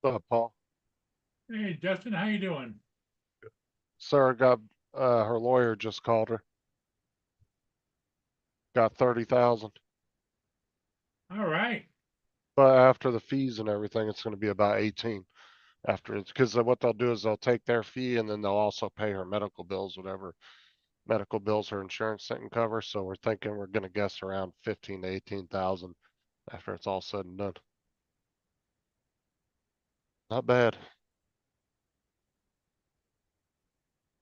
Paul? Hey, Justin, how you doing? Sarah got, her lawyer just called her. Got 30,000. All right. But after the fees and everything, it's gonna be about 18 after it's, cause what they'll do is they'll take their fee and then they'll also pay her medical bills, whatever medical bills her insurance didn't cover. So we're thinking we're gonna guess around 15 to 18,000 after it's all said and done. Not bad.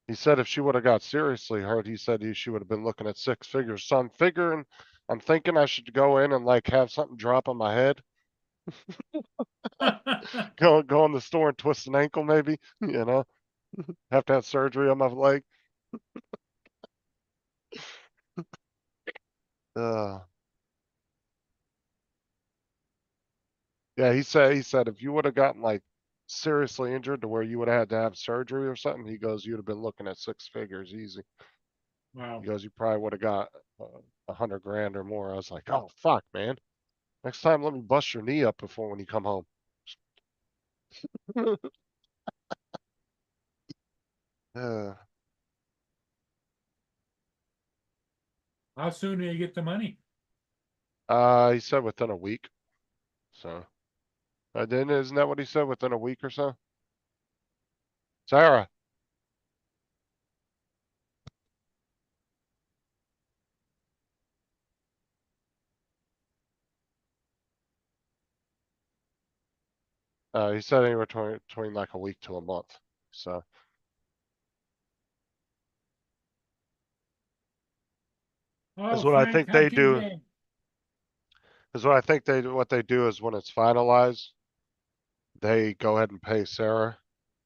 He said if she would have got seriously hurt, he said she would have been looking at 6 figures. So I'm thinking I should go in and like have something drop on my head. Go in the store and twist an ankle maybe, you know, have to have surgery on my leg. Uh, yeah, he said if you would have gotten like seriously injured to where you would have had to have surgery or something, he goes, you'd have been looking at 6 figures easy. Wow. He goes, you probably would have got 100 grand or more. I was like, oh fuck, man. Next time, let me bust your knee up before when you come home. uh, How soon do you get the money? he said within a week. So, then isn't that what he said? Within a week or so? Sarah. He said anywhere between like a week to a month. So Oh, is what I Frank, think how they can do. they? Is what I think what they do is when it's finalized, they go ahead and pay Sarah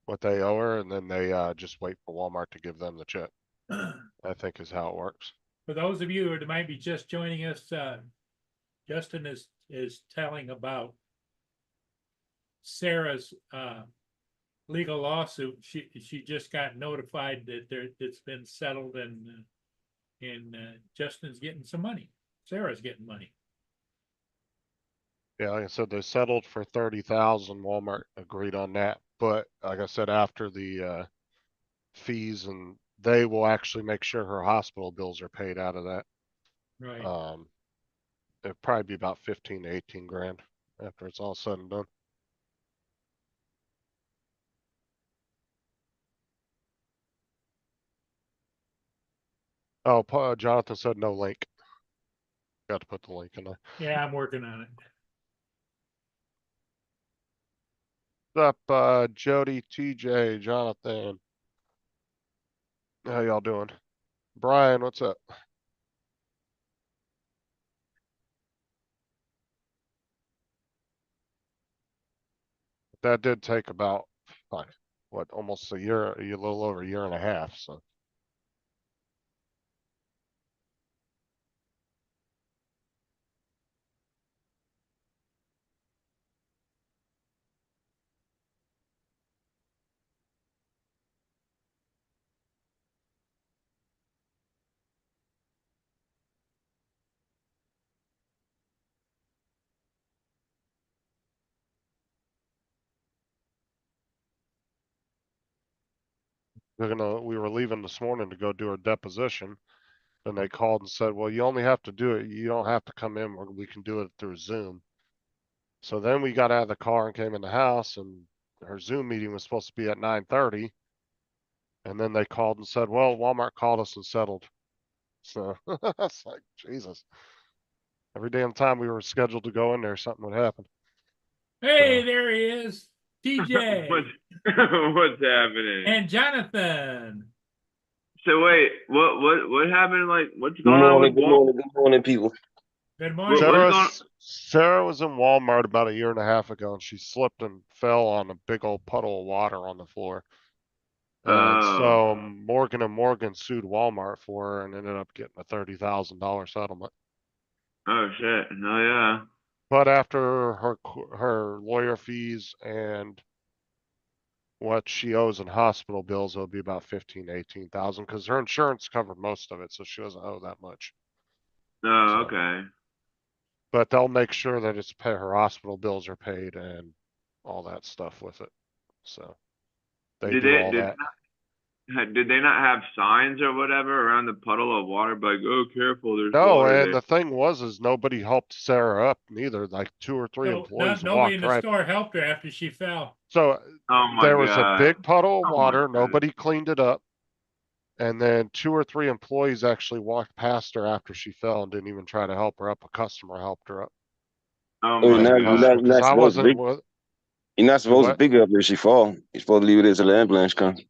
what they owe her, and then they just wait for Walmart to give them the check. I think is how it works. For those of you who might be just joining us, Justin is telling about Sarah's legal lawsuit. She just got notified that it's been settled and Justin's getting some money. Sarah's getting money. Yeah, like I said, they settled for 30,000. Walmart agreed on that, but like I said, after the fees and they will actually make sure her hospital bills are paid out of that. Right. Um, it'd probably be about 15 to 18 grand after it's all said and done. Oh, Jonathan said no link. Got to put the link in there. Yeah, I'm working on it. What's up, Jody, TJ, Jonathan? How y'all doing? Brian, what's up? That did take about like, what, almost a year, a little over a year and a half. So we were leaving this morning to go do our deposition. And they called and said, well, you only have to do it. You don't have to come in. We can do it through Zoom. So then we got out of the car and came in the house, and her Zoom meeting was supposed to be at 9:30. And then they called and said, well, Walmart called us and settled. So it's like, Jesus. Every damn time we were scheduled to go in there, something would happen. Hey, So there he is. What's TJ what's happening? and Jonathan. So wait, what happened? Like, what's Good going on with morning, good Walt? morning, good morning, people. Good What, morning. what's Sarah, going? Sarah was in Walmart about a year and a half ago, and she slipped and fell on a big old puddle of water on the floor. And Oh, so Morgan and Morgan sued Walmart for her and ended up getting a $30,000 settlement. oh shit! Oh yeah. But after her lawyer fees and what she owes in hospital bills, it'll be about 15 to 18,000 because her insurance covered most of it, so she doesn't owe that much. Oh, So, okay. but they'll make sure that her hospital bills are paid and all that stuff with it. So they Did do they all did that. did they not have signs or whatever around the puddle of water, like, oh, careful, there's No, water and there? the thing was, is nobody helped Sarah up neither. Like 2 or 3 No, employees nobody in walked the right. store helped her after she fell. So Oh my there was a god. big puddle of Oh my water. god. Nobody cleaned it up. And then 2 or 3 employees actually walked past her after she fell and didn't even try to help her up. A customer helped her up. Oh Oh, Like my a god. customer, because I wasn't with, you're not do supposed to what? pick her up if she fall. You're supposed to leave it until the ambulance comes.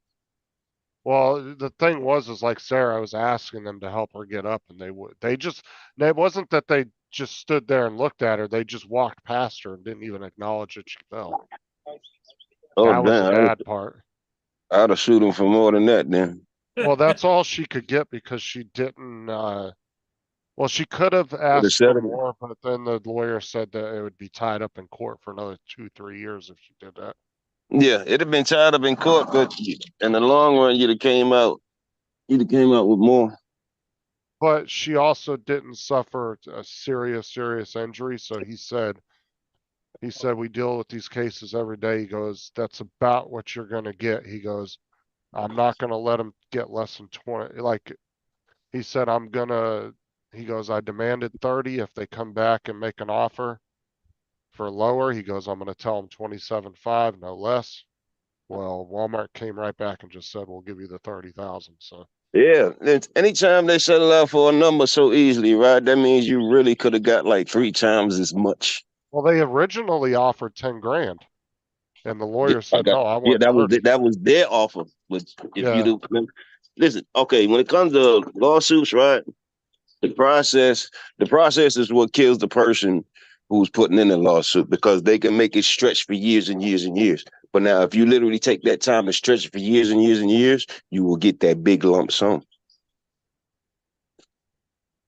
Well, the thing was, is like Sarah, I was asking them to help her get up and it wasn't that they just stood there and looked at her. They just walked past her and didn't even acknowledge that she fell. Oh, That was the damn. bad part. I'd have shoot him for more than that then. Well, that's all she could get because she didn't, well, she could have Would have asked for said it. more, but then the lawyer said that it would be tied up in court for another 2, 3 years if she did that. Yeah, it'd have been tied up in court, but in the long run, you'd have came out with more. But she also didn't suffer a serious injury, so he said, we deal with these cases every day. He goes, that's about what you're gonna get. He goes, I'm not gonna let them get less than 20. Like, he said, he goes, I demanded 30. If they come back and make an offer for lower, he goes, I'm gonna tell them 27.5, no less. Well, Walmart came right back and just said, we'll give you the 30,000. So, Yeah, anytime they settle out for a number so easily, right? That means you really could have got like 3 times as much. well, they originally offered 10 grand and the Yeah, lawyer said, no, I yeah, want 30. that was their offer. But if you Yeah. do, listen, okay, when it comes to lawsuits, right? The process is what kills the person who's putting in the lawsuit because they can make it stretch for years and years and years. But now, if you literally take that time and stretch it for years and years and years, you will get that big lump sum.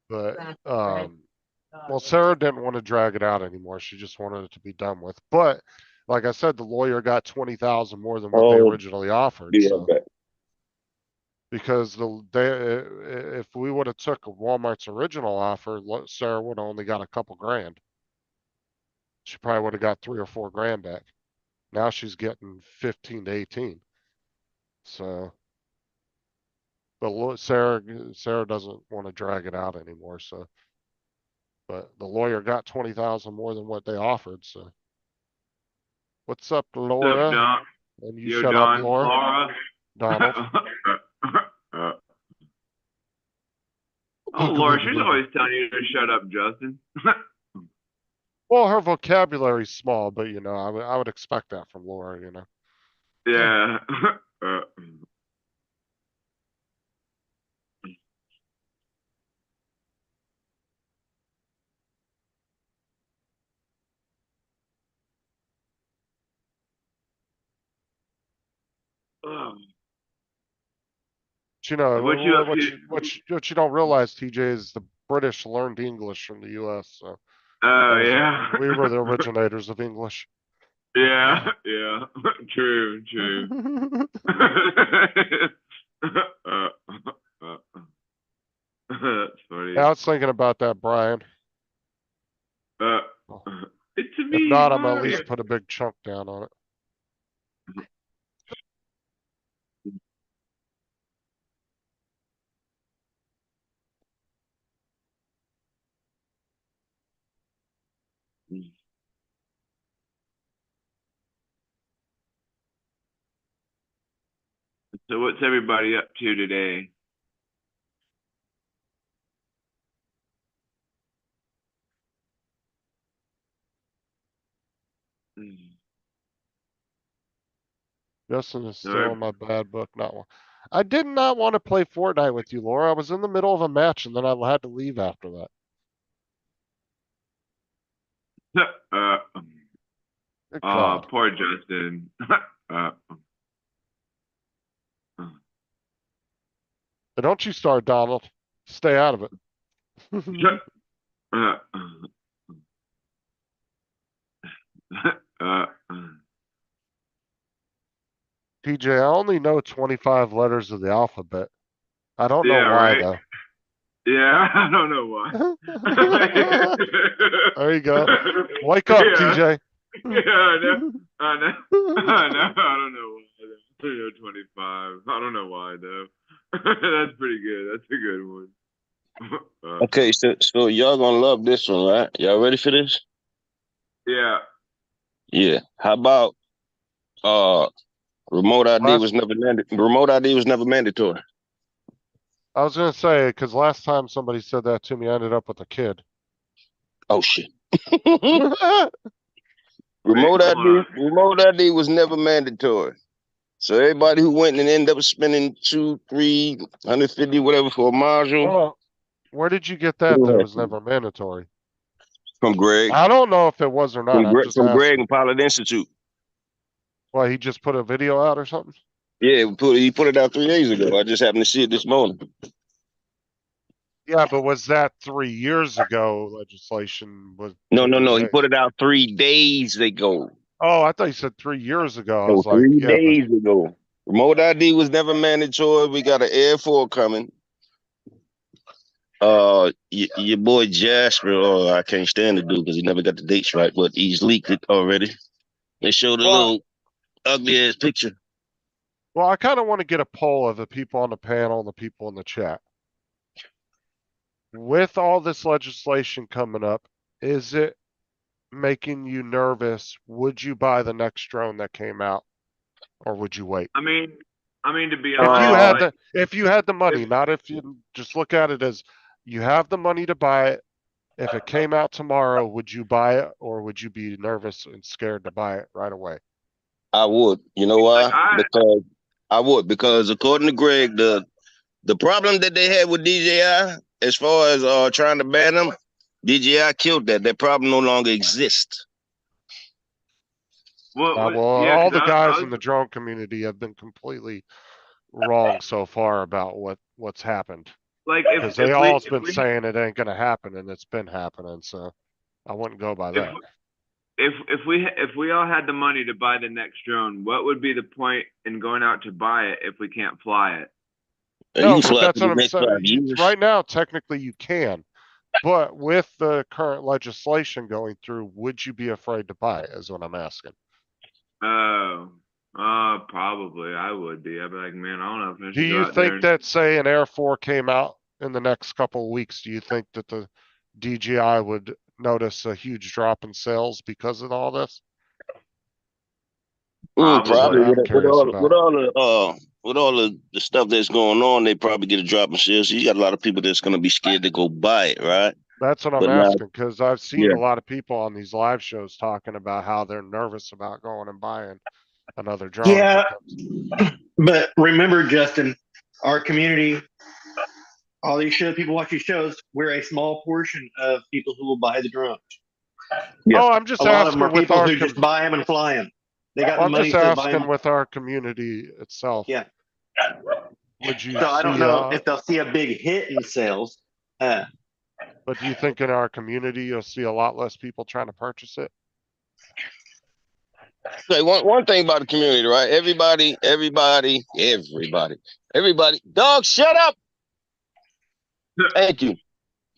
But, well, Sarah didn't want to drag it out anymore. She just wanted it to be done with. But like I said, the lawyer got 20,000 more than what they Oh, originally offered. yeah, So, because if we would have took Walmart's original offer, Sarah would have only got a couple grand. She probably would have got 3 or 4 grand back. Now she's getting 15 to 18. So, but Sarah doesn't want to drag it out anymore. So, but the lawyer got 20,000 more than what they offered. So, what's up, What's up, Laura? Don? And you Yo, shut up, Don, Laura. Laura. Donald. Oh, Laura, she's always telling you to shut up, Justin. Well, her vocabulary's small, but you know, I would expect that from Laura, you know. Yeah. But, you know, What you up what you don't realize, TJ, is the British learned English from the US, so Oh, yeah. we were the originators of English. Yeah, yeah. True, true. That's funny. I was thinking about that, Brian. Uh, it's me, If not, I'm gonna at Mario. least put a big chunk down on it. So what's everybody up to today? Justin is still Alright. in my bad book, not one. I did not want to play Fortnite with you, Laura. I was in the middle of a match and then I had to leave after that. Good God. Poor Justin. But don't you start, Donald. Stay out of it. PJ, I only know 25 letters of the alphabet. I don't know Yeah, why right. though. Yeah, I don't know why. There you go. Wake up, Yeah. TJ. Yeah, I know. I know. I know. I don't know why. Though. 25. I don't know why though. That's pretty good. That's a good one. Okay, so y'all gonna love this one, right? Y'all ready for this? Yeah. Yeah. How about remote ID Last, was never remote ID was never mandatory. I was gonna say, because last time somebody said that to me, I ended up with a kid. Oh shit. Wait, Remote hold on. remote ID was never mandatory. So everybody who went and ended up spending 200, 350, whatever for a module Oh, where did you get that? That it was never mandatory. from Greg, I don't know if it was or not. I'm just from Greg asking. and Pilot Institute. Why, he just put a video out or something? Yeah, he put it out 3 days ago. I just happened to see it this morning. Yeah, but was that 3 years ago legislation was No, with no, these no. He days? put it out 3 days ago. Oh, I thought you said 3 years ago. I No, was like, three yeah, but days ago. Remote ID was never mandatory. We got an Air 4 coming. Your boy Jasper, oh, I can't stand the dude because he never got the dates right, but he's leaked it already. They showed a little ugly ass picture. well, I kind of want to get a poll of the people on the panel and the people in the chat. With all this legislation coming up, is it making you nervous? Would you buy the next drone that came out, or would you wait? I mean, to be If you honest, had like, if you had the money, if, not if you just look at it as you have the money to buy it. If it came out tomorrow, would you buy it, or would you be nervous and scared to buy it right away? I would. You know like why? Because I would. Because according to Greg, the problem that they had with DJI, as far as trying to ban them, DJI killed that. That problem no longer exists. what, Well, yeah, all because the I guys in was the drone community have been completely wrong so far about what's happened, like, because they all's been saying it ain't gonna happen, and it's been happening. So I wouldn't go by if that. if we all had the money to buy the next drone, what would be the point in going out to buy it if we can't fly it? And you No, can but fly for that's what the I'm next 5 saying. years. Right now, technically, you can. But with the current legislation going through, would you be afraid to buy it, is what I'm asking. Oh, probably I would be. I'd be like, man, I don't know if I Do should go you out there think and. that, say, an Air 4 came out in the next couple of weeks, do you think that the DJI would notice a huge drop in sales because of all this? That's Probably. what Probably I'm curious about. with all the stuff that's going on, they probably get a drop in sales. So you got a lot of people that's gonna be scared to go buy it, right? That's what I'm But now, asking, because I've seen yeah, a lot of people on these live shows talking about how they're nervous about going and buying another drone. Yeah, but remember, Justin, our community, all these people watch these shows, we're a small portion of people who will buy the drones. yeah. Oh, I'm just A lot of them are asking with people our, who just buy them and fly them. They got well, the I'm money, just so buy asking them. with our community itself. Yeah. Would you So I don't see, know if they'll see a big hit in sales. but do you think in our community, you'll see a lot less people trying to purchase it? Okay, one thing about the community, right? Everybody. Dog, shut up. Thank you.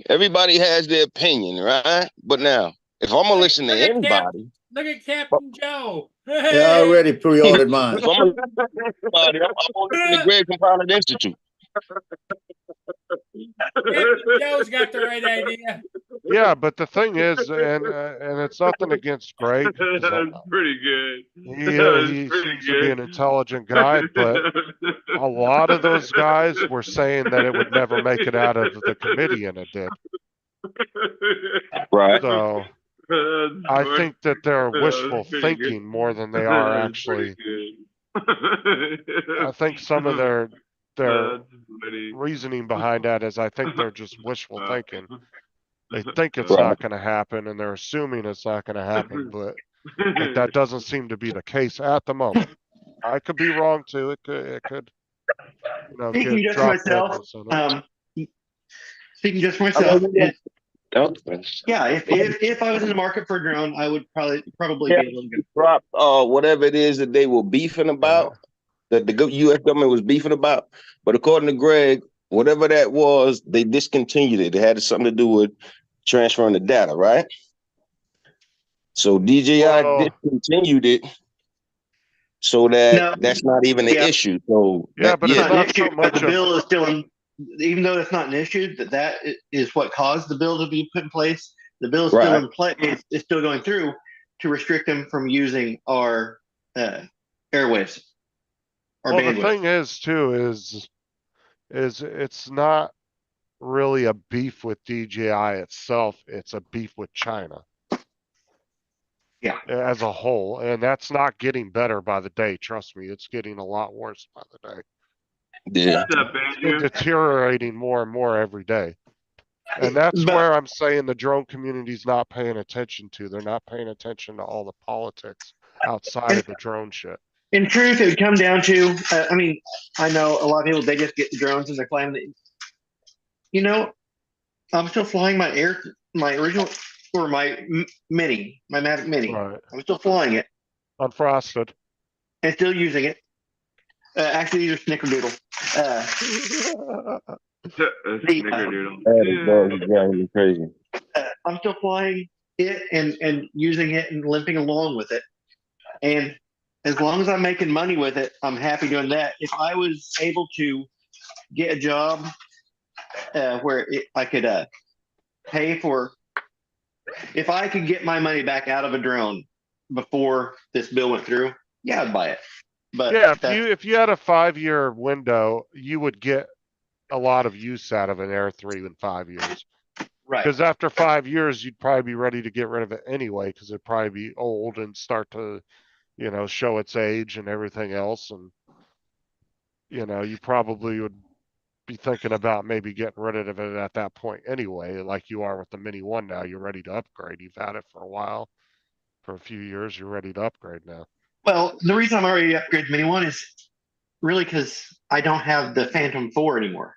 Everybody has their opinion, right? But now, if I'm gonna listen to anybody, Look at Captain Joe. Yeah, I already pre-ordered mine. if I'm gonna listen to anybody, I'm gonna listen to Greg from Pilot Institute. Captain Joe's got the right idea. Yeah, but the thing is, and it's nothing against Greg. 'Cause That's pretty good. he seems to be an intelligent guy, but a lot of those guys were saying that it would never make it out of the committee, and it did. Right. So I think that they're wishful thinking more than they are actually. I think some of their reasoning behind that is I think they're just wishful thinking. They think it's not going to happen, and they're assuming it's not going to happen, but that doesn't seem to be the case at the moment. I could be wrong too. It could, Speaking get just for dropped dead myself, percentage. speaking just for myself, Yeah, if I was in the market for a drone, I would probably be a little good. Drop whatever it is that they were beefing about, that the U.S. government was beefing about. But according to Greg, whatever that was, they discontinued it. It had something to do with transferring the data, right? So DJI Well- discontinued it, so that No. that's not even an Yeah. issue. So Yeah, that, but It's it's not an not issue, so but much the of- bill is still in, even though it's not an issue, that is what caused the bill to be put in place. The bill is still Right. in place. It's still going through to restrict them from using our airwaves. Our Well, the bandwidth. thing is too, is it's not really a beef with DJI itself, it's a beef with China. Yeah. As a whole, and that's not getting better by the day, trust me, it's getting a lot worse by the day. yeah, What's up, It's been Andrew? deteriorating more and more every day. And that's But- where I'm saying the drone community's not paying attention to. They're not paying attention to all the politics outside of the drone shit. In truth, it would come down to, I mean, I know a lot of people, they just get the drones and they're claiming that, you know, I'm still flying my original, or my Mini, my Mavic Mini. Right. I'm still flying it Unfrosted. and still using it. Actually, these are Snickerdoodle. Snickerdoodle. that is driving me crazy. I'm still flying it and using it and limping along with it. And as long as I'm making money with it, I'm happy doing that. If I was able to get a job where I could pay for, if I could get my money back out of a drone before this bill went through, yeah, I'd buy it. But Yeah, that's- if you had a 5-year window, you would get a lot of use out of an Air 3 in 5 years. right. Because after 5 years, you'd probably be ready to get rid of it anyway, because it'd probably be old and start to, show its age and everything else. And, you probably would be thinking about maybe getting rid of it at that point anyway, like you are with the Mini 1 now. You're ready to upgrade. You've had it for a while, for a few years. You're ready to upgrade now. Well, the reason I'm already upgraded to Mini 1 is really because I don't have the Phantom 4 anymore.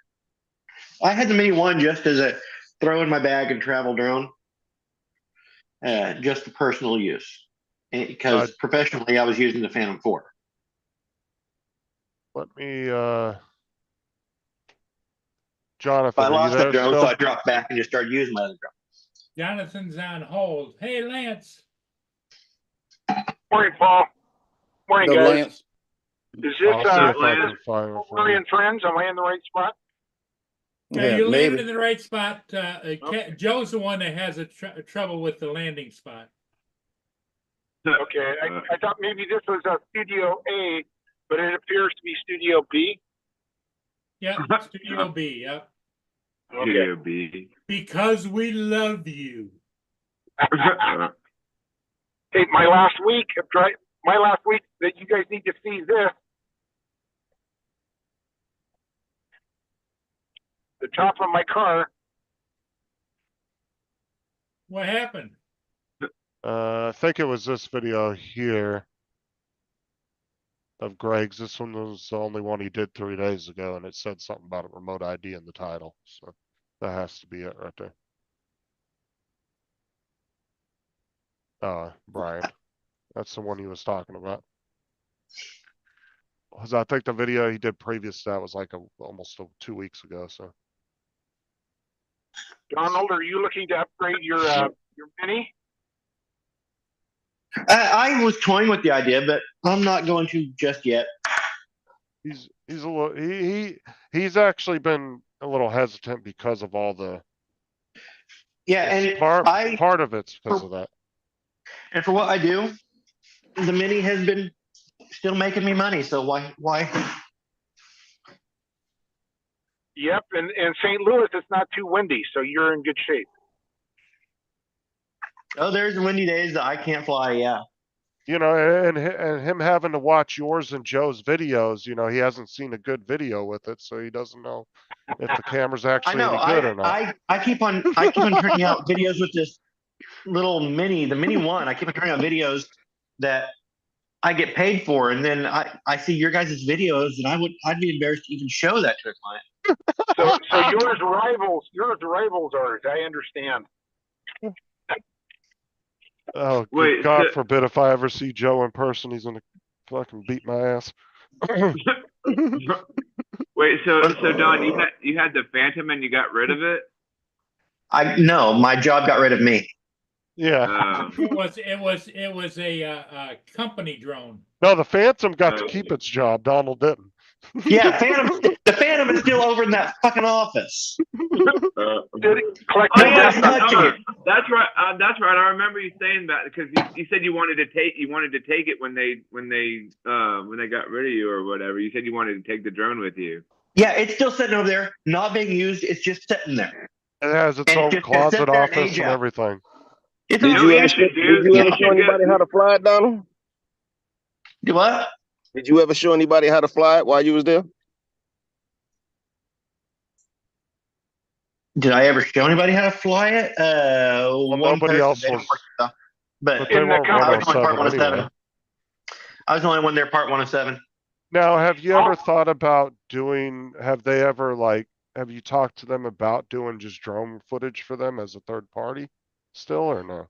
I had the Mini 1 just as a throw in my bag and travel drone, just for personal use. Because professionally, I was using the Phantom 4. Let me, Jonathan, I are you lost there that drone, still? so I dropped back and just started using my other drone. Jonathan's on hold. Hey, Lance. Morning, Paul. Morning, Double guys. Lance. Is this I'll see if I Lance? can find it for Murray you. and Friends? Am I in the right spot? Yeah, you landed maybe. in the right spot. Joe's the one that has a trouble with the landing spot. Okay, I thought maybe this was a Studio A, but it appears to be Studio B. Yeah, Studio B. Yeah, Okay. Studio B. because we love you. Hey, my last week that you guys need to see this. The top of my car. What happened? I think it was this video here of Greg's. This one was the only one he did 3 days ago, and it said something about a remote ID in the title. So that has to be it right there. Brian. That's the one he was talking about. 'Cause I think the video he did previous to that was like almost 2 weeks ago, so. Donald, are you looking to upgrade your Mini? I was toying with the idea, but I'm not going to just yet. He's a little, he's actually been a little hesitant because of all the, Yeah, and part of it's because of that. and for what I do, the Mini has been still making me money. So why? Yep, and St. Louis, it's not too windy, so you're in good shape. Oh, there's windy days that I can't fly. Yeah. And him having to watch yours and Joe's videos, he hasn't seen a good video with it, so he doesn't know if the camera's I actually know. any good or not. I keep on turning out videos with this little Mini, the Mini 1. I keep on turning out videos that I get paid for, and then I see your guys' videos, and I'd be embarrassed to even show that to a client. So yours rivals ours. I understand. Oh, Wait, God so- forbid if I ever see Joe in person, he's gonna fucking beat my ass. Wait, so Don, you had the Phantom and you got rid of it? No, my job got rid of me. Yeah. It was a company drone. No, the Phantom got to keep its job. Donald didn't. Yeah, the Phantom is still over in that fucking office. Collecting Nobody's data. touching it. That's right. That's right. I remember you saying that because you said you wanted to take it when they got rid of you or whatever. You said you wanted to take the drone with you. Yeah, it's still sitting over there, not being used. It's just sitting there. It has its And own it's just gonna sit closet there and office age and out. everything. It's Did No, you we ever actually show, do. did you We ever should show anybody get- how to fly it, Donald? Do what? Did you ever show anybody how to fly it while you was there? Did I ever show anybody how to fly it? One nobody person, else they don't was- work stuff. But But they In the weren't I was the only part 107 107. anyway. I was the only one there, part 107. Now, have you Oh. ever thought about doing, have they ever have you talked to them about doing just drone footage for them as a third party still or no?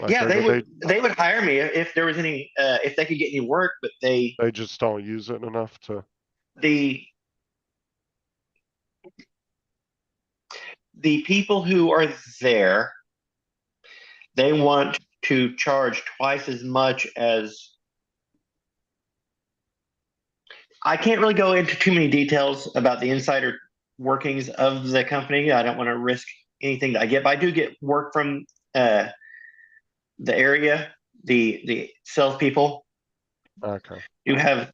Yeah, or they do would hire me if there was any if they could get any work, but they just don't use it enough to, the people who are there, they want to charge twice as much as. I can't really go into too many details about the insider workings of the company. I don't want to risk anything that I get, but I do get work from the area, the salespeople okay. do have,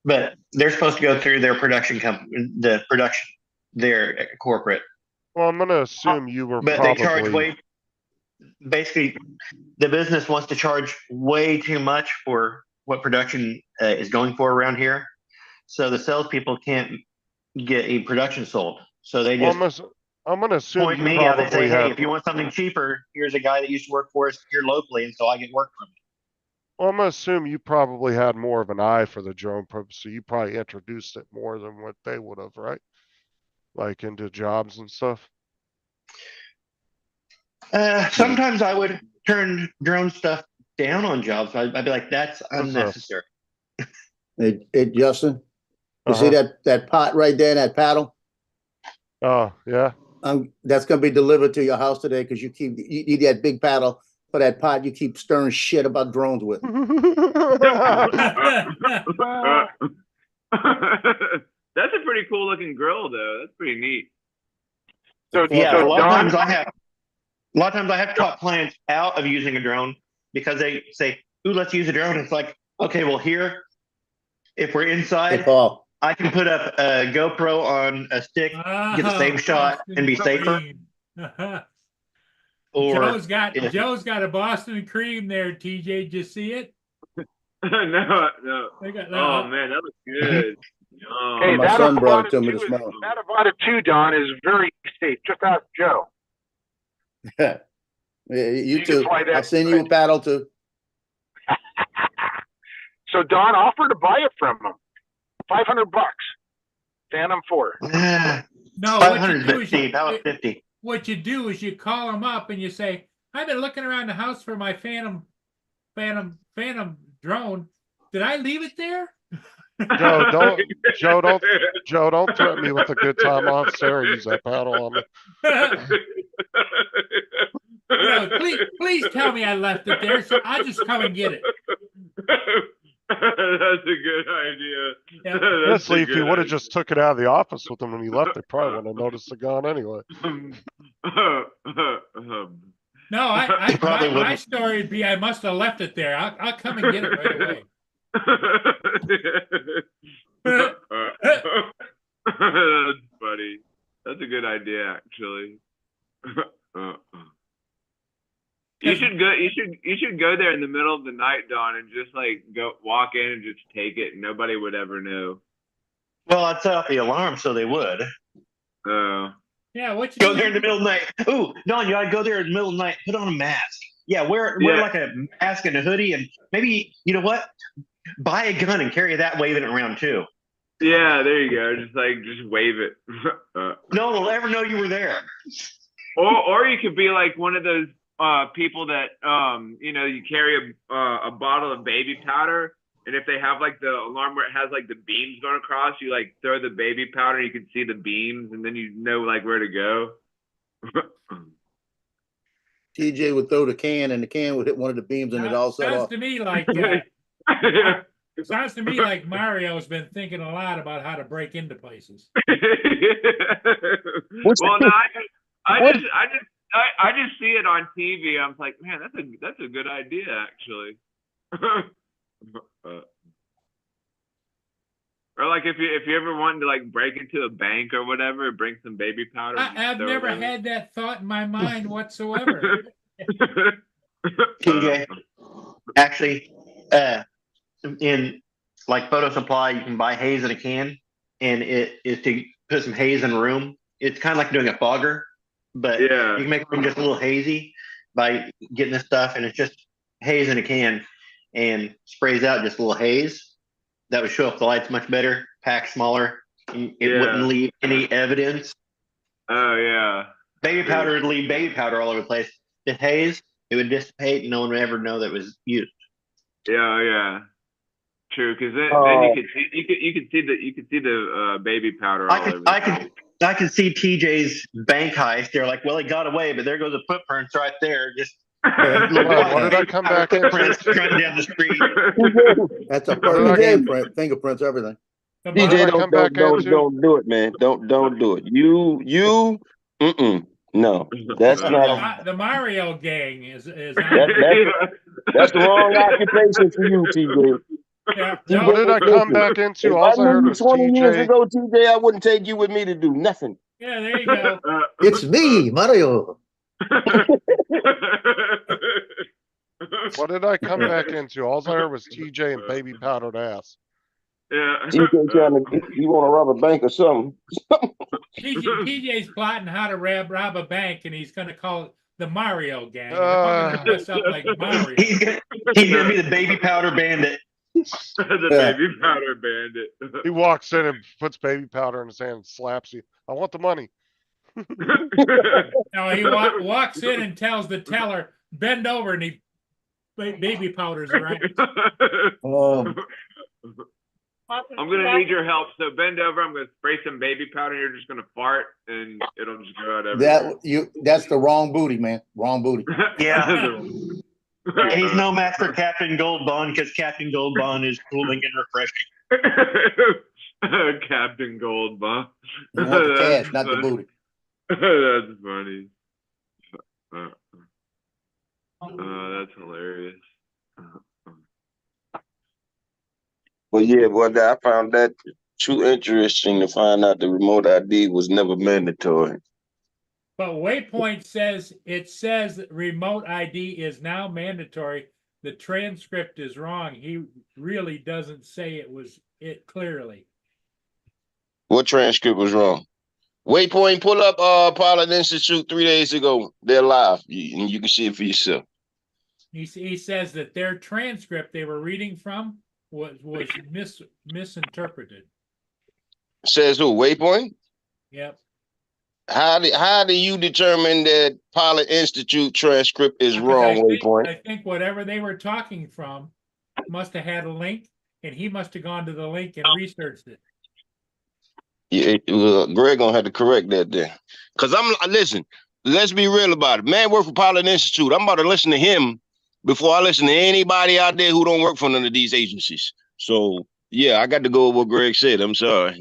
but they're supposed to go through their production company, their corporate. Well, I'm gonna assume you were But they charge probably, way. Basically, the business wants to charge way too much for what production is going for around here, so the salespeople can't get a production sold. So they just I'm gonna assume point you me out and say, probably "Hey, had, if you want something cheaper, here's a guy that used to work for us here locally, and so I get work from him." well, I'm gonna assume you probably had more of an eye for the drone purpose, so you probably introduced it more than what they would have, right? Like into jobs and stuff. Sometimes I would turn drone stuff down on jobs. I'd be like, "That's What's this? unnecessary." Hey, Justin, you see Uh-huh. that pot right there, that paddle? Oh, yeah. That's gonna be delivered to your house today because you need that big paddle for that pot you keep stirring shit about drones with. That's a pretty cool looking grill, though. That's pretty neat. So, Yeah, so a lot of Don, times I have taught clients out of using a drone because they say, "Ooh, let's use a drone." It's like, okay, well, here, if we're Hey, inside, Paul, I can put up a GoPro on a stick, get the same shot, and be safer. Or Joe's got if- a Boston cream there. TJ, did you see it? No. They got Oh man, that looks good. Oh. hey, My that son brought it Avada to me 2 this morning. that Avada 2, Don, is very safe. Just ask Joe. Yeah, you can too. fly that I'll send you a paddle too. So Don offered to buy it from him. $500. Phantom 4. No, 500 is steep. How about 50? what you do is you call them up and you say, "I've been looking around the house for my Phantom drone. Did I leave it there?" Joe, don't threaten me with a good time. I'll have Sarah use that paddle on me. Please tell me I left it there, so I'll just come and get it. That's a good idea. Yeah. That's Honestly, a if he good would have just took it out of the office with him when he left, they probably wouldn't have noticed the gun anyway. No, Probably my wouldn't. story would be I must have left it there. I'll come and get it right away. That's funny. That's a good idea, actually. You should go. You should go there in the middle of the night, Don, and just like go walk in and just take it. And nobody would ever know. Well, I'd set off the alarm so they would. Yeah, what you Go do- there in the middle of the night. Ooh, Don, you gotta go there in the middle of the night. Put on a mask. Yeah, wear Yeah. like a mask and a hoodie, and maybe you know what? Buy a gun and carry that waving it around too. Yeah, there you go. Just wave it. No one will ever know you were there. Or you could be like one of those people that you carry a bottle of baby powder, and if they have like the alarm where it has like the beams going across, you like throw the baby powder, you can see the beams, and then you know like where to go. TJ would throw the can and the can would hit one of the beams and it all set Sounds off. to me like, sounds to me like Mario's been thinking a lot about how to break into places. What's Well, the- no, I what- just see it on TV. I'm like, man, that's a good idea, actually. Or like if you ever wanted to like break into a bank or whatever, bring some baby powder. just I've throw it never in. had that thought in my mind whatsoever. TJ, actually, in like Photo Supply, you can buy haze in a can, and it is to put some haze in a room. It's kind of like doing a fogger, but Yeah. you can make it just a little hazy by getting this stuff, and it's just haze in a can, and sprays out just a little haze. That would show up the lights much better, pack smaller. It Yeah. wouldn't leave any evidence. Oh yeah. Baby powder would leave baby powder all over the place. The haze, it would dissipate, and no one would ever know that it was used. Yeah, yeah. True, because then Oh. you could see the baby powder all over. I can see TJ's bank heist. They're like, well, he got away, but there goes the footprints right there. Just What did I come back into? footprints running down the street. That's a What did perfect I- imprint, fingerprints, everything. The Did I TJ, come don't back don't into? don't do it, man. Don't do it. You no. That's not The Mario gang is that's the wrong occupation for you, TJ. yeah, You no, What did I come back If into? I All I heard knew you was 20 years TJ. ago, TJ, I wouldn't take you with me to do nothing. yeah, there you go. It's me, Mario. What did I come back into? All I heard was TJ and baby powdered ass. Yeah. TJ trying to get you want to rob a bank or something. TJ's plotting how to rob a bank, and he's going to call it the Mario gang. They're all gonna dress up like Mario. He's gonna be the baby powder bandit. The Yeah. baby powder bandit. He walks in and puts baby powder in his hand and slaps you. I want the money. No, he walks in and tells the teller, bend over, and he baby powders around. I'm gonna need your help. So bend over. I'm gonna spray some baby powder. You're just gonna fart, and it'll just go out everywhere. That's the wrong booty, man. Wrong booty. Yeah. He's no match for Captain Gold Bond because Captain Gold Bond is cooling and refreshing. Captain Gold, huh? You want the cash, not the booty. That's funny. That's hilarious. But yeah, well, I found that too interesting to find out the remote ID was never mandatory. But Waypoint says that remote ID is now mandatory. The transcript is wrong. He really doesn't say it clearly. What transcript was wrong? Waypoint, pull up Pilot Institute 3 days ago. They're live. And you can see it for yourself. He says that their transcript they were reading from was misinterpreted. Says who? Waypoint? Yep. How do you determine that Pilot Institute transcript is wrong, Waypoint? I think whatever they were talking from must have had a link, and he must have gone to the link and researched it. Yeah, Greg gonna have to correct that then. Cause listen, let's be real about it. Man work for Pilot Institute. I'm about to listen to him before I listen to anybody out there who don't work for none of these agencies. So yeah, I got to go with what Greg said. I'm sorry.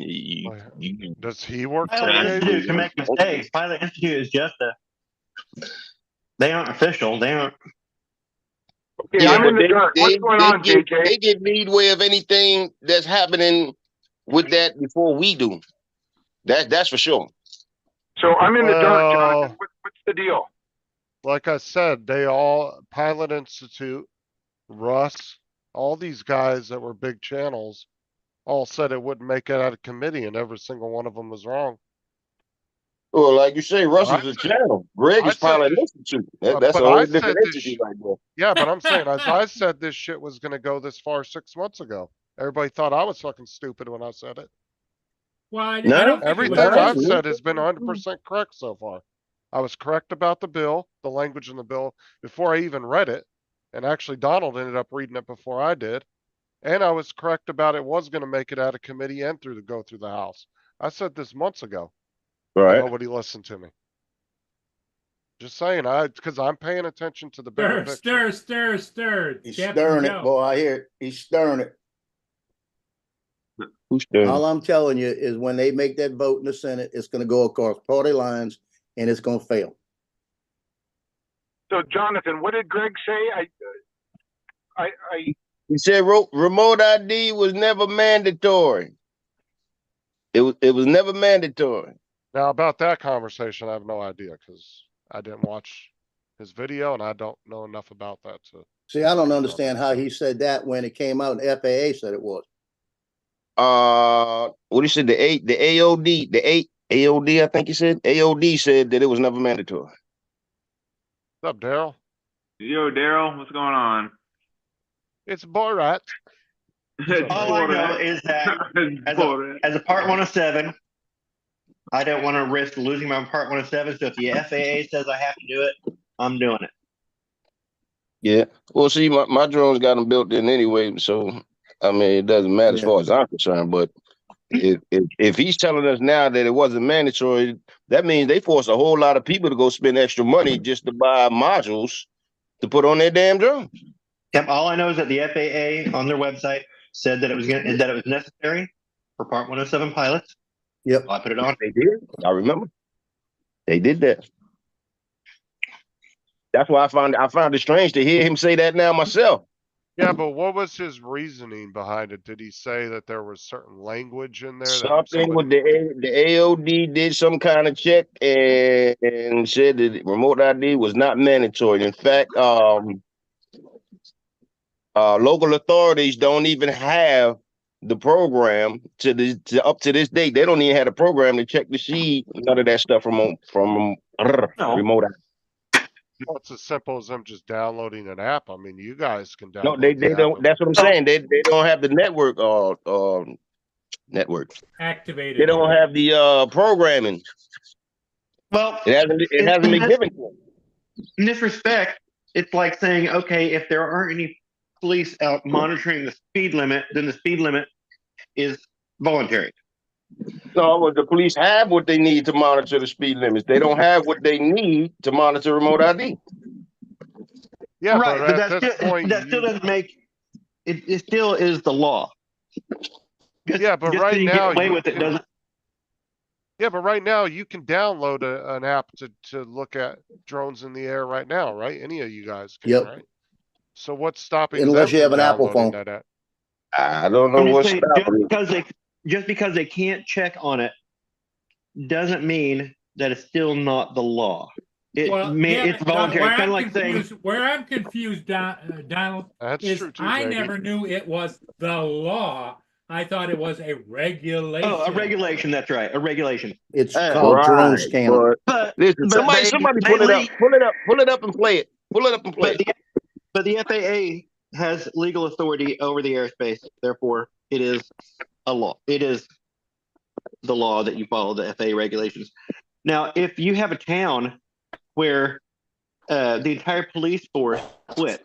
Does he work for Pilot the Institute agency? can make mistakes. Pilot Institute is just they aren't official. They aren't. Okay, I'm but in the dark. What's going on, JJ? They get leadway of anything that's happening with that before we do. That's for sure. So I'm in the dark, Jonathan. Well- What's the deal? Like I said, Pilot Institute, Russ, all these guys that were big channels all said it wouldn't make it out of committee, and every single one of them was wrong. Well, like you say, Russell's I a channel. Greg I is said Pilot this- Institute. That's but a whole I said different this entity sh- right there. Yeah, but I'm saying, as I said, this shit was gonna go this far 6 months ago. Everybody thought I was fucking stupid when I said it. Well, I No, don't think it Everything was I've this. said has been 100% correct so far. I was correct about the bill, the language in the bill, before I even read it. And actually, Donald ended up reading it before I did. And I was correct about it was gonna make it out of committee and go through the House. I said this months ago. But Right. nobody listened to me. Just saying, because I'm paying attention to the bigger Stir, picture. stir. He's Captain stirring it, Joe. boy. I hear it. He's stirring it. Who's stirring? All I'm telling you is when they make that vote in the Senate, it's gonna go across party lines and it's gonna fail. So Jonathan, what did Greg say? He said remote ID was never mandatory. It was never mandatory. Now about that conversation, I have no idea because I didn't watch his video and I don't know enough about that to. See, I don't understand how he said that when it came out and FAA said it was. What he said, the AOD, I think he said. AOD said that it was never mandatory. What's up, Daryl? Yo, Daryl, what's going on? It's Borat. All I know is that as a Part 107, I don't want to risk losing my Part 107. So if the FAA says I have to do it, I'm doing it. Yeah. Well, see, my drones got them built in anyway, so I mean it doesn't matter as far as I'm concerned. But if he's telling us now that it wasn't mandatory, that means they force a whole lot of people to go spend extra money just to buy modules to put on their damn drones. Yep. All I know is that the FAA on their website said that it was necessary for Part 107 pilots. Yep. I put it on. They did. I remember. They did that. That's why I found it strange to hear him say that now myself. Yeah, but what was his reasoning behind it? Did he say that there was certain language in there? That Something with the AOD did some kind of check and said that remote ID was not mandatory. In fact, local authorities don't even have the program up to this date. They don't even have a program to check to see none of that stuff from remote ID. Well, it's as simple as them just downloading an app. I mean, you guys can download. No, they the don't. app. That's what I'm saying. They don't have the network. Network. Activated. They don't have the programming. Well, It hasn't been given to them. in this respect, it's like saying, okay, if there aren't any police out monitoring the speed limit, then the speed limit is voluntary. No, well, the police have what they need to monitor the speed limits. They don't have what they need to monitor remote ID. Yeah, Right, but but at this point, that still doesn't make it. It still is the law. Yeah, but just right you now get away you with it can- doesn't. yeah, but right now you can download an app to look at drones in the air right now, right? Any of you guys can, Yep. right? So what's stopping Unless them you have from an Apple downloading phone. that app? I don't know I'm just what's saying, stopping. just because they can't check on it doesn't mean that it's still not the law. It's voluntary. Kind of like saying, where I'm confused, Donald, That's is true too, I JD. never knew it was the law. I thought it was a regulation. oh, a regulation. That's right, a regulation. It's Right, called drone scanning. But listen, somebody they pull it up and play it. Pull it up and play it. But the FAA has legal authority over the airspace. Therefore, it is a law. It is the law that you follow the FAA regulations. Now, if you have a town where the entire police force quit,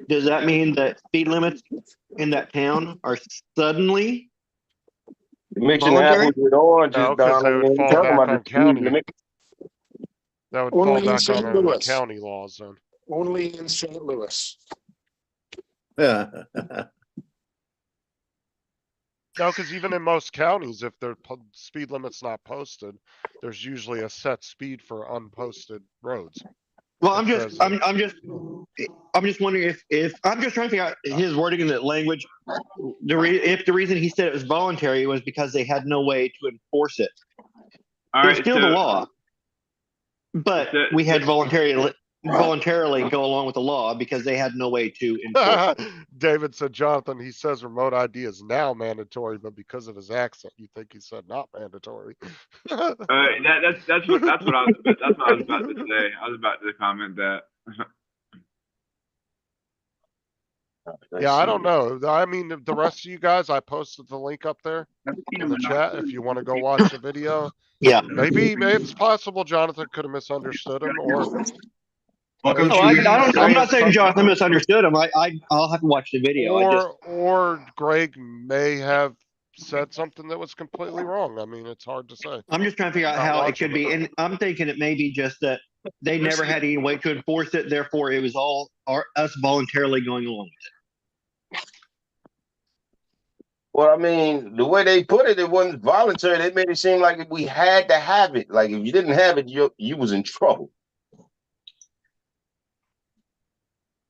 does that mean that speed limits in that town are suddenly Mixing voluntary? apples with oranges, No, 'cause they would Donald. fall Talking back about on the speed county. limit. That would Only fall in back St. under the Louis. county laws then. Only in St. Louis. Yeah. No, because even in most counties, if their speed limit's not posted, there's usually a set speed for unposted roads. Well, It I'm just says, wondering if I'm just trying to figure out his wording in that language. If the reason he said it was voluntary was because they had no way to enforce it. All It's right, still so, the law, but we had voluntarily go along with the law because they had no way to enforce it. David said, Jonathan, he says remote ID is now mandatory, but because of his accent, you think he said not mandatory. that's what I was about to say. I was about to comment that. Yeah, I don't know. I mean, the rest of you guys, I posted the link up there in the chat if you want to go watch the video. Yeah. Maybe it's possible Jonathan could have misunderstood him, or No, I'm not saying Jonathan misunderstood him. I'll have to watch the video. or Greg may have said something that was completely wrong. I mean, it's hard to say. I'm just trying to figure out Not how it watching should be, and I'm thinking it may be just that they never had any way to enforce it, therefore it was all us voluntarily going along with Well, I mean, the way they put it, it wasn't voluntary. They made it seem like we had to have it. Like if you didn't have it, you was in trouble.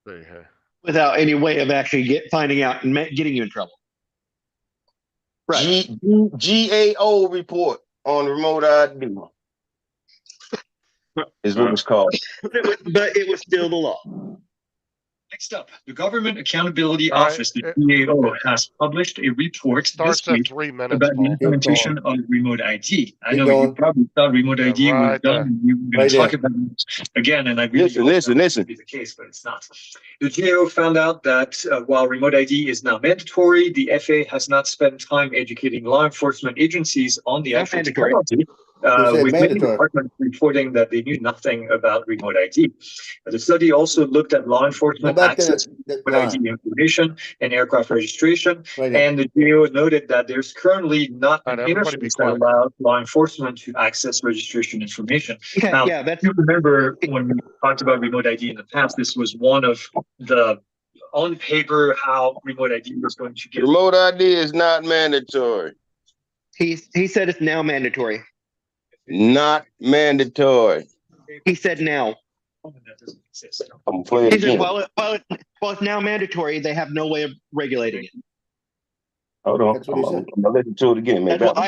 There you go. without any way of actually finding out and getting you in trouble. Right. GAO report on remote ID is what it's called. But it was still the law. Next up, the Government Accountability All right, Office, the GAO, has published a report Starts this at week 3 minutes, about the Paul. implementation of remote ID. I Keep know you going. probably thought remote Yeah, ID was right done. there. And you were going Right to talk there. about it again, and I really Listen, hope listen, that listen. would be the case, but it's not. The GAO found out that while remote ID is now mandatory, the FAA has not spent time educating law enforcement agencies on the Not actual mandatory. technology. Who said With many mandatory? departments reporting that they knew nothing about remote ID. The study also looked at law Go enforcement back to access the remote ID line, information and aircraft registration. right there. And the GAO noted that there's currently not All an right, everybody be interface that quiet. allows law enforcement to access registration information. Okay, Now, yeah, that's you remember when we talked about remote ID in the past, this was one of the on paper how remote ID was going to get. Remote ID is not mandatory. he said it's now mandatory. Not mandatory. He said now. That doesn't exist. I'm gonna play it He said again. while it's now mandatory, they have no way of regulating it. Hold on. That's what he said. I'm gonna listen to it again. That's Maybe what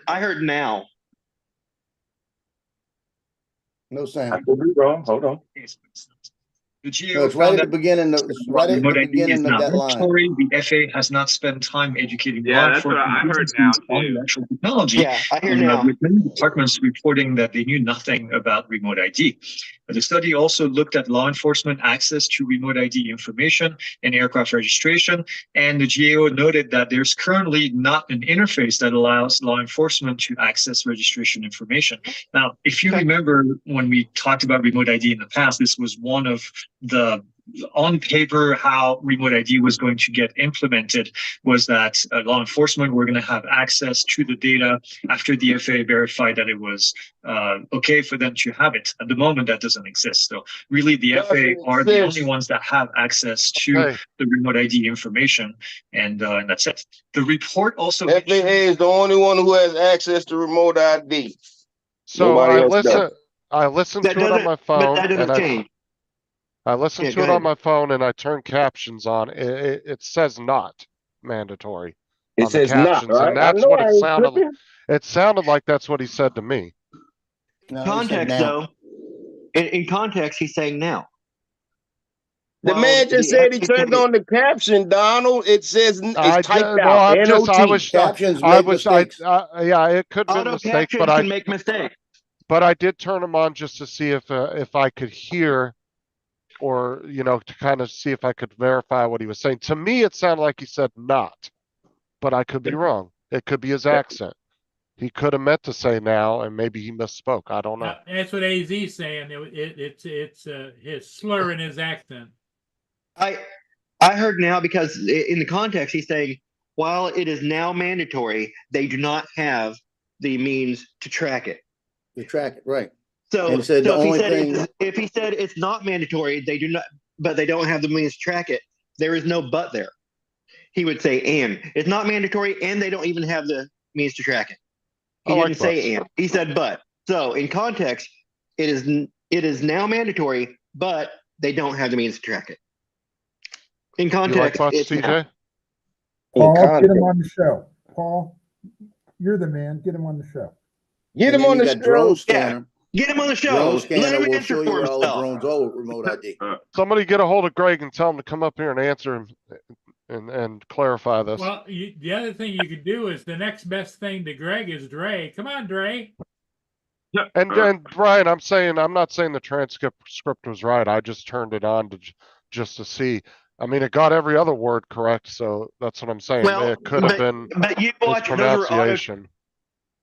I heard now. No I sound. could be wrong. Hold on. The No, GAO it's right found at the that beginning of, it's right at remote the ID is beginning of now that line. mandatory. The FAA has not spent time educating Yeah, law that's what enforcement I heard agencies now, on too. the actual technology. Yeah, I hear now. With many departments reporting that they knew nothing about remote ID. The study also looked at law enforcement access to remote ID information and aircraft registration. And the GAO noted that there's currently not an interface that allows law enforcement to access registration information. Now, if you Okay. remember when we talked about remote ID in the past, this was one of the on paper how remote ID was going to get implemented was that law enforcement were going to have access to the data after the FAA verified that it was okay for them to have it. At the moment, that doesn't exist. So really, the FAA are the only ones that have access to Hey, the remote ID information, and that's it. The report also FAA is the only one who has access to remote ID. so Nobody else does. I listened That to it on doesn't, my but phone that doesn't and change. I listened Yeah, to go it on ahead. my phone and I turned captions on. It says not mandatory It on the says not, captions, right? and I that's know what I it ain't sounded. tripping. It sounded like that's what he said to me. No, he said Context now. though, in context, he's saying now. The While man just the said he FAA turned on the caption, Donald. It says it's typed Well, out. I NOT. was, Captions I make was, mistakes. yeah, it could have been a auto mistake, captions but can make mistakes. I did turn them on just to see if I could hear, or to kind of see if I could verify what he was saying. To me, it sounded like he said not, but I could be wrong. It could be his accent. He could have meant to say now, and maybe he misspoke. I don't know. That's what AZ's saying. It's his slur in his accent. I heard now because in the context he's saying while it is now mandatory, they do not have the means to track it. To track it, right. So, And said the so if he only said thing- if he said it's not mandatory, they do not, but they don't have the means to track it. There is no but there. He would say and it's not mandatory, and they don't even have the means to track it. He I like didn't say buts. and. He said but. So in context, it is now mandatory, but they don't have the means to track it. In You like context, butts, it's now. TJ? Paul, get context. him on the show. Paul, you're the man. Get him on the show. Get And him then on you the got drone show. scanner. Get him on the show. Drone Let scanner him will answer show you for where all the himself. drones are with remote ID. Somebody get a hold of Greg and tell him to come up here and answer and clarify this. Well, the other thing you could do is the next best thing to Greg is Dre. Come on, Dre. And Brian, I'm not saying the script was right. I just turned it on just to see. I mean, it got every other word correct, so that's what I'm saying. Well, It could have been But you his watch those were auto, pronunciation.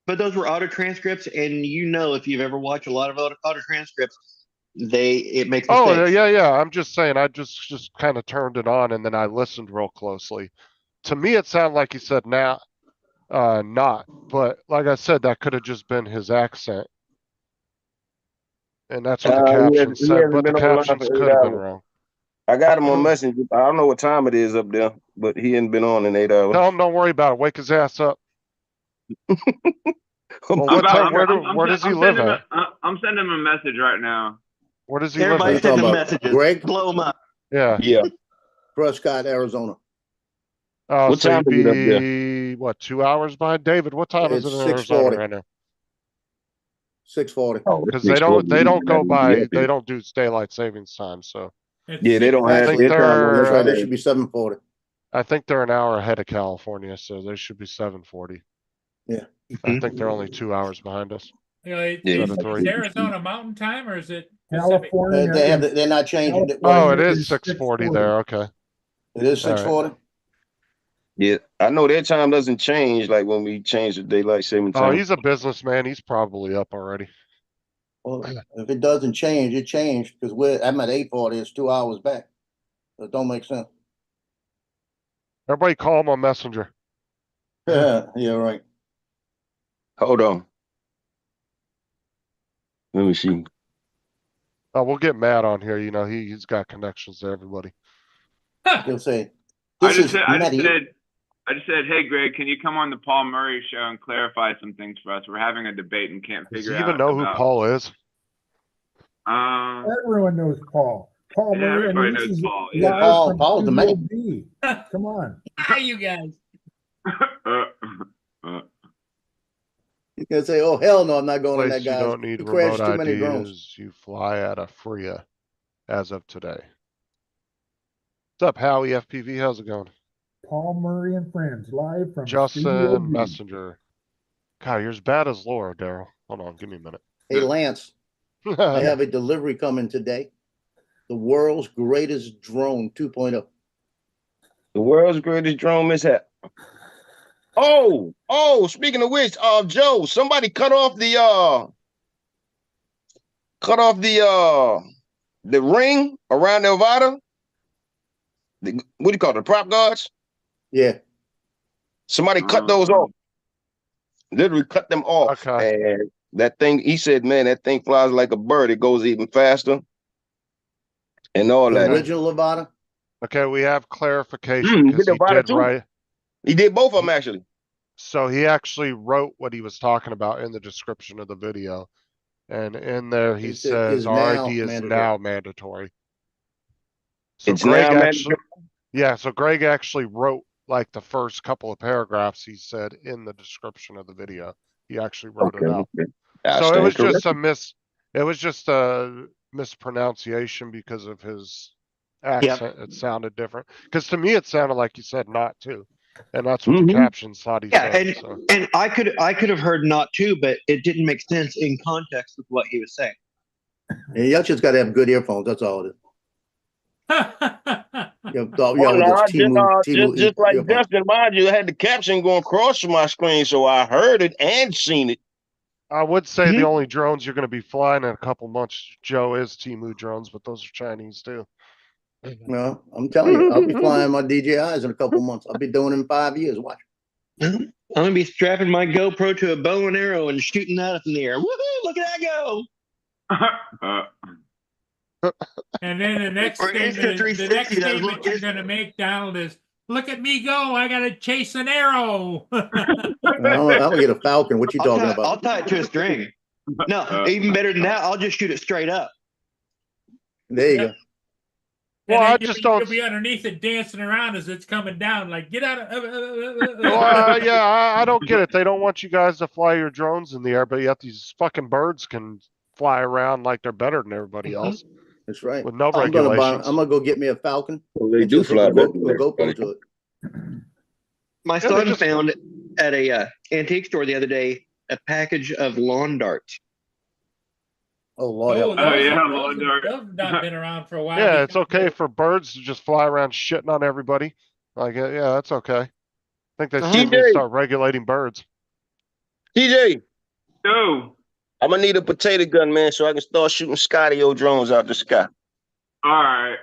but those were auto transcripts, and if you've ever watched a lot of auto transcripts, it makes Oh, mistakes. yeah. I'm just saying, I just kind of turned it on and then I listened real closely. To me, it sounded like he said now, Not, but like I said, that could have just been his accent. And that's what the He caption hasn't, he said, hasn't but the been online captions for could 8 have been hours. wrong. I got him on Messenger. I don't know what time it is up there, but he hadn't been on in 8 hours. Tell him don't worry about it. Wake his ass up. Well, I'm what about- time? I'm- Where I'm- where I'm does he sending live him at? I'm sending him a message right now. Where does he live Everybody at? talking send them about messages. Greg? Blow them up. Yeah. Yeah. Prescott, Arizona. Oh, What so time you'd is it up there? be what, 2 hours behind? David, what time is it It's in Arizona 6:40. right now? 6:40. Oh, Because they don't go by, they don't do daylight savings time, so It's Yeah, they don't have I think their time on That's they're right, this. it should be 7:40. I think they're an hour ahead of California, so they should be 7:40. I think they're only 2 hours behind us. You know, Yeah. Instead of is three. Arizona Mountain Time or is it Pacific? California. They're not changing it. Oh, Well, it is is 6:40 there, okay. it is All right. 6:40. Yeah, I know their time doesn't change like when we change the daylight saving Oh, time. he's a businessman, he's probably up already. Well, if it doesn't change, it changed because I'm at 8:40. It's 2 hours back. So it don't make sense. Everybody call him on Messenger. Yeah, right. Hold on. Let me see. Oh, we'll get Matt on here, you know, he's got connections to everybody. He'll say, I this just is said, Matty. hey Greg, can you come on the Paul Murray show and clarify some things for us? We're having a debate and can't Does figure he out. even know who about- Paul is? Everyone knows Paul. Paul Yeah, Murray. everybody this knows is Paul, live yeah. from Paul's the Studio man. B. Come on. Hi, you guys. You can say, oh, hell no, I'm not going on Place that you guy. don't need He crashed remote too many drones. IDs, you fly out of Fria as of today. What's up, Howie FPV? How's it going? Paul Murray and friends live from Studio Justin B. Messenger. God, you're as bad as Laura, Daryl. Hold on, give me a minute. Hey, Lance, I have a delivery coming today. The world's greatest drone 2.0. The world's greatest drone mishap. Speaking of which, Joe, somebody cut off the ring around the Nevada. What do you call it? The prop guards? Yeah. Somebody cut those off. Literally cut them off. Okay. And that thing, he said, man, that thing flies like a bird. It goes even faster. And all The that. original Nevada. Okay, we have clarification He because did he Nevada did too. write. He did both of them actually. So he actually wrote what he was talking about in the description of the video. And in there, he He said, says "Is now RID is mandatory." now mandatory. So It's Greg now actually, yeah, so Greg actually wrote like the first couple of paragraphs he said in the description of the video. He actually wrote it out. So it was just it was just a mispronunciation because of his accent. It sounded different. Because to me, it sounded like he said not to. And that's what the captions thought he Yeah, said. and I could have heard not too, but it didn't make sense in context with what he was saying. Yeah, y'all just got to have good earphones. That's all it is. Just like Justin, mind you, I had the caption going across my screen, so I heard it and seen it. I would say the only drones you're going to be flying in a couple months, Joe, is Temu drones, but those are Chinese too. No, I'm telling you, I'll be flying my DJIs in a couple months. I'll be doing it in 5 years. Watch. I'm gonna be strapping my GoPro to a bow and arrow and shooting that up in the air. Woohoo! Look at that go! And then the next Or statement, the next 360 does statement look- you're gonna make, Donald, is look at me go, I gotta chase an arrow. I'm gonna get a Falcon. What you talking about? I'll tie it to a string. No, even better than that, I'll just shoot it straight up. There you go. Well, I And just you'll don't. be underneath it dancing around as it's coming down, like get out of. Well, yeah, I don't get it. They don't want you guys to fly your drones in the air, but yet these fucking birds can fly around like they're better than everybody else That's right. with no I'm gonna regulations. go get me a Falcon. Well, they and do just hook fly a better Go- than a GoPro everybody. to it. My they son just- found at a antique store the other day a package of lawn darts. Oh Lord, Oh, help me. yeah, those lawn dart. have not been around for a while. Yeah, it's because okay for birds to just fly around shitting on everybody. Like, yeah, that's okay. I think they still need to TJ. start regulating birds. TJ, Yo, I'm gonna need a potato gun, man, so I can start shooting Skydio drones out the sky. all right.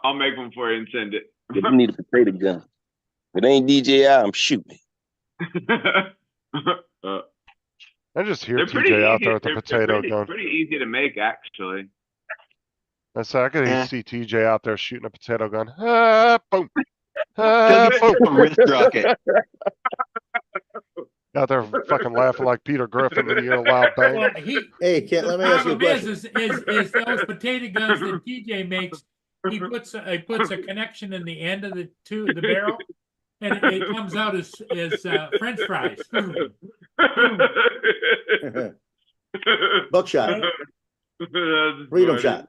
I'll make one for you and send it. You need a potato gun. If it ain't DJI, I'm shooting. I just hear They're pretty TJ out easy. there with the They're potato pretty, gun. pretty easy to make, actually. I could Yeah. see TJ out there shooting a potato gun. Ah, boom. Go Ah, get boom. some wrist rocket. Out there fucking laughing like Peter Griffin, then you hear a loud bang. Well, Hey, Kent, the let me ask you a problem question. is those potato guns that TJ makes, he puts a connection in the end of the barrel, and it comes out as French fries. Buckshot, That's freedom funny. shot.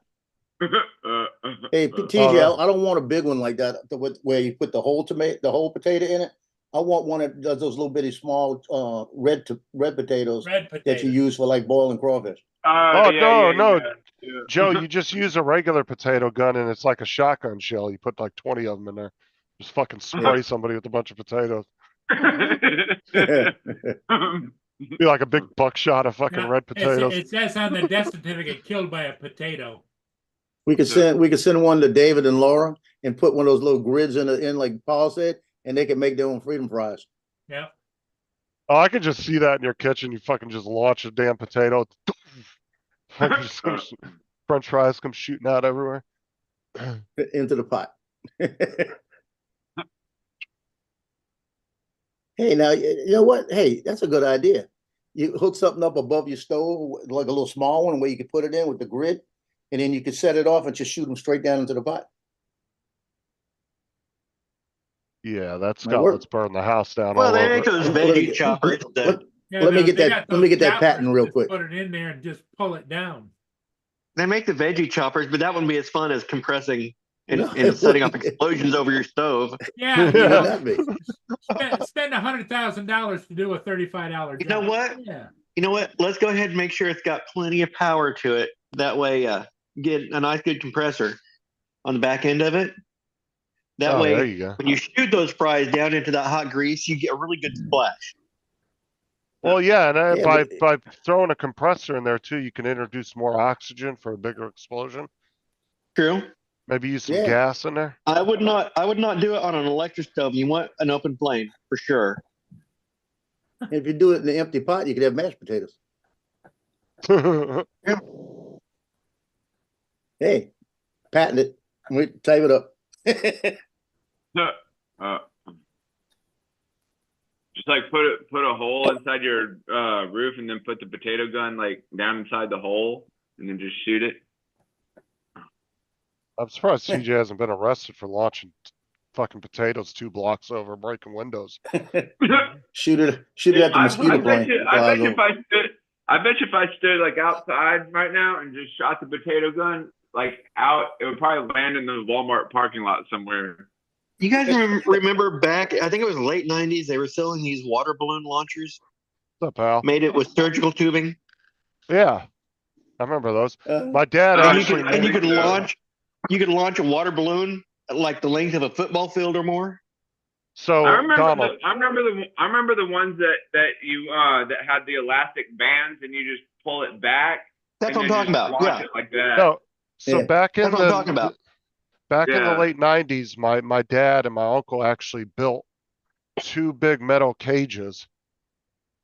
Hey, Oh, TJ, no. I don't want a big one like that, where you put the whole potato in it. I want one that does those little bitty small, red potatoes Red that potato. you use for like boiling crawfish. Oh, Yeah, no. yeah. Joe, you just use a regular potato gun and it's like a shotgun shell. You put like 20 of them in there. Just fucking spray somebody with a bunch of potatoes. Be like a big buckshot of fucking Now, red potatoes. It says on the death certificate, killed by a potato. We could send one to David and Laura and put one of those little grids in like Paul said, and they can make their own freedom fries. Yeah. Oh, I could just see that in your kitchen. You fucking just launch a damn potato. Fucking just French fries come shooting out everywhere. Into the pot. Hey, now you know what? Hey, that's a good idea. You hook something up above your stove, like a little small one, where you could put it in with the grid, and then you could set it off and just shoot them straight down into the pot. Yeah, that's Might got work. let's burn the house down Well, all they over. make those Let me veggie get- choppers. let- Yeah, Let me get they that- got let me those get that patent choppers, real just quick. Put it in there and just pull it down. They make the veggie choppers, but that wouldn't be as fun as compressing and, No, and it setting up wouldn't. explosions over your stove. Yeah, It would not be. spend $100,000 to do a $35 job. You know what? Yeah. You know what? Let's go ahead and make sure it's got plenty of power to it. That way, get a nice good compressor on the back end of it. That Oh, there way, you go. when you shoot those fries down into that hot grease, you get a really good splash. Well, yeah, and Yeah, by but- throwing a compressor in there too, you can introduce more oxygen for a bigger explosion. True. Maybe use some Yeah. gas in there. I would not do it on an electric stove. You want an open flame for sure. If you do it in the empty pot, you could have mashed potatoes. Hey, patent it. We type it up. Just like put a hole inside your roof and then put the potato gun like down inside the hole and then just shoot it. I'm surprised CJ hasn't been arrested for launching fucking potatoes 2 blocks over, breaking windows. Shoot it at the mosquito plane. I bet you if I stood like outside right now and just shot the potato gun like out, it would probably land in the Walmart parking lot somewhere. You guys remember back? I think it was late '90s. They were selling these water balloon launchers. What's up, pal? Made it with surgical tubing. Yeah, I remember those. My dad Oh, actually And you made, could launch. You could launch a water balloon like the length of a football field or more. so I remember Donald, I remember the ones that you that had the elastic bands and you just pull it back. That's and what I'm then talking just about. launch Yeah, it like that. no, so Yeah. back in that's what I'm talking the about. back in the Yeah. late 90s, my dad and my uncle actually built 2 big metal cages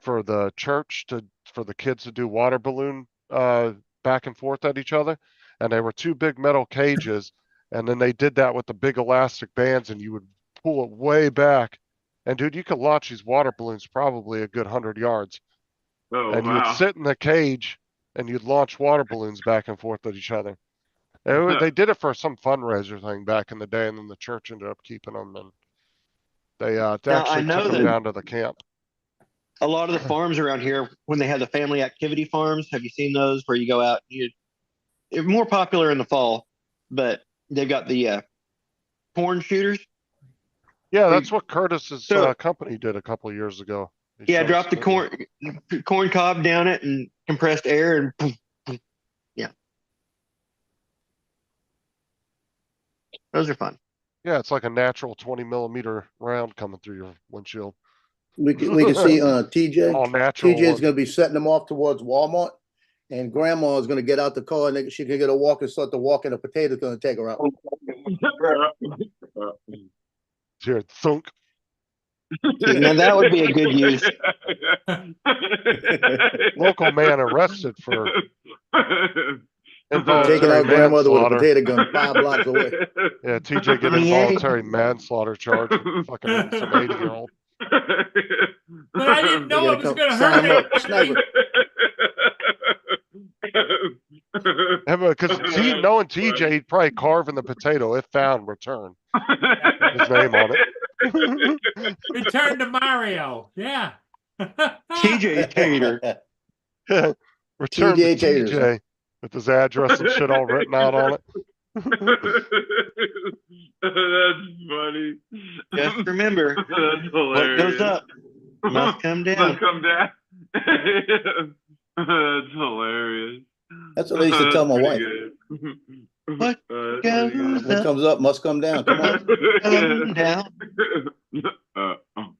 for the church for the kids to do water balloon back and forth at each other, and they were 2 big metal cages, and then they did that with the big elastic bands, and you would pull it way back, and dude, you could launch these water balloons probably a good 100 yards, Oh and you would wow. sit in the cage and you'd launch water balloons back and forth at each other. They did it for some fundraiser thing back in the day, and then the church ended up keeping them, and they I actually know took them that- down to the camp. A lot of the farms around here, when they have the family activity farms, have you seen those where you go out? They're more popular in the fall, but they've got the corn shooters. Yeah, that's what Curtis's So- company did a couple of years ago. He Yeah, showed drop us the video. corn cob down it and compressed air and boom, boom. Yeah, those are fun. Yeah, it's like a natural 20 millimeter round coming through your windshield. We can see TJ. All natural. TJ is going to be setting them off towards Walmart, and Grandma is going to get out the car and she can get a walk and start to walk, and a potato's going to take her out. Here, thunk. Now that would be a good use. Local man arrested for Taking involuntary out grandmother with a manslaughter. potato gun 5 blocks away. Yeah, TJ getting Yeah. involuntary manslaughter charge, for fucking hitting some 80-year-old. But I didn't know it was come gonna sign hurt up, sniper. Because knowing TJ, he'd probably carve in the potato if found, return his name on it. Return to Mario. Yeah. TJ Tater. Return to TJ Taters. TJ with his address and shit all written out on it. That's funny. Just remember, That's what hilarious. goes up must come Must down. come down. That's hilarious. That's what I used to tell my wife. What That's goes pretty good. What comes up must come down. Come on. Come down.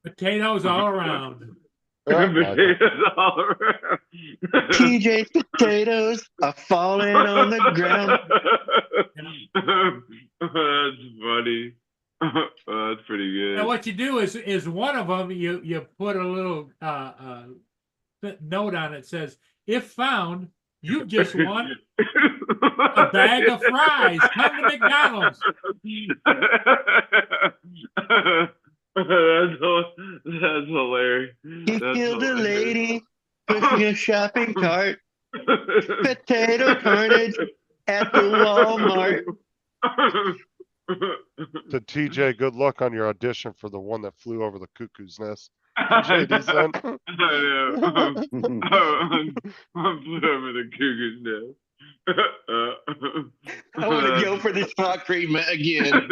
Potatoes all around. Potatoes all around. TJ's potatoes are falling on the ground. That's funny. That's pretty good. Now what you do is one of them you put a little note on it, says, if found, you just won a bag of fries. Come to McDonald's. That's hilarious. He That's killed a hilarious. lady pushing a shopping cart. Potato carnage at the Walmart. To TJ, good luck on your audition for the one that flew over the cuckoo's nest. JD said. I know. I'm flew over the cuckoo's nest. I want to go for this hot treatment again.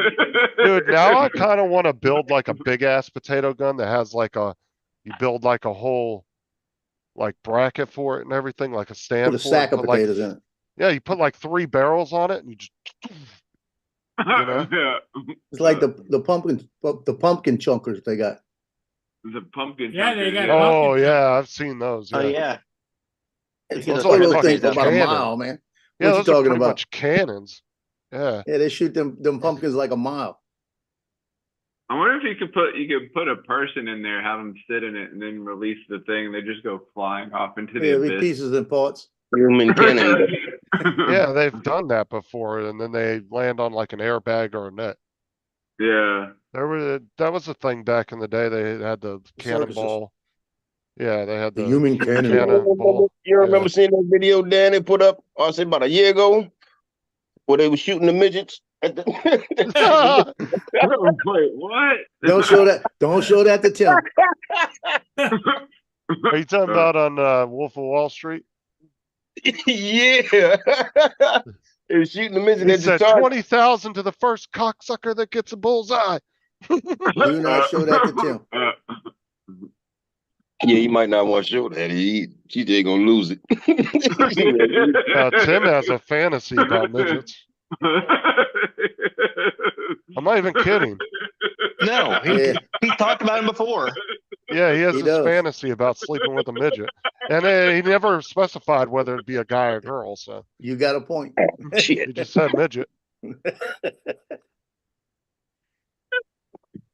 Dude, now I kind of want to build like a big ass potato gun that has like you build like a whole like bracket for it and everything, like a stand Put a for sack it. of Put, like, potatoes in it. yeah, you put like 3 barrels on it and you just, know? Yeah. It's like the pumpkin chunkers they got. The pumpkin. Yeah, they chunker, got oh pumpkin yeah, I've seen those. Yeah, Oh yeah. It's Get those a like little fucking things for about a cannon. mile, man. Yeah, What you those are talking pretty about? much cannons. Yeah. Yeah, they shoot them pumpkins like a mile. I wonder if you could put a person in there, have them sit in it, and then release the thing. They just go flying off into the Yeah, big abyss. pieces and parts. Human cannon. Yeah, they've done that before, and then they land on like an airbag or a net. Yeah. That was a thing back in the day. They had the Circuses. cannonball. Yeah, they had The the human cannon. cannonball. You remember seeing that video Danny put up, I said about a year ago, where they were shooting the midgets at the Wait, what? Don't show that. Don't show that to Tim. Are you talking about on Wolf of Wall Street? Yeah. They were shooting the midget He at the said target. 20,000 to the first cocksucker that gets a bullseye. Do not show that to Tim. Yeah, he might not want to show that. TJ gonna lose it. Tim has a fantasy about midgets. I'm not even kidding. No, Yeah. he talked about him before. Yeah, he has He this does. fantasy about sleeping with a midget. And he never specified whether it'd be a guy or girl, so You got a point. he just said midget.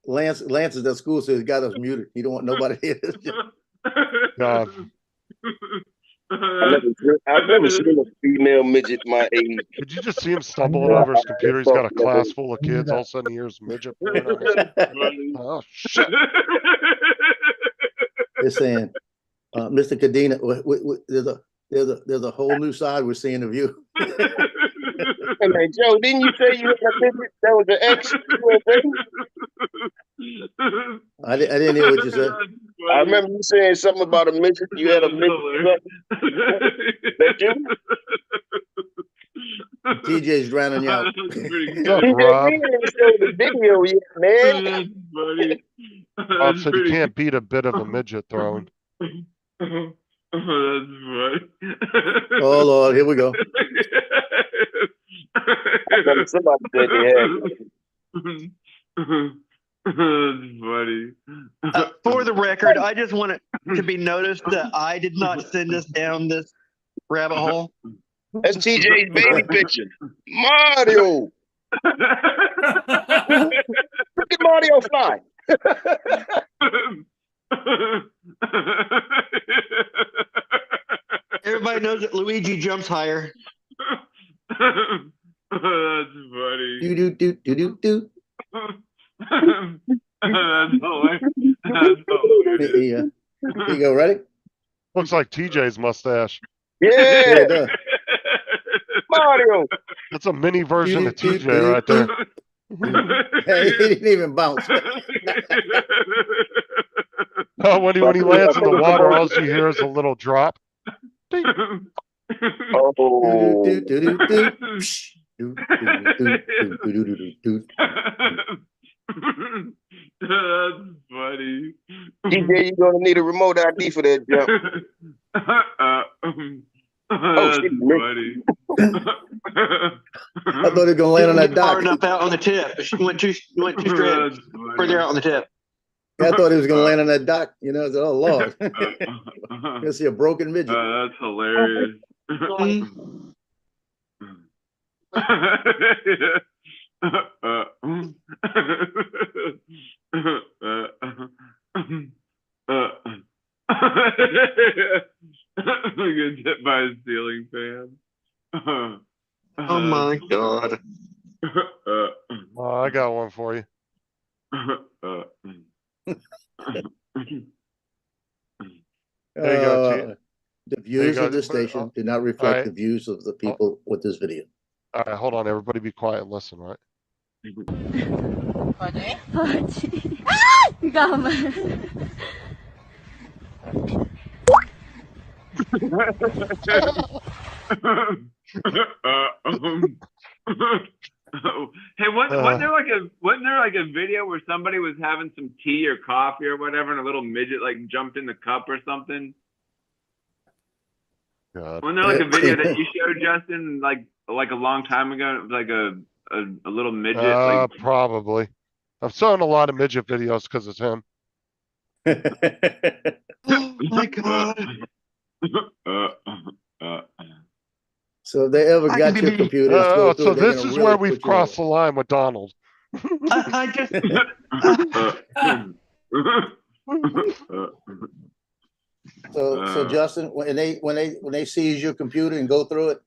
Lance is at school, so he's got us muted. He don't want nobody to hear this. God. I've never seen a female midget my age. Did you just see him stumbling over his computer? He's got a class full of kids. All of a sudden he hears midget. Oh, shit. They're saying, Mr. Cadena, there's a whole new side we're seeing of you. I'm like, Joe, didn't you say you had a midget? That was an ex. I didn't hear what you said. I remember you saying something about a midget. You had a midget. That you? TJ's drowning you out. What's up, TJ, Rob? we didn't show the video yet, man. That's funny. Rob said you can't beat a bit of a midget throwing. That's funny. Oh Lord, here we go. Somebody said they had. That's funny. For the record, I just want it to be noticed that I did not send us down this rabbit hole. That's TJ's baby picture. Mario. Look at Mario fly. Everybody knows that Luigi jumps higher. That's funny. Do do do do do do. That's hilarious. That's hilarious. Yeah. Here you go. Ready? Looks like TJ's mustache. Yeah, Yeah, it does. Mario. That's a mini version of Do, do, TJ do, right do. there. Hey, he didn't even bounce. Oh, when he lands in the water, all you hear is a little drop. Ding. Do Oh. do do do do. Psh. Do do do do do do do do. That's funny. TJ, you're gonna need a remote ID for that jump. That's shit, funny. I thought he was gonna land on that Didn't get far dock. enough out on the tip. She went too straight That's funny. further out on the tip. I thought he was gonna land on that dock. You know, I said, oh Lord. Gonna see a broken midget. That's hilarious. Get hit by a ceiling fan. Oh my god. Oh, I got one for you. There you go, The views go. of this station do not reflect Alright. the views of the people with this video. All right, hold on, everybody, be quiet and listen, right? Pode? Pode. Calma. Hey, wasn't there like a video where somebody was having some tea or coffee or whatever, and a little midget like jumped in the cup or something? God. Wasn't there like a video that you showed, Justin, like a long time ago? It was like a little midget. Like, Probably. I'm showing a lot of midget videos because it's him. Oh my god. So if they ever I got can your be- computer, and scroll through So it, they're this gonna is really where put we've you crossed the away. line with Donald. I just So Justin, when they seize your computer and go through it,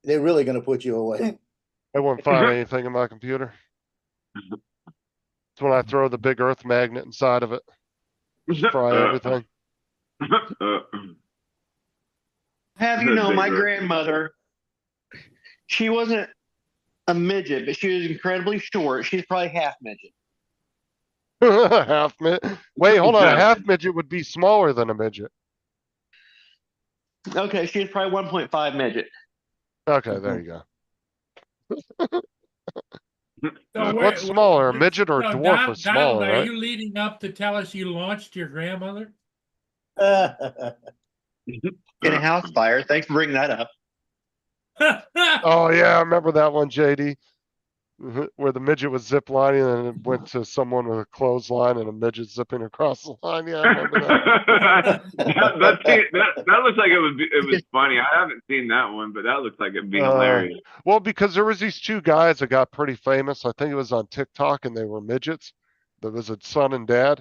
they're really gonna put you away. I won't find anything in my computer. It's when I throw the big earth magnet inside of it. Fry everything. have you know my grandmother, she wasn't a midget, but she was incredibly short. She's probably half midget. Half midget. Wait, hold on. A half midget would be smaller than a midget. Okay, she was probably 1.5 midget. Okay, there you go. So What's smaller, a midget or so dwarf Donald, is smaller, are right? you leading up to tell us you launched your grandmother? In a house fire. Thanks for bringing that up. Oh yeah, I remember that one, JD. Where the midget was zip lining and it went to someone with a clothesline and a midget zipping across the line. Yeah, I remember that. that looks like it was funny. I haven't seen that one, but that looks like it'd be hilarious. Well, because there was these two guys that got pretty famous. I think it was on TikTok, and they were midgets. There was a son and dad,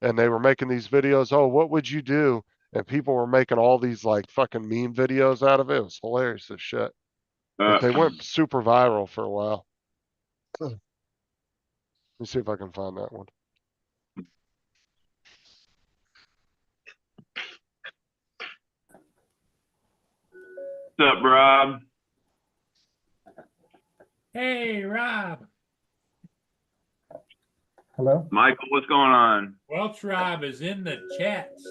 and they were making these videos. Oh, what would you do? And people were making all these like fucking meme videos out of it. It was hilarious as shit. But they went super viral for a while. Let me see if I can find that one. What's up, Rob? Hey, Rob. Hello? Michael, what's going on? Welch Rob is in the chats.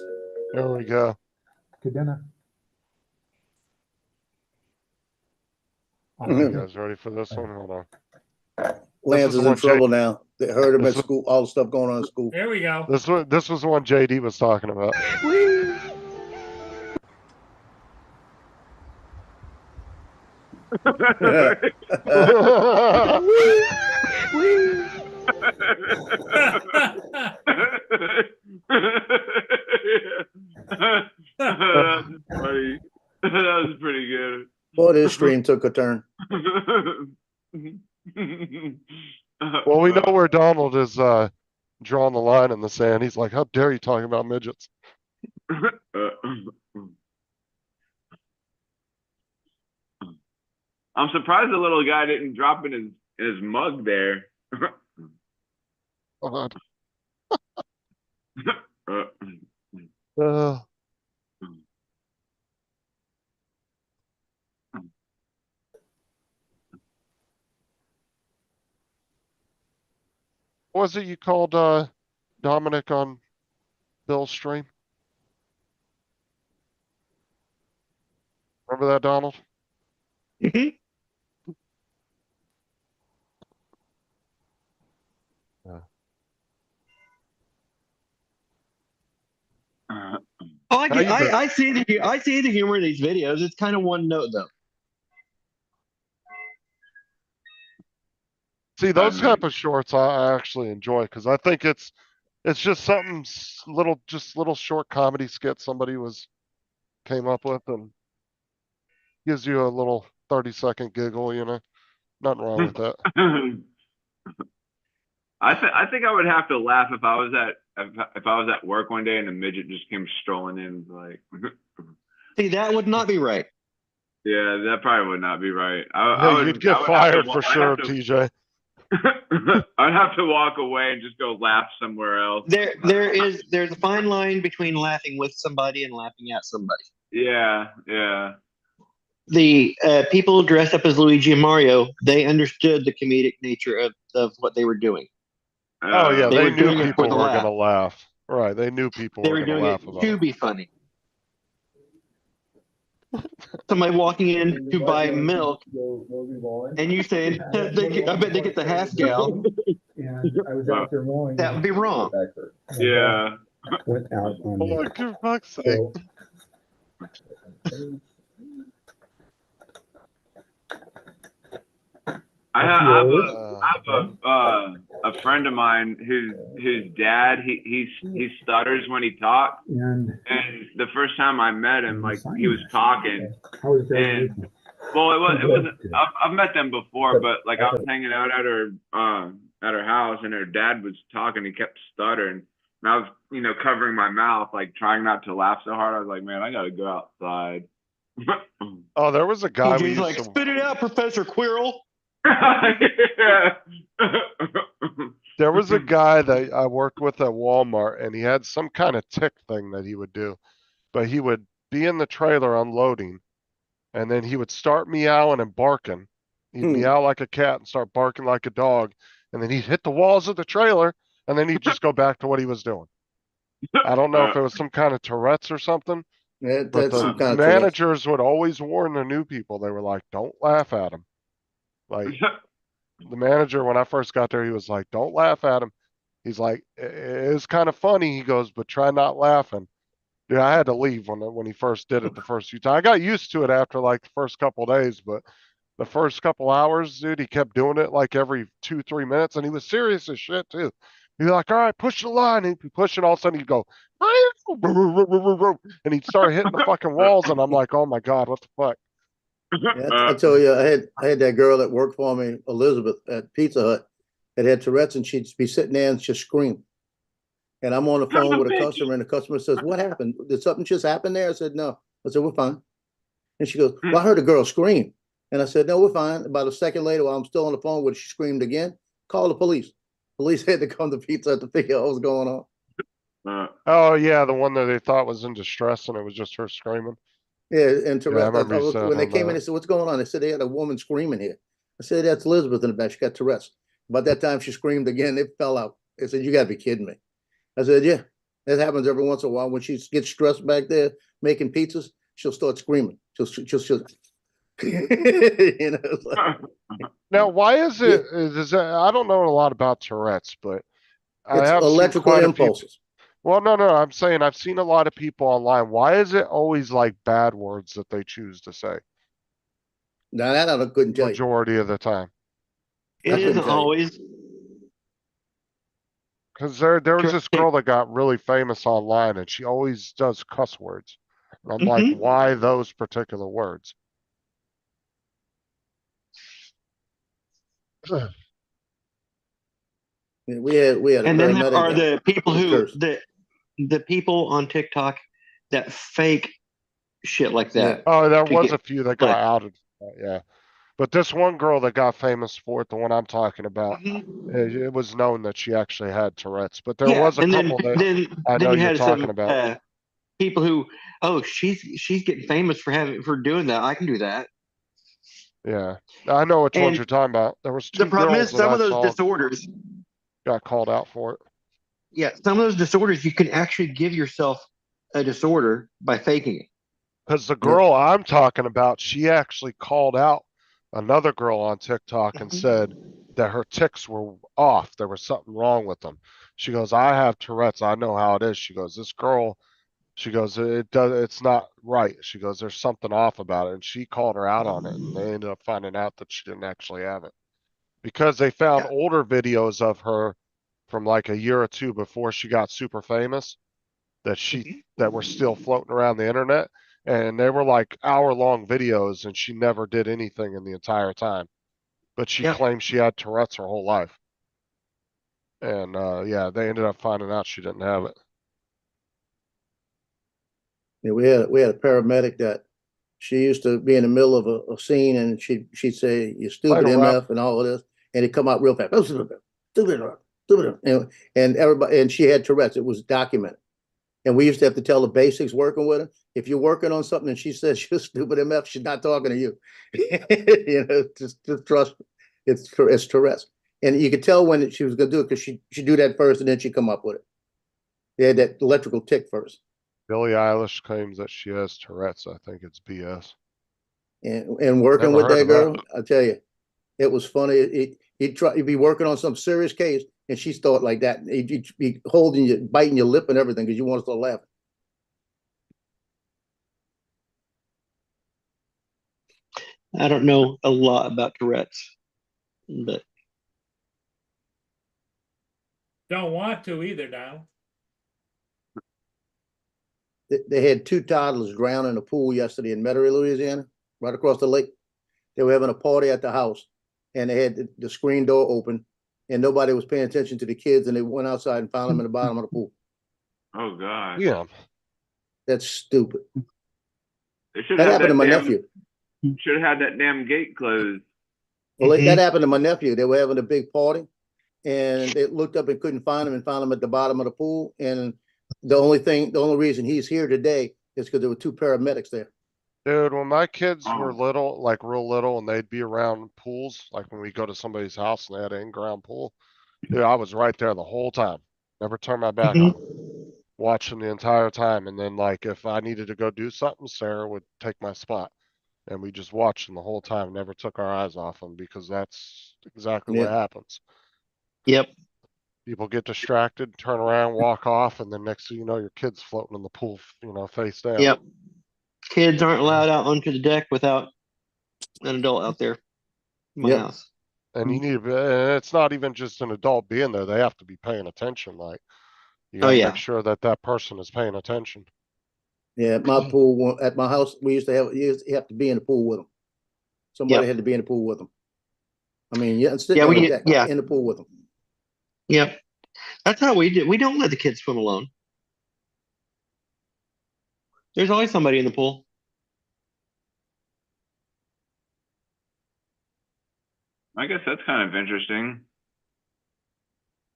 There we go. Good dinner. You guys ready for this one? Hold on. Lance is is the in one trouble now. They heard him this at school, all the stuff going on in school. There we go. This was the one JD was talking about. That's funny. That was pretty good. Boy, this stream took a turn. Well, we know where Donald is drawing the line in the sand. He's like, how dare you talking about midgets? I'm surprised the little guy didn't drop in his mug there. God. Uh, Uh, what was it you called Dominic on Bill's stream? Remember that, Donald? Mhm. Oh, How you been? I see the humor in these videos. It's kind of one note though. See, those type of shorts I actually enjoy because I think it's just something little, just little short comedy skit somebody came up with and gives you a little 30-second giggle, you know? Nothing wrong with that. I think I would have to laugh if I was at work one day and a midget just came strolling in like. See, that would not be right. Yeah, that probably would not be right. Yeah, you'd get fired for sure, TJ. I'd have to walk away and just go laugh somewhere else. There's a fine line between laughing with somebody and laughing at somebody. Yeah. The people dressed up as Luigi and Mario, they understood the comedic nature of what they were doing. Oh yeah, Uh, they were knew doing it people for the were laugh. gonna laugh. Right, they knew people They were were gonna doing laugh it about to it. be funny. Somebody walking in to buy milk, and you saying, I bet they get the half gal. And I was out there mowing. That would be wrong. yeah. Went out on Oh, me. for fuck's sake. I have a friend of mine whose dad he stutters when he talks, And and the first time I met him, like he was talking, how was and that? well, it was I've met them before, but like I was hanging out at her house, and her dad was talking, he kept stuttering, and I was covering my mouth, like trying not to laugh so hard. I was like, man, I gotta go outside. Oh, there was a guy we TJ's used like, to. spit it out, Professor Quirrell. There was a guy that I worked with at Walmart, and he had some kind of tick thing that he would do. But he would be in the trailer unloading, and then he would start meowing and barking. He'd meow like a cat and start barking like a dog, and then he'd hit the walls of the trailer, and then he'd just go back to what he was doing. I don't know if it was some kind of Tourette's or something, but That's the some kind of Tourette's. managers would always warn the new people. They were like, don't laugh at him. Like, the manager, when I first got there, he was like, don't laugh at him. He's like, it's kind of funny. He goes, but try not laughing. Dude, I had to leave when he first did it the first few times. I got used to it after like the first couple of days, but the first couple hours, dude, he kept doing it like every 2-3 minutes, and he was serious as shit too. He'd be like, all right, push the line. And he'd be pushing, all of a sudden he'd go, and he'd start hitting the fucking walls, and I'm like, oh my God, what the fuck? Yeah, I tell you, I had that girl that worked for me, Elizabeth, at Pizza Hut, that had Tourette's, and she'd be sitting there and just scream. And I'm on the phone with a customer, and the customer says, what happened? Did something just happen there? I said, no. I said, we're fine. And she goes, well, I heard a girl scream. And I said, no, we're fine. About a second later, while I'm still on the phone with her, she screamed again. Call the police. Police had to come to Pizza Hut to figure out what was going on. Oh yeah, the one that they thought was in distress, and it was just her screaming. Yeah, and Yeah, I remember you said when they on came in, that. they said, what's going on? They said they had a woman screaming here. I said, that's Elizabeth in the back. She got Tourette's. About that time, she screamed again. It fell out. They said, you got to be kidding me. I said, yeah, that happens every once in a while. When she gets stressed back there making pizzas, she'll start screaming. She'll you know, it's like, Now, why is it? Is that, I don't know a lot about Tourette's, but I it's have seen electrical quite a few. impulses. Well, no, I'm saying I've seen a lot of people online. Why is it always like bad words that they choose to say Now that I couldn't tell you. majority of the time? It couldn't isn't tell you. always. Because there was this girl that got really famous online, and she always does cuss words. And I'm like, why those particular words? We had a And then there paramedic are that the people who cursed. the people on TikTok that fake shit like that. Oh, there to was get a few that got clicks. outed. Yeah. But this one girl that got famous for it, the one I'm talking about, it was known that she actually had Tourette's. But there was a and couple that I then know you you're had talking some about. people who, oh, she's getting famous for doing that. I can do that. Yeah. I know which ones And you're talking about. There was the two problem girls is that some I of those saw disorders. got called out for it. Yeah, some of those disorders you can actually give yourself a disorder by faking it. Because the girl I'm talking about, she actually called out another girl on TikTok and said that her tics were off. There was something wrong with them. She goes, I have Tourette's. I know how it is. She goes, this girl, she goes, it's not right. She goes, there's something off about it. And she called her out on it. And they ended up finding out that she didn't actually have it. Because they found older videos of her from like a year or two before she got super famous that were still floating around the internet. And they were like hour-long videos, and she never did anything in the entire time. But she claimed she had Tourette's her whole life. And yeah, they ended up finding out she didn't have it. Yeah, we had a paramedic that she used to be in the middle of a scene, and she'd say, "You stupid MF," and all of this, and it'd come out real fast. Stupid. And everybody, and she had Tourette's. It was documented. And we used to have to tell the basics working with her. If you're working on something and she says you're stupid MF, she's not talking to you. You know, just trust me. It's Tourette's. And you could tell when she was gonna do it because she'd do that first and then she'd come up with it. They had that electrical tick first. Billie Eilish claims that she has Tourette's. I think it's BS. And working with that girl, I tell you, it was funny. He'd be working on some serious case, and she thought like that. He'd be holding you, biting your lip and everything because you want to start laughing. I don't know a lot about Tourette's, but Don't want to either now. They had two toddlers drown in a pool yesterday in Metairie, Louisiana, right across the lake. They were having a party at the house, and they had the screen door open, and nobody was paying attention to the kids, and they went outside and found them in the bottom of the pool. Oh God. Yeah. That's stupid. That happened to my nephew. Should have had that damn gate closed. Well, that happened to my nephew. They were having a big party, and they looked up and couldn't find him, and found him at the bottom of the pool. And the only reason he's here today is because there were two paramedics there. Dude, when my kids were little, like real little, and they'd be around pools, like when we go to somebody's house and they had an in-ground pool, dude, I was right there the whole time. Never turned my back on them. Watching the entire time. And then like if I needed to go do something, Sarah would take my spot. And we just watched them the whole time, never took our eyes off them because that's exactly what happens. Yep. People get distracted, turn around, walk off, and then next thing you know, your kid's floating in the pool, face down. Yep. Kids aren't allowed out onto the deck without an adult out there. In my house. And you need to, it's not even just an adult being there. They have to be paying attention. Like, you gotta make sure that that person is paying attention. Yeah, at my pool, at my house, you have to be in the pool with them. Somebody had to be in the pool with them. I mean, in the pool with them. Yeah, that's how we do. We don't let the kids swim alone. There's always somebody in the pool. I guess that's kind of interesting.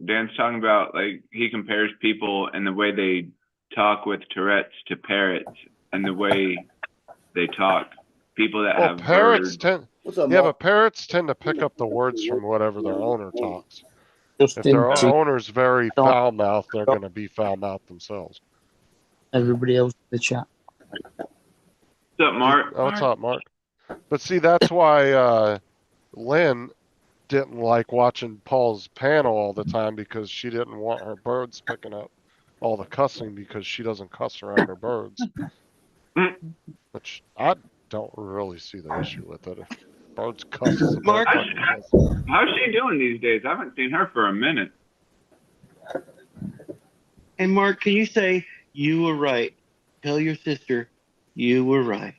Dan's talking about like he compares people and the way they talk with Tourette's to parrots and the way they talk. People that have parrots birds. but parrots tend to pick up the words from whatever their owner talks. If their owner's very foul-mouthed, they're going to be foul-mouthed themselves. Everybody else in the chat. What's up, Mark? Oh, what's up, Mark? But see, that's why Lynn didn't like watching Paul's panel all the time because she didn't want her birds picking up all the cussing because she doesn't cuss around her birds. Which I don't really see the issue with it. If birds cuss. Mark, how's she doing these days? I haven't seen her for a minute. And Mark, can you say you were right? Tell your sister you were right.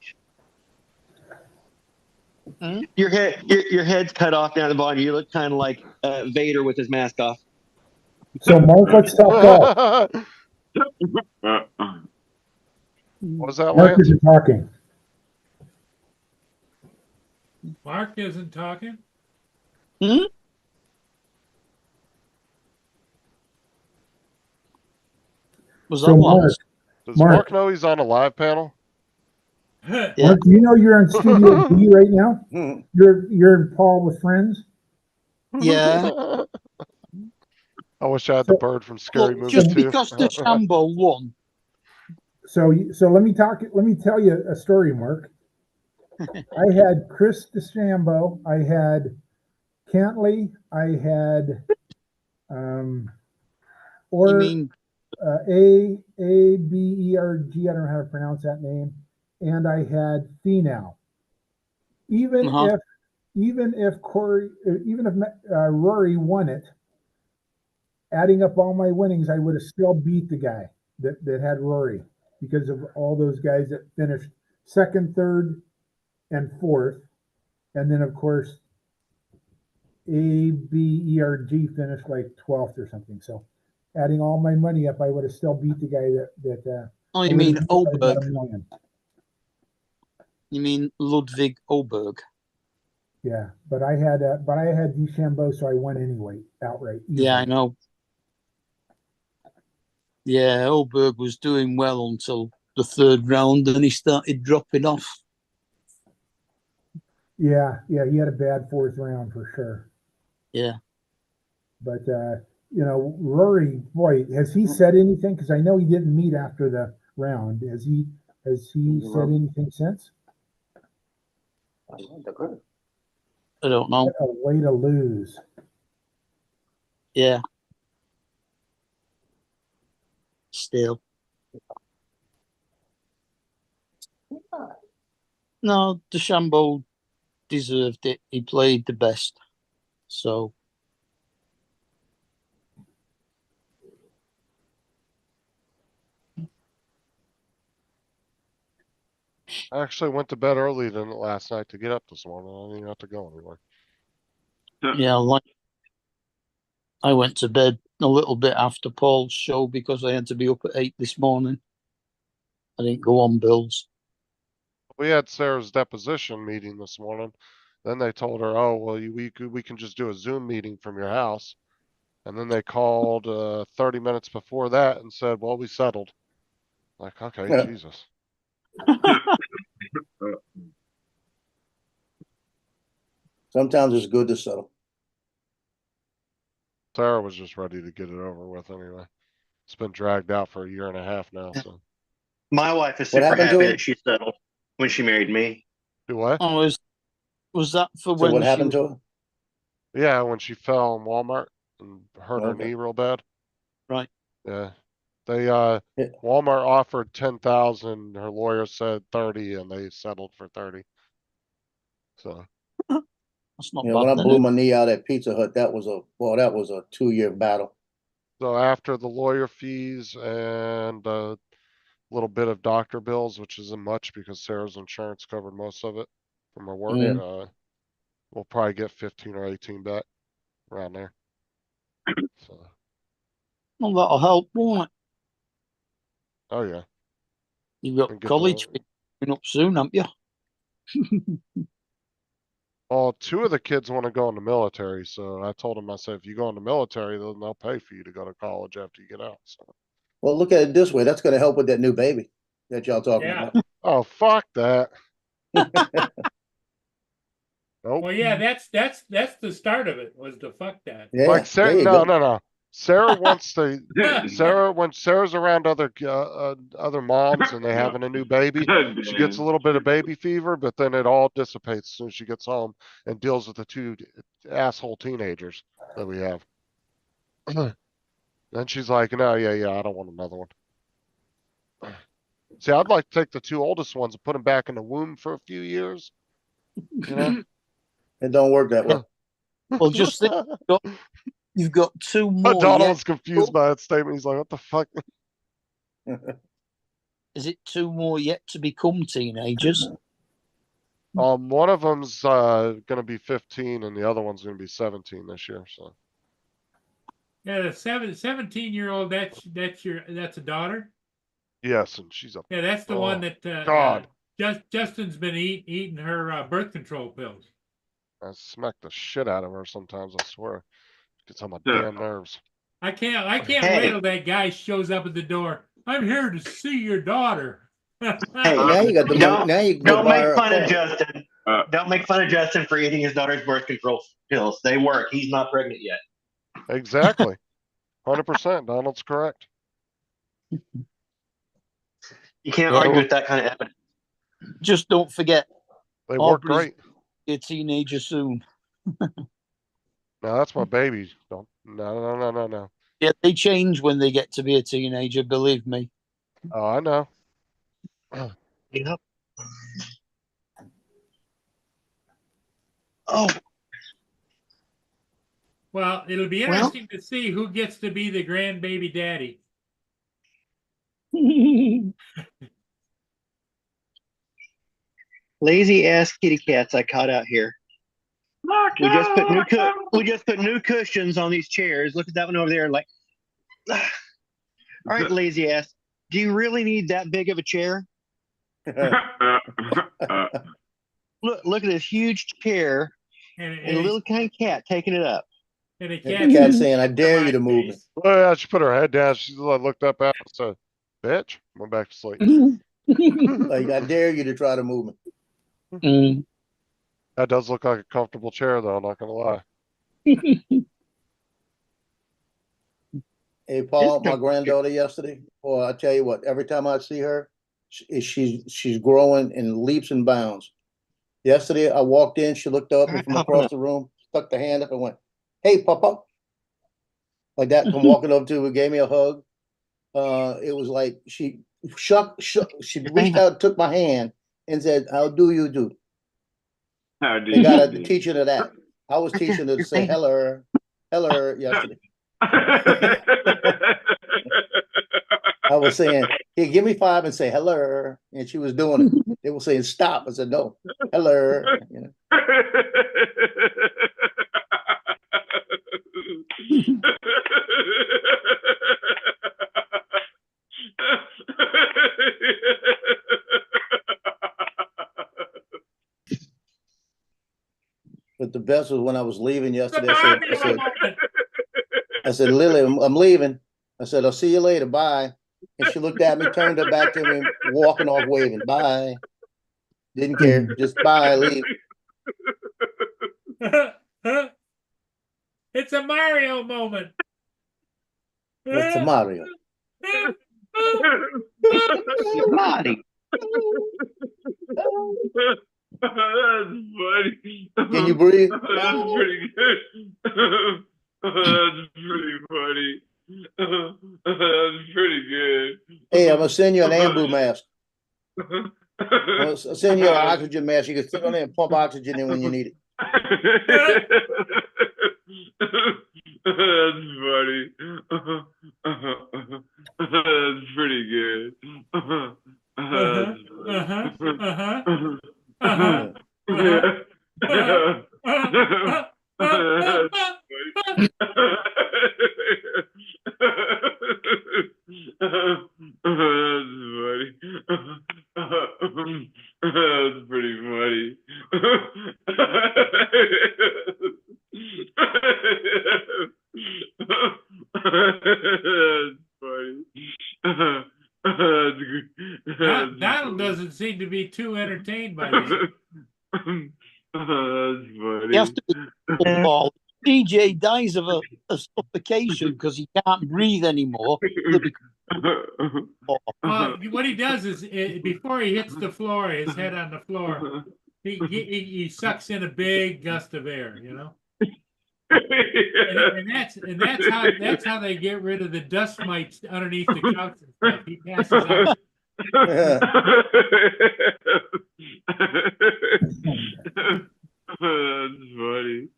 Your head's cut off down the bottom. You look kind of like Vader with his mask off. So Mark, let's talk golf. What was that, Mark Lance? isn't talking. Mark isn't talking. Hmm? Was that So Mark, Lance? Does Mark. Mark know he's on a live panel? Yeah. Mark, do you know you're in Studio B right now? Hmm. You're in Paul with Friends. Yeah. I wish I had the bird from Scary Look, Movie just 2. because the Shambo won. So let me tell you a story, Mark. I had Chris DeChambeau, I had Cantley, I had or You mean Aberg, I don't know how to pronounce that name, and I had Finau. Even Uh-huh. if Rory won it, adding up all my winnings, I would have still beat the guy that had Rory because of all those guys that finished second, third, and fourth. And then, of course, Aberg finished like 12th or something. So adding all my money up, I would have still beat the guy that oh, I you would mean have beat by about Oberg? $1 million. You mean Ludwig Oberg? Yeah, but I had DeChambeau, so I won anyway, outright. Easily. Yeah, I know. Yeah, Oberg was doing well until the third round, and he started dropping off. Yeah, he had a bad fourth round for sure. Yeah. But Rory, boy, has he said anything? Because I know he didn't meet after the round. Has he said anything since? I don't know. What a way to lose. Yeah. Still. No, DeChambeau deserved it. He played the best. So. I actually went to bed early last night to get up this morning. I didn't even have to go anywhere. Yeah, I went to bed a little bit after Paul's show because I had to be up at 8 this morning. I didn't go on Bill's. We had Sarah's deposition meeting this morning. Then they told her, "Oh, well, we can just do a Zoom meeting from your house." And then they called 30 minutes before that and said, "Well, we settled." Like, okay, Yeah. Jesus. Sometimes it's good to settle. Sarah was just ready to get it over with anyway. It's been dragged out for a year and a half now. So My wife is What super happened to happy her? that she settled when she married me. do what? Oh, was that for So when what she happened was? to her? Yeah, when she fell in Walmart and hurt her Okay. knee real bad. Right. Yeah. They Yeah. Walmart offered 10,000, her lawyer said 30, and they settled for 30. So That's not Yeah, bad when I then. blew my knee out at Pizza Hut, that was a 2-year battle. so after the lawyer fees and a little bit of doctor bills, which isn't much because Sarah's insurance covered most of it from her work, Yeah. we'll probably get 15 or 18 back around there. So Well, that'll help, won't it? oh yeah. You've got And get college the coming up soon, haven't you? well, 2 of the kids want to go in the military, so I told them, I said, if you go in the military, then they'll pay for you to go to college after you get out. So Well, look at it this way. That's going to help with that new baby that y'all talking Yeah. about. oh fuck that. Nope. Well, yeah, that's the start of it, was to fuck that. Yeah, Like Sarah, there you no, go. no. Sarah wants to. When Sarah's around other moms and they having a new baby, she gets a little bit of baby fever, but then it all dissipates as soon as she gets home and deals with the 2 asshole teenagers that we have. Then she's like, "No, yeah, I don't want another one." See, I'd like to take the 2 oldest ones and put them back in the womb for a few years. You know, It don't work that way. Well, just think, you've got 2 more Donald yet. was confused by that statement. He's like, "What the fuck?" Is it 2 more yet to become teenagers? One of them's gonna be 15 and the other one's gonna be 17 this year. So Yeah, the 17-year-old. That's a daughter. Yes, and she's a Yeah, that's the one that God. Justin's been eating her birth control pills. I smack the shit out of her sometimes. I swear, gets on my damn nerves. I can't Hey. wait till that guy shows up at the door. I'm here to see your daughter. Hey, Now you got the money. Now you can go don't buy make her a fun of car. Justin. Don't make fun of Justin for eating his daughter's birth control pills. They work. He's not pregnant yet. Exactly. 100%. Donald's correct. You can't Yeah. argue with that kind of evidence. Just don't forget, They work Aubrey's great. a teenager soon. No, that's my baby. Don't. No. Yeah, they change when they get to be a teenager, believe me. Oh, I know. Yep. Oh, Well, it'll be Well- interesting to see who gets to be the grandbaby daddy. lazy ass kitty cats I caught out here. We just put new cushions on these chairs. Look at that one over there. Like, all right, lazy ass. Do you really need that big of a chair? Look at this huge chair And, and a little kind cat taking it up. and a And cat. the cat saying, "I dare you to move me." Well, yeah, she put her head down. She looked up at and said, "Bitch," went back to sleep. Like, I dare you to try to move me. Mm. That does look like a comfortable chair, though. I'm not gonna lie. Hey, Paul, my granddaughter yesterday. Boy, I tell you what, every time I see her, she's growing in leaps and bounds. Yesterday, I walked in, she looked up and from across the room, stuck the hand up and went, "Hey, Papa." Like that, come walking up to her, gave me a hug. It was like she reached out, took my hand and said, "How do you do?" How do They you got do? to teach her that. I was teaching her to say hello yesterday. I was saying, "Hey, give me 5 and say hello," and she was doing it. They were saying stop. I said, "No, hello." You know. But the best was when I was leaving yesterday. I said, "Lily, I'm leaving." I said, "I'll see you later. Bye." And she looked at me, turned her back to me, walking off, waving. Bye. Didn't care. Just bye, leave. It's a Mario moment. What's the Mario? Body. That's funny. Can you breathe? That's pretty good. That's pretty funny. That's pretty good. Hey, I'm gonna send you an Ambu mask. I'm gonna send you an oxygen mask. You can sit on there and pump oxygen in when you need it. That's funny. That's pretty good. That's pretty funny. Donald doesn't seem to be too entertained by this. That's funny. You have to be football. DJ dies of a suffocation because he can't breathe anymore. What he does is before he hits the floor, his head on the floor, he sucks in a big gust of air, you know. And that's how they get rid of the dust mites underneath the couch and stuff. He passes out. That's funny.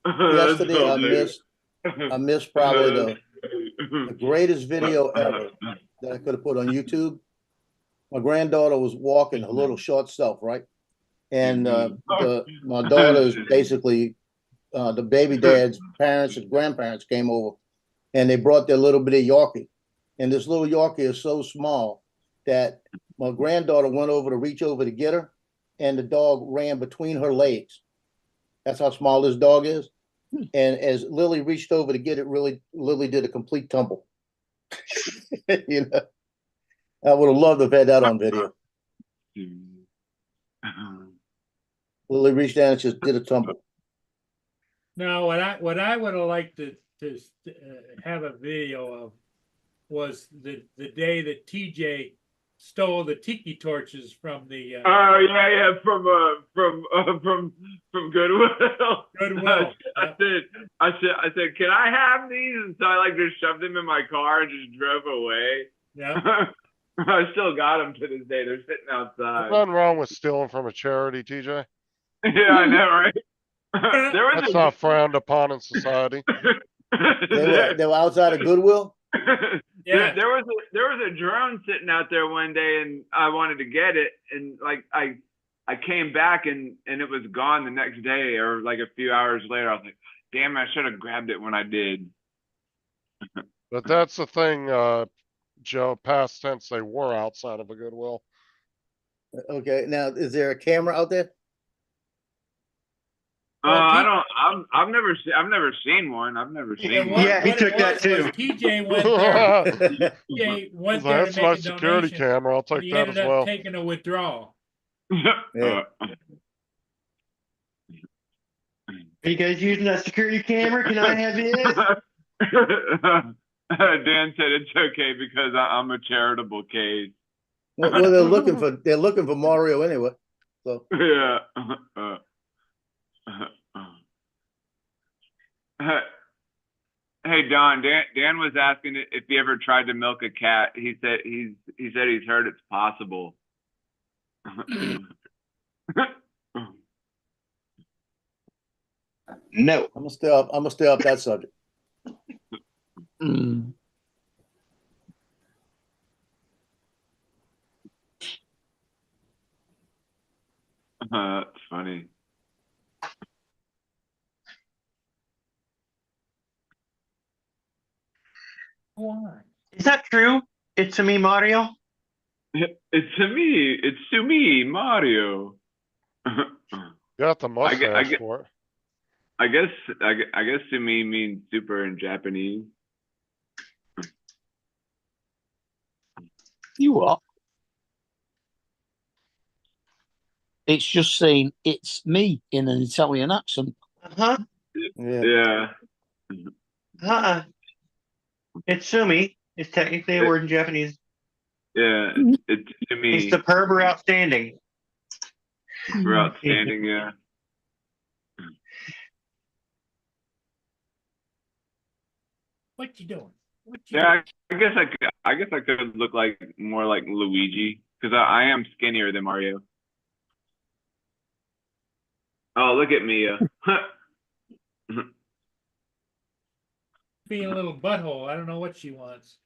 Yesterday, I missed probably the greatest video ever that I could have put on YouTube. My granddaughter was walking her little short self, right? And my daughter is basically the baby dad's parents and grandparents came over, and they brought their little bitty Yorkie. And this little Yorkie is so small that my granddaughter went over to reach over to get her, and the dog ran between her legs. That's how small this dog is. And as Lily reached over to get it, Lily did a complete tumble. You know, I would have loved to have had that on video. Lily reached down and just did a tumble. No, what I would have liked to have a video of was the day that TJ stole the tiki torches from the. Oh yeah, from Goodwill. Goodwill. I said, can I have these? And so I like just shoved them in my car and just drove away. Yeah. I still got them to this day. They're sitting outside. Nothing wrong with stealing from a charity, TJ. Yeah, I know, right? That's not frowned upon in society. They were outside of Goodwill. Yeah. There was a drone sitting out there one day, and I wanted to get it, and like I came back and it was gone the next day, or like a few hours later. I was like, damn, I should have grabbed it when I did. But that's the thing, Joe, past tense, they were outside of a Goodwill. Okay, now is there a camera out there? I've never seen one. I've never seen one. Yeah, he took that too. TJ went there. TJ went there That's to my make a security donation, camera. I'll take he that as ended up well. taking a withdrawal. Yeah. Are you guys using that security camera? Can I have it? Dan said it's okay because I'm a charitable case. Well, they're looking for Mario anyway. So Yeah. Hey Don, Dan was asking if he ever tried to milk a cat. He said he's heard it's possible. No. I'm gonna stay off that subject. That's funny. Is that true? It's to me, Mario. It's to me, Mario. Got the mustache for it. I guess to me means super in Japanese. You what? It's just saying it's me in an Italian accent. Huh? Yeah. Itsumi is technically a word in Japanese. Yeah, it's to me. It's superb or outstanding. We're outstanding, yeah. What you doing? Yeah, I guess I could look like more like Luigi because I am skinnier than Mario. Oh, look at Mia. Being a little butthole. I don't know what she wants.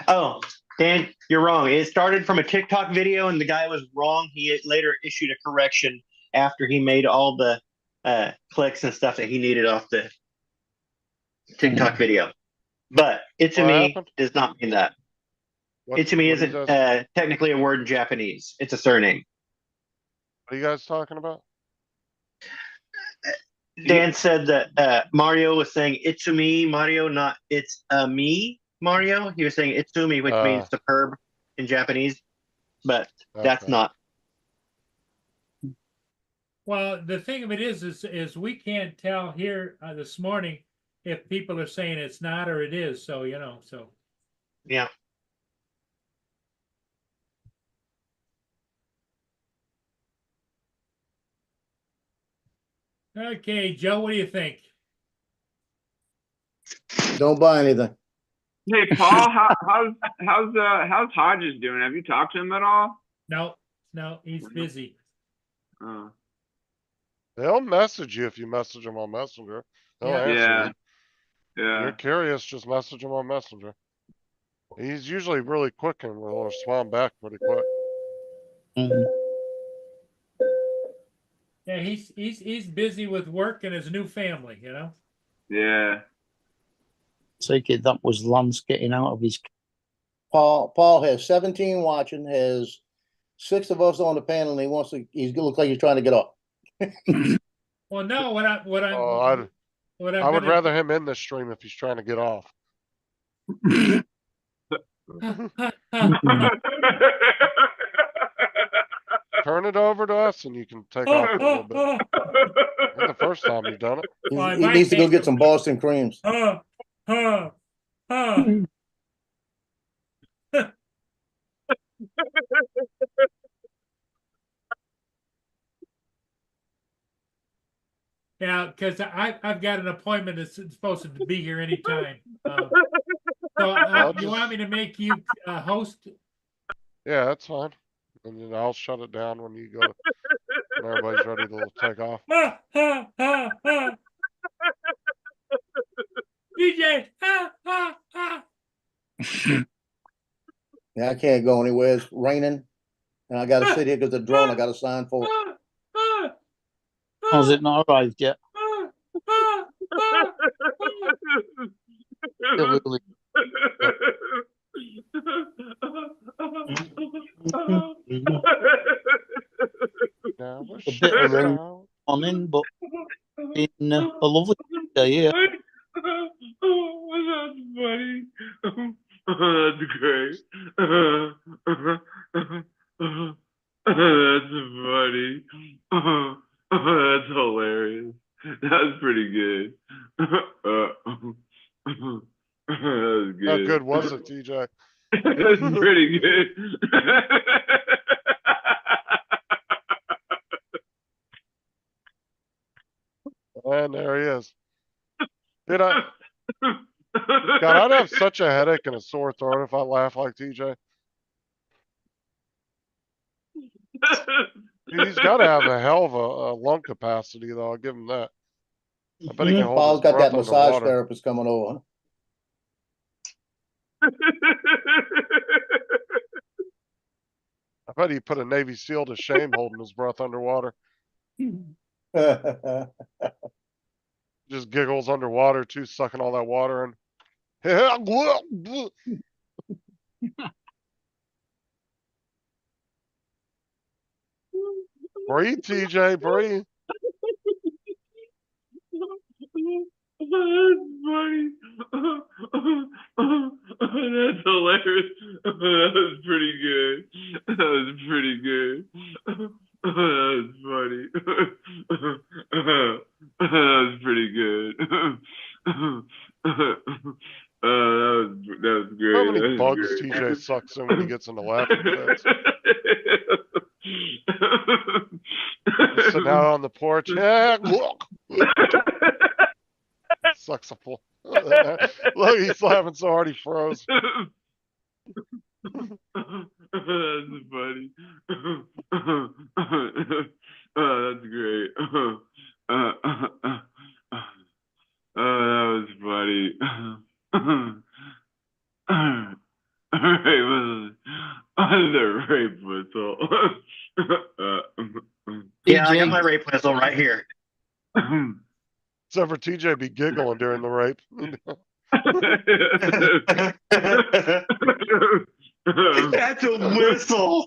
Oh, Dan, you're wrong. It started from a TikTok video, and the guy was wrong. He later issued a correction after he made all the clicks and stuff that he needed off the TikTok video. But Itsumi does not mean that. Itsumi isn't technically a word in Japanese. It's a surname. What are you guys talking about? Dan said that Mario was saying Itsumi Mario, not it's me Mario. He was saying Itsumi, which means superb in Japanese, but that's not. Well, the thing of it is we can't tell here this morning if people are saying it's not or it is. So Yeah. Okay, Joe, what do you think? Don't buy anything. Hey, Paul, how's Hodges doing? Have you talked to him at all? No, he's busy. They'll message you if you message them on Messenger. They'll answer you. If you're curious, just message him on Messenger. He's usually really quick and will respond back pretty quick. Yeah, he's busy with work and his new family, you know. Yeah. Take it that was Lance getting out of his. Paul has 17 watching, has 6 of us on the panel, and he looks like he's trying to get off. Well, no, Oh, I would rather him in this stream if he's trying to get off. Turn it over to us and you can take off a little bit. Not the first time you've done it. He needs to go get some Boston creams. Yeah, because I've got an appointment that's supposed to be here anytime. So you want me to make you host? Yeah, that's fine. And then I'll shut it down when you go. When everybody's ready to take off. DJ. Yeah, I can't go anywhere. It's raining, and I got to sit here because the drone I got to sign for. Has it not arrived yet? A bit of rain on in, but been a lovely day here. Oh, that's funny. That's great. That's funny. That's hilarious. That's pretty good. That's good. How good was it, TJ? That's pretty good. And there he is. God, I'd have such a headache and a sore throat if I laugh like TJ. He's got to have a hell of a lung capacity, though. I'll give him that. I bet he can hold Paul's his got breath that massage underwater. therapist coming over. I bet he put a Navy SEAL to shame holding his breath underwater. Just giggles underwater too, sucking all that water in. Breathe, TJ, breathe. That's funny. That's hilarious. That was pretty good. That was pretty good. That was funny. That was pretty good. That was great. How many bugs TJ sucks in when he gets into laughing fits? Just sitting out on the porch. Sucks a full. Look, he's laughing so hard he froze. That's funny. That's great. That was funny. The rape whistle. Yeah, I got my rape whistle right here. Except for TJ be giggling during the rape. That's a whistle.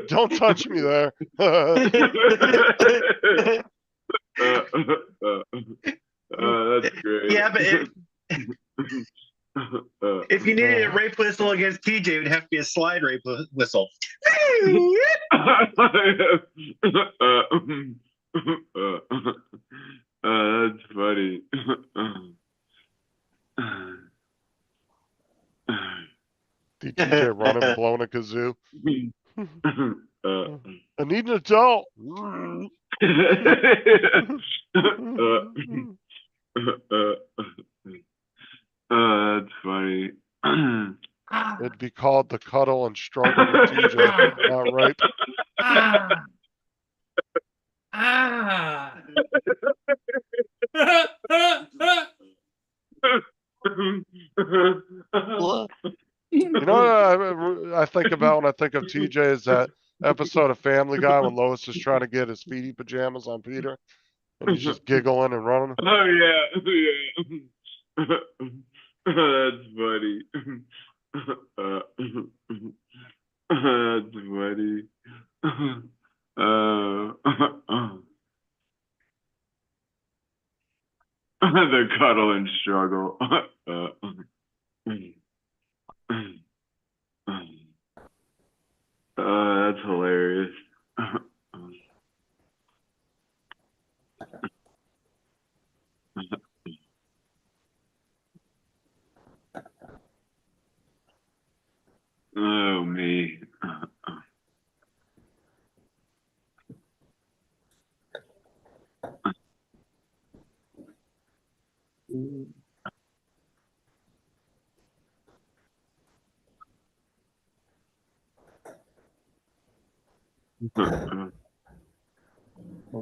Don't touch me there. That's great. Yeah, but if you needed a rape whistle against TJ, it would have to be a slide rape whistle. That's funny. TJ running, blowing a kazoo. I need an adult. That's funny. It'd be called the cuddle and struggle with TJ, not rape. You know what I think about when I think of TJ is that episode of Family Guy when Lois is trying to get his feety pajamas on Peter, and he's just giggling and running. Oh yeah, yeah. That's funny. That's funny. The cuddle and struggle. That's hilarious. Oh me.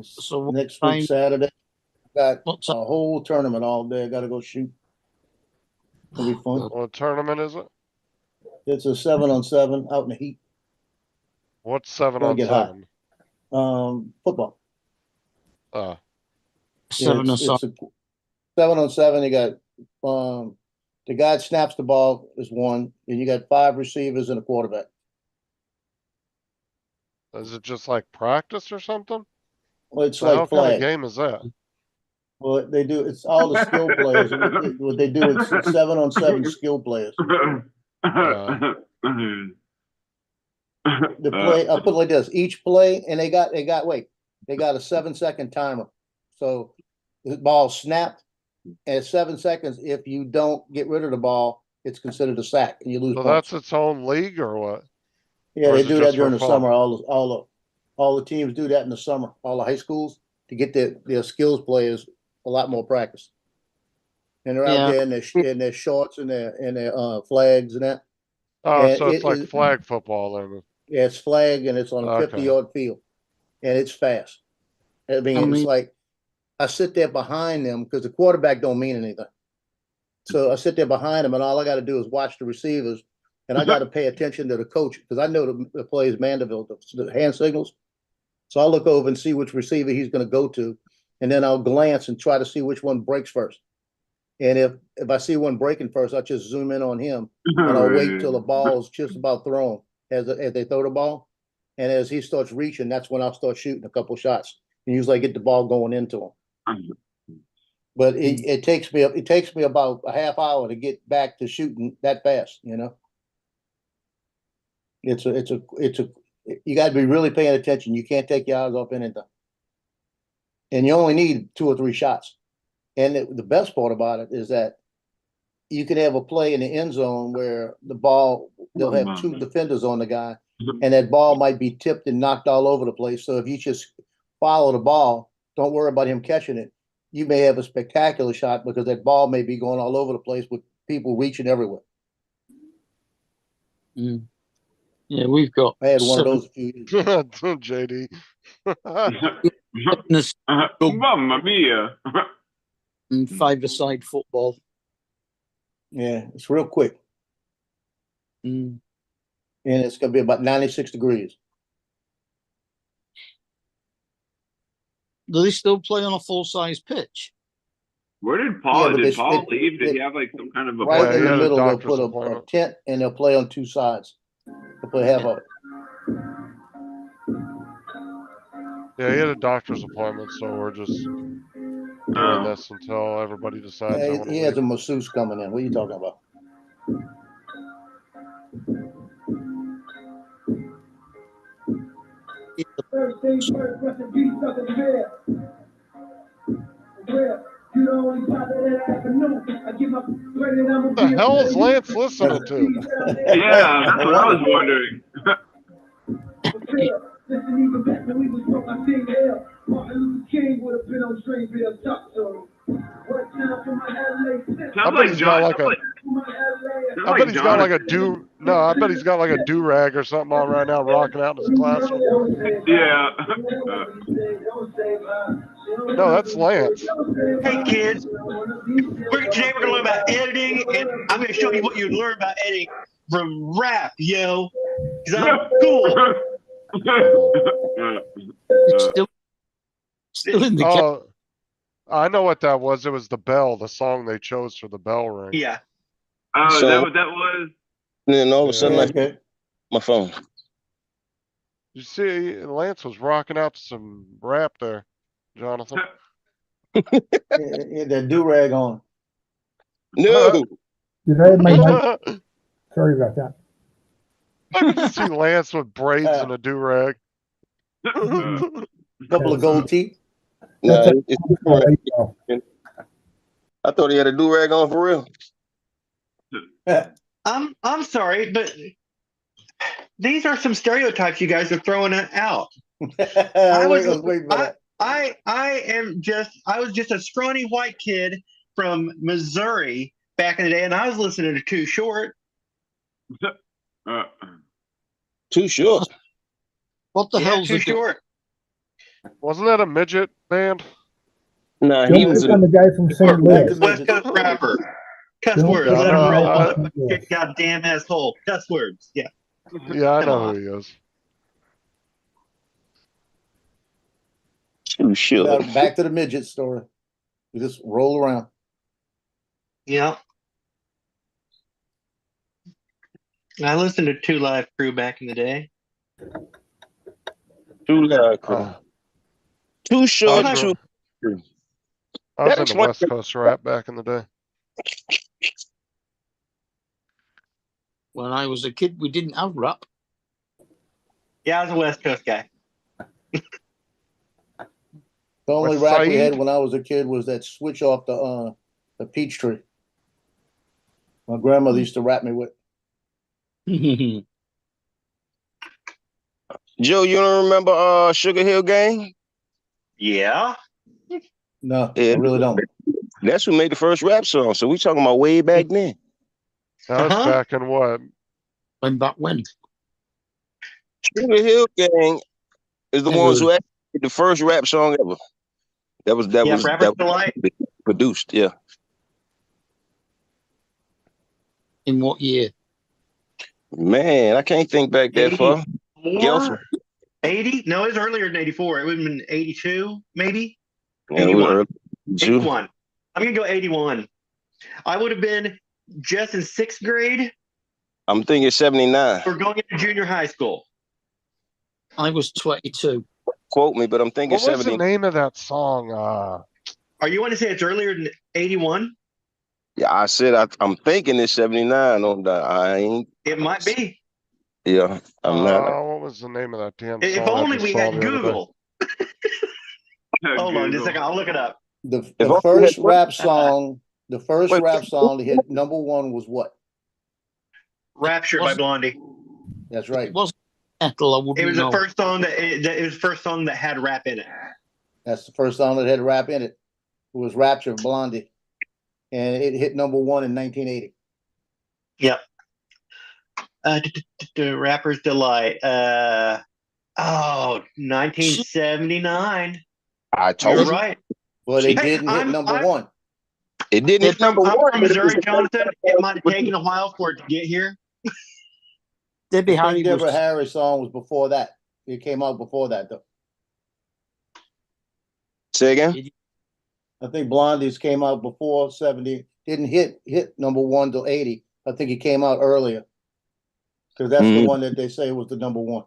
So Next time- week, Saturday, got What's a whole tournament all day. I gotta go shoot. It'll be fun. What tournament is it? It's a 7-on-7 out in the heat. What's 7 Gonna on get hot. 7? Football. Oh, Seven or It's something. a 7-on-7. You got the guy that snaps the ball is one, and you got 5 receivers and a quarterback. is it just like practice or something? Well, it's So how like kind of flag. game is that? Well, they do. It's all the skill players. What they do, it's 7-on-7 skill players. The play, I'll put it like this: each play, and they got a 7-second timer. So the ball snapped at 7 seconds. If you don't get rid of the ball, it's considered a sack, and you lose So points. that's its own league or what? Yeah, or they is it do just that during for the fun? summer. All the teams do that in the summer. All the high schools to get their skills players a lot more practice. And they're Yeah. out there in their shorts and their flags and that. Oh, And so it's it like is- flag football then. Yeah, it's flag and it's on a Okay. 50-yard field, and it's fast. I mean, I mean- it's like I sit there behind them because the quarterback don't mean anything. So I sit there behind them, and all I got to do is watch the receivers, and I got to pay attention to the coach because I know the plays Mandeville, the hand signals. So I'll look over and see which receiver he's going to go to, and then I'll glance and try to see which one breaks first. And if I see one breaking first, I'll just zoom in on him, and I'll wait till the ball's just about thrown as they throw the ball. And as he starts reaching, that's when I'll start shooting a couple shots. And usually I get the ball going into him. But it takes me about a half hour to get back to shooting that fast, you know. You got to be really paying attention. You can't take your eyes off anything. And you only need 2 or 3 shots. And the best part about it is that you can have a play in the end zone where they'll have 2 defenders on the guy, and that ball might be tipped and knocked all over the place. So if you just follow the ball, don't worry about him catching it. You may have a spectacular shot because that ball may be going all over the place with people reaching everywhere. Mm. Yeah, we've got I had one of 7 those a few years ago. JD. Mamma mia. and 5-a-side football. Yeah, it's real quick. Mm. And it's going to be about 96 degrees. Do they still play on a full-size pitch? Where did Paul? Yeah, but did Paul they- leave? Did they- he have like some kind of a Right Yeah, in he the had a middle, they'll doctor's put a appointment. tent and they'll play on 2 sides. They'll play half of it. Yeah, he had a doctor's appointment, so we're just doing this until everybody decides they Yeah, want he to has leave. a masseuse coming in. What are you talking about? First things first, rest in peace, Southern Bear. Where you the only father that I ever knew. I give my credit, I'm What the hell is Lance listening to? Yeah, that's what I was wondering. Listen, even back when we was broke, I seen hell. Martin Luther King would have been on Stringville Talk Story. What time for my LA? I bet he's got like a. I bet he's got like a I bet he's got like a do-rag or something on right now, rocking out in his classroom. Yeah. No, that's Lance. Hey kids, today we're gonna learn about editing, and I'm gonna show you what you learn about editing from rap, yo. Cause I'm cool. It's still in the ca- Oh, I know what that was. It was the bell, the song they chose for the bell ring. Yeah. Oh, So- that what that was? And then all of a sudden, Yeah. Okay. my phone. You see, Lance was rocking out to some rap there, Jonathan. Yeah, that do-rag on. No. Did I have my mic? Sorry about that. I could just see Lance with braids and a do-rag. Couple of gold teeth. No, That's it's All right, so. I thought he had a do-rag on for real. I'm sorry, but these are some stereotypes you guys are throwing out. I was waiting for that. I was just a scrawny white kid from Missouri back in the day, and I was listening to Too Short. Too short. What the Yeah, hell's Too a Short. Wasn't that a midget band? Nah, Don't he was pick on the guy from St. Back to Louis. West Coast rapper. Cuss Don't words. pick Let on him the roll. guy from St. Louis. Goddamn asshole. Cuss words. Yeah. Yeah, I Come know on. who he is. too short. Back to the midget story. You just roll around. Yeah. I listened to Two Live Crew back in the day. Too loud. Oh, Too short. I Too. I was That's into what- West Coast rap back in the day. When I was a kid, we didn't have rap. Yeah, I was a West Coast guy. The only With rap we had Saeed? when I was a kid was that switch off the peach tree. My grandmother used to rap me with. Joe, you don't remember Sugar Hill Gang? Yeah. No, Yeah. I really don't. That's who made the first rap song. So we talking about way back then. That was Uh-huh. back in what? when? Sugar Hill Gang is the Never ones who heard. actually did the first rap song ever. That was Yeah, Rapper's Delight. produced. Yeah. In what year? Man, I can't think back that far. Gelson. 80? No, it was earlier than 84. It would have been 82, maybe? Yeah, it was 81. early. 81. I'm going to go 81. I would have been just in 6th grade I'm thinking 79. or going into junior high school. I was 22. Quote me, but I'm thinking What was the 70. name of that song? Are you want to say it's earlier than 81? Yeah, I said I'm thinking it's 79 on that. I ain't. It might be. Yeah, I'm not. What was the name of that damn If song? I only just we saw had the other day? Google. Hold on just a second. I'll look it up. The If only first we had- rap song, the first Wait, rap song to hit #1 was what? Rapture by Blondie. That's It right. wasn't metal, I It wouldn't was know. the first song it was the first song that had rap in it. That's the first song that had rap in it. It was Rapture of Blondie. And it hit #1 in 1980. Yep. Rapper's Delight. 1979. I told You're you. right. But it Hey, didn't hit I'm- #1. It didn't hit number I'm one. from but it Missouri, was- Jonathan. It might have taken a while for it to get here. Debbie I Harry think Deborah was Harry's song was before that. It came out before that, though. Say again? I think Blondie's came out before 70. Didn't hit #1 till 80. I think it came out earlier. Because that's the Mm. one that they say was the #1.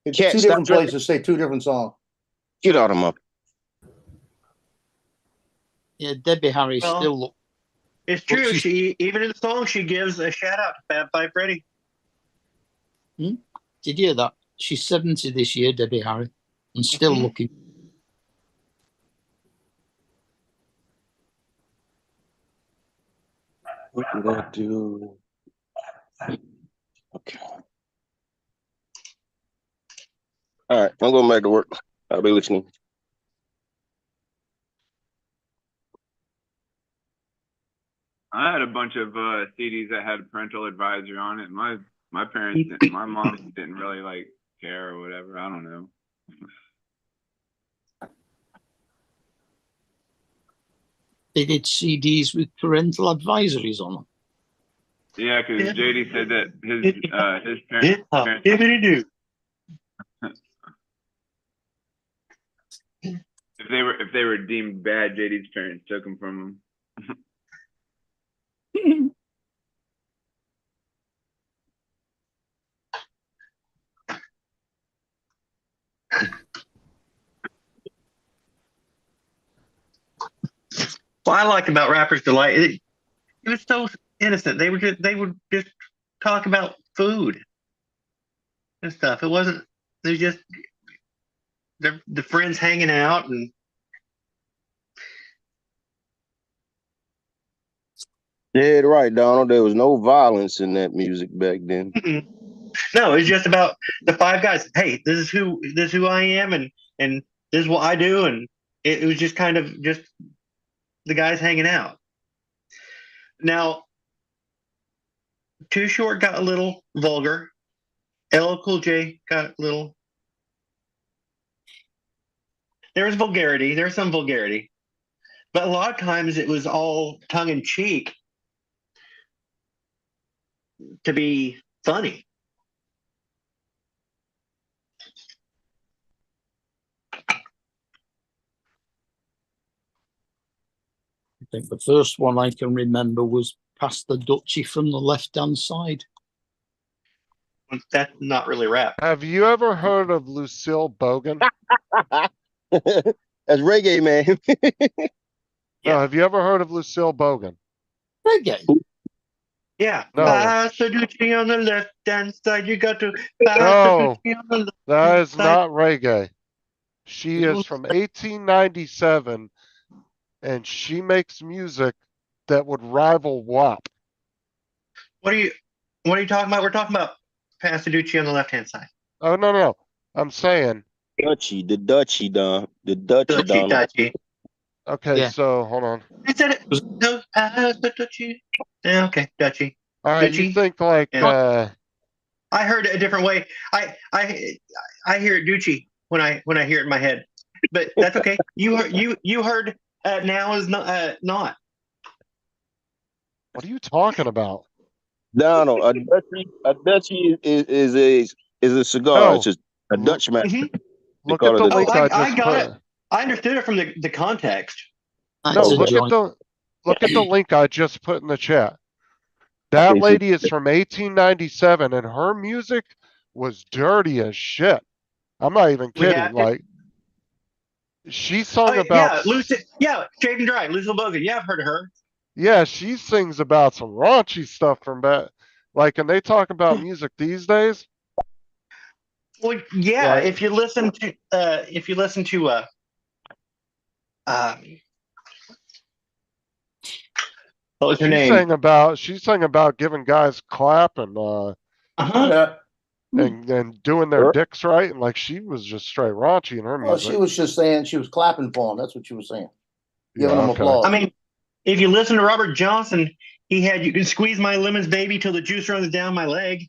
It's Cat, two stop different trying- places say two different songs. Get out of my. yeah, Debbie Harry Well, still look. It's Well, true. she's- She even in the song she gives a shout out to Fab Five Freddy. Did you hear that? She's 70 this year, Debbie Harry, and still Mhm. looking. What did I do? Okay. All right, I'm going back to work. I'll be listening. I had a bunch of CDs that had parental advisory on it. My parents, didn't, my mom didn't really like care or whatever. I don't know. They did CDs with parental advisories on them. Yeah, because Yeah. JD said that his parents. Hibbity do. If they were deemed bad, JD's parents took them from him. What I liked about Rapper's Delight, it was so innocent. They would just talk about food and stuff. It wasn't. They was just the friends hanging out and. Yeah, right, Donald. There was no violence in that music back then. No, it's just about the five guys. Hey, this is who I am, and this is what I do, and it was just kind of just the guys hanging out. Now, Too Short got a little vulgar. LL Cool J got a little. There was vulgarity. There was some vulgarity, but a lot of times it was all tongue in cheek to be funny. I think the first one I can remember was Past the Dutchie from the left-hand side. That's not really rap. Have you ever heard of Lucille Bogan? That's reggae, man. No, have you ever heard of Lucille Bogan? Reggae? Yeah. No. Pass the Dutchie on the left hand side. You got to pass No, the Dutchie on the left that is side. not reggae. She is from 1897, and she makes music that would rival WAP. What are you talking about? We're talking about Pass the Dutchie on the left hand side. Oh, no. I'm saying. The Dutchie, Don. The Dutchie, Donald. Dutchie. Okay, Yeah. so hold on. I said it. No, pass the Dutchie. Yeah, okay, Dutchie. All right, you Dutchie? think like Yeah. I heard it a different way. I hear it Dutchie when I hear it in my head, but that's okay. You heard now is not not. what are you talking about? Donald, a Dutchie is a cigar. No. It's just a Dutch man. Mhm. Look call at it the a- link Oh, I I just got put. it. I understood it from the context. No, That's a look joint. at the link I just put in the chat. That Okay, so- lady is from 1897, and her music was dirty as shit. I'm not even We kidding. have- Like, she sung Yeah, about. Shaving Dry, Lucille Bogan. Yeah, I've heard of her. Yeah, she sings about some raunchy stuff from back. Like, and they talk about music these days. Well, yeah, Right. if you listen to what was her name? She sang about giving guys clap and Uh-huh. and doing their Sure. dicks right, and like she was just straight raunchy in her Well, music. she was just saying she was clapping for him. That's what she was saying. Giving Yeah, him okay. applause. I mean, if you listen to Robert Johnson, he had "You Can Squeeze My Lemons, Baby, Till the Juice Runs Down My Leg."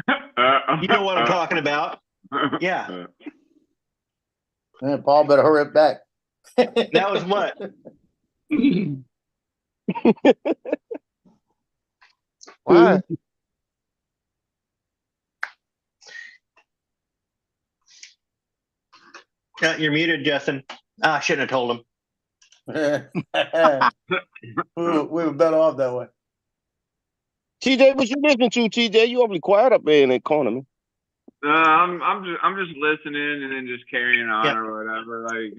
You know what I'm talking about? Yeah. Man, Paul better hurry up back. That was what? What? You're muted, Justin. I shouldn't have told him. we were better off that way. TJ, what you listening to, TJ? You awfully quiet up there in that corner, man. I'm just listening and then just carrying on Yeah. or whatever. Like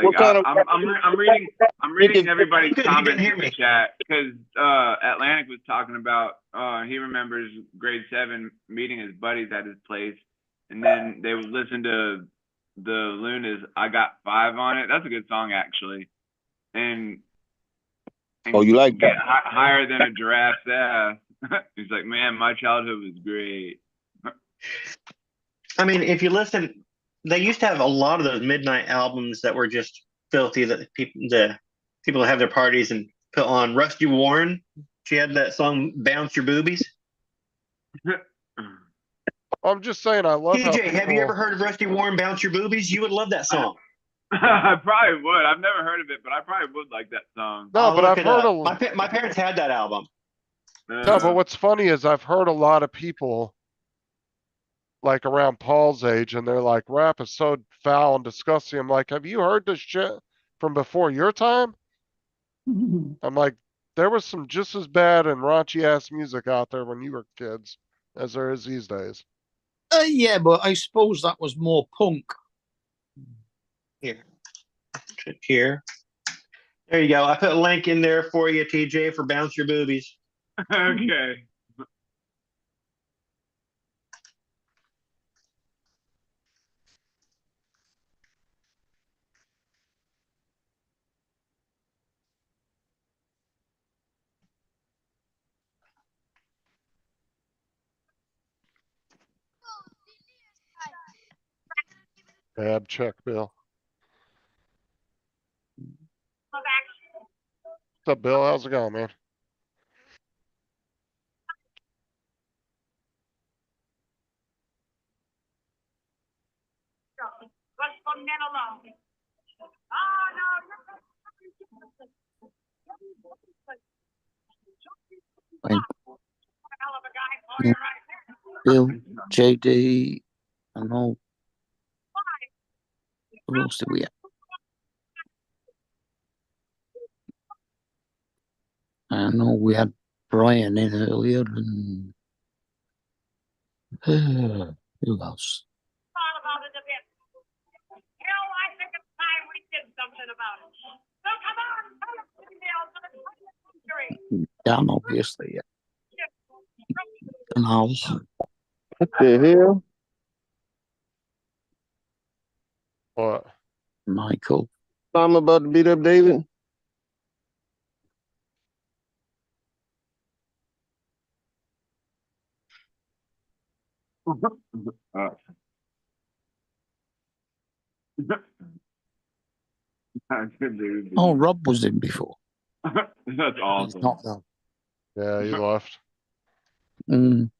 What kind of- I'm reading everybody's You can comments hear in me. the chat because Atlantic was talking about he remembers grade 7 meeting his buddies at his place, and then they would listen to the Luna's "I Got 5" on it. That's a good song actually, and Oh, you like get that? higher than a giraffe's ass. He's like, man, my childhood was great. I mean, if you listen, they used to have a lot of those midnight albums that were just filthy. That the people that have their parties and put on. Rusty Warren, she had that song "Bounce Your Boobies." I'm just saying, I love how TJ, have you people- ever heard of Rusty Warren "Bounce Your Boobies"? You would love that song. I probably would. I've never heard of it, but I probably would like that song. No, I'll but look I've it heard up. My parents had that album. No, but what's funny is I've heard a lot of people like around Paul's age, and they're like, rap is so foul and disgusting. I'm like, have you heard this shit from before your time? I'm like, there was some just as bad and raunchy ass music out there when you were kids as there is these days. Yeah, but I suppose that was more punk. Here. Here. There you go. I put a link in there for you, TJ, for Bounce Your Boobies. Okay. Bad check, Bill. What's up, Bill? How's it going, man? Bill, JD, I know. Who else did we have? I know we had Brian in earlier and who else? Dan, obviously, yeah. And House. What the hell? What? Michael. I'm about to beat up David. Oh, Rob was in before. That's awesome. He's not now. Yeah, he left. Mm.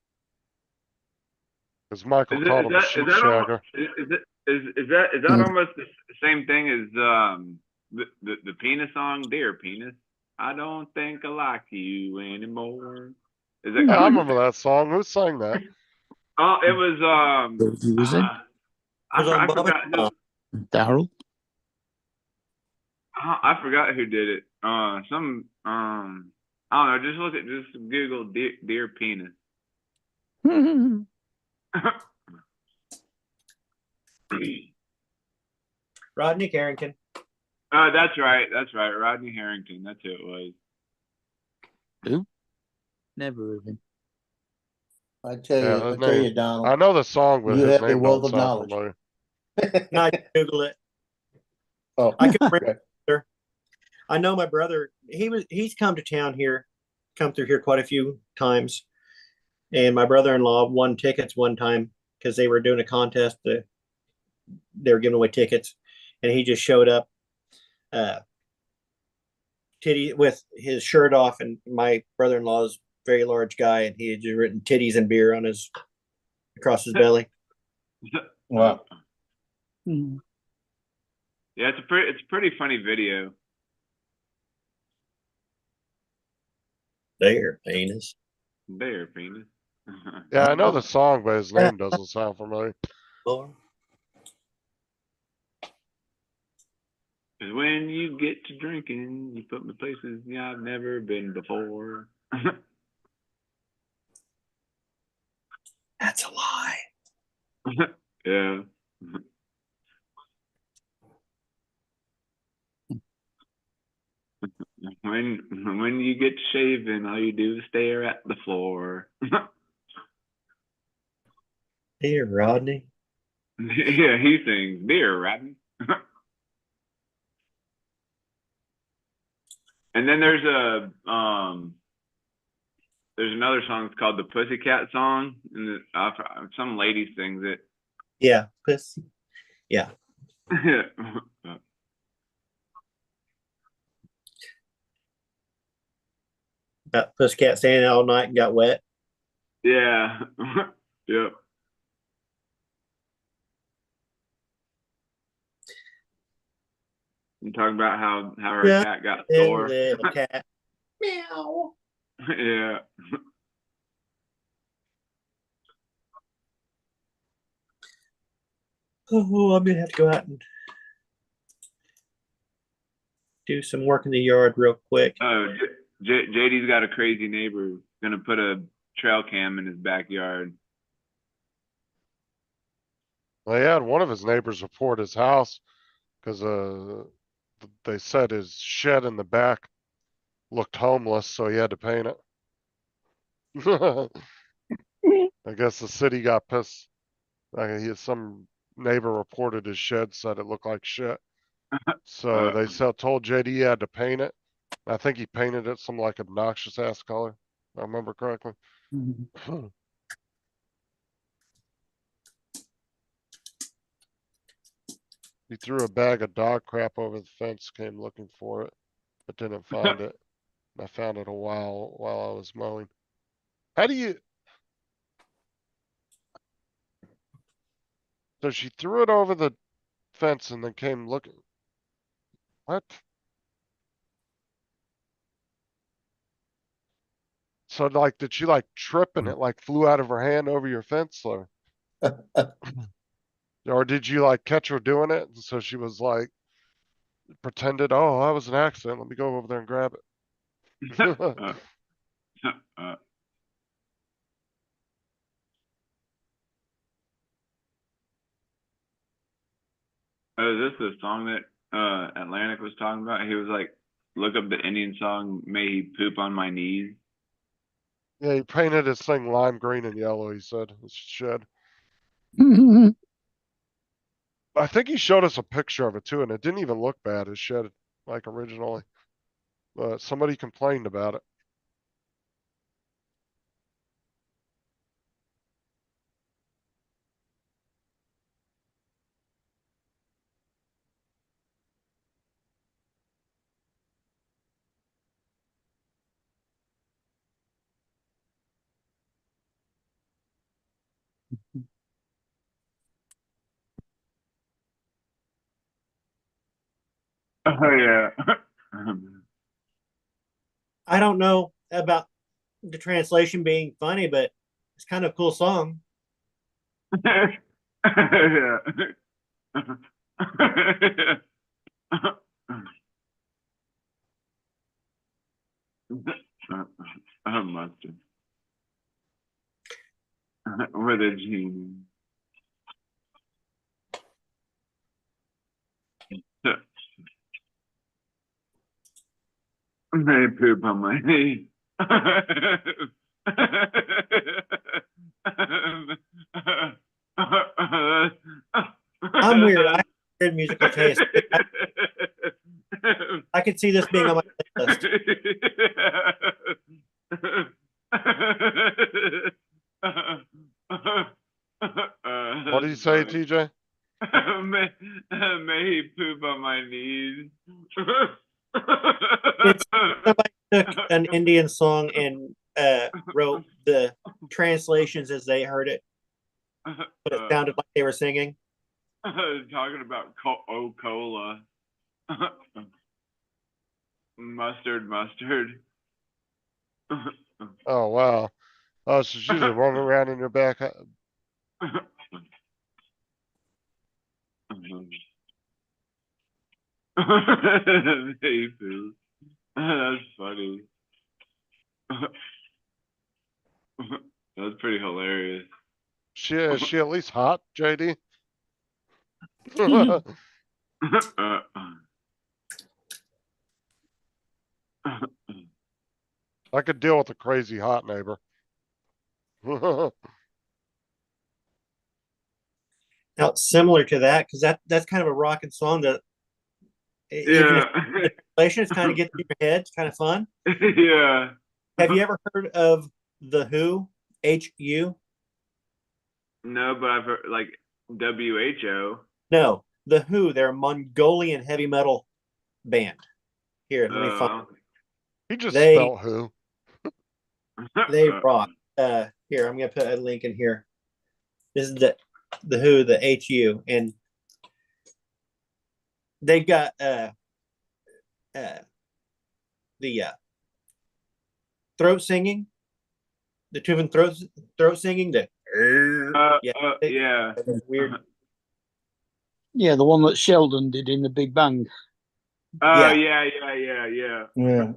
Because Michael called him a sheep shagger. Is that almost the same thing as the penis song, Dear Penis? I don't think I like you anymore. Is it? Yeah, I remember that song. Who sang that? Oh, it was Who was it? I forgot who. Daryl. I forgot who did it. I don't know. Just Google Dear Penis. Rodney Carrington. That's right. Rodney Harrington. That's who it was. Who? Never heard him. I tell you, Donald. I know the song, but you his have a name wealth don't of sound knowledge. familiar. I Google it. Oh, I could bring brother. I know my brother. He's come to town here, come through here quite a few times, and my brother-in-law won tickets one time because they were doing a contest. They were giving away tickets, and he just showed up, titty with his shirt off, and my brother-in-law's very large guy, and he had just written "titties and beer" on his across his belly. Wow. Mm. Yeah, it's a pretty funny video. There, penis. There, penis. Yeah, I know the song, but his name doesn't sound familiar. Lord. Cause when you get to drinking, you put me places I've never been before. That's a lie. Yeah. When you get shaving, all you do is stare at the floor. Dear Rodney. Yeah, he sings Dear Rodney. And then there's another song. It's called the Pussycat Song, and some lady sings it. Yeah, pussy. Yeah. About Pussycat standing all night and got wet. Yeah. Yep. I'm talking about how her cat got sore. Little cat. Meow. Yeah. Oh, I'm gonna have to go out and do some work in the yard real quick. Oh, JD's got a crazy neighbor. He's gonna put a trail cam in his backyard. Well, he had one of his neighbors report his house because they said his shed in the back looked homeless, so he had to paint it. I guess the city got pissed. Some neighbor reported his shed, said it looked like shit. So they told JD he had to paint it. I think he painted it some like obnoxious ass color, if I remember correctly. He threw a bag of dog crap over the fence, came looking for it, but didn't find it. I found it while I was mowing. How do you? So she threw it over the fence and then came looking. What? So like, did she like trip and it like flew out of her hand over your fence or? Or did you like catch her doing it? And so she was like, pretended, oh, that was an accident. Let me go over there and grab it. Oh, is this the song that Atlantic was talking about? He was like, look up the Indian song, May He Poop on My Knees. Yeah, he painted his thing lime green and yellow, he said, his shed. I think he showed us a picture of it too, and it didn't even look bad, his shed, like originally. But somebody complained about it. Oh yeah. I don't know about the translation being funny, but it's kind of a cool song. Yeah. Mustard. With a genie. May poop on my knee. I'm weird. I have weird musical taste. I could see this being on my list. What did you say, TJ? May he poop on my knees. Somebody took an Indian song and wrote the translations as they heard it, but it sounded like they were singing. Talking about cola. Mustard. Oh, wow. Oh, so she's just running around in your back. That's funny. That's pretty hilarious. Is she at least hot, JD? I could deal with a crazy hot neighbor. Now, similar to that, because that's kind of a rocking song that even if it's kind of gets in your head, it's kind of fun. Yeah. Have you ever heard of The Who? HU? No, but I've heard like WHO. No, The Who. They're a Mongolian heavy metal band. Here, let me find. He just spelled who. They rock. Here, I'm gonna put a link in here. This is the Who, the HU, and they've got the throat singing, the Tuvan throat singing. Yeah. Weird. Yeah, the one that Sheldon did in the Big Bang. Oh Yeah. yeah. Yeah.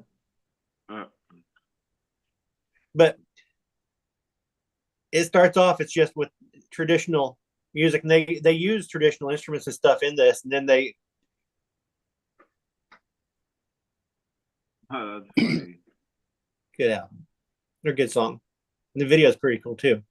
But it starts off, it's just with traditional music, and they use traditional instruments and stuff in this, and then they Oh, that's funny. good album. They're a good song. And the video is pretty cool too.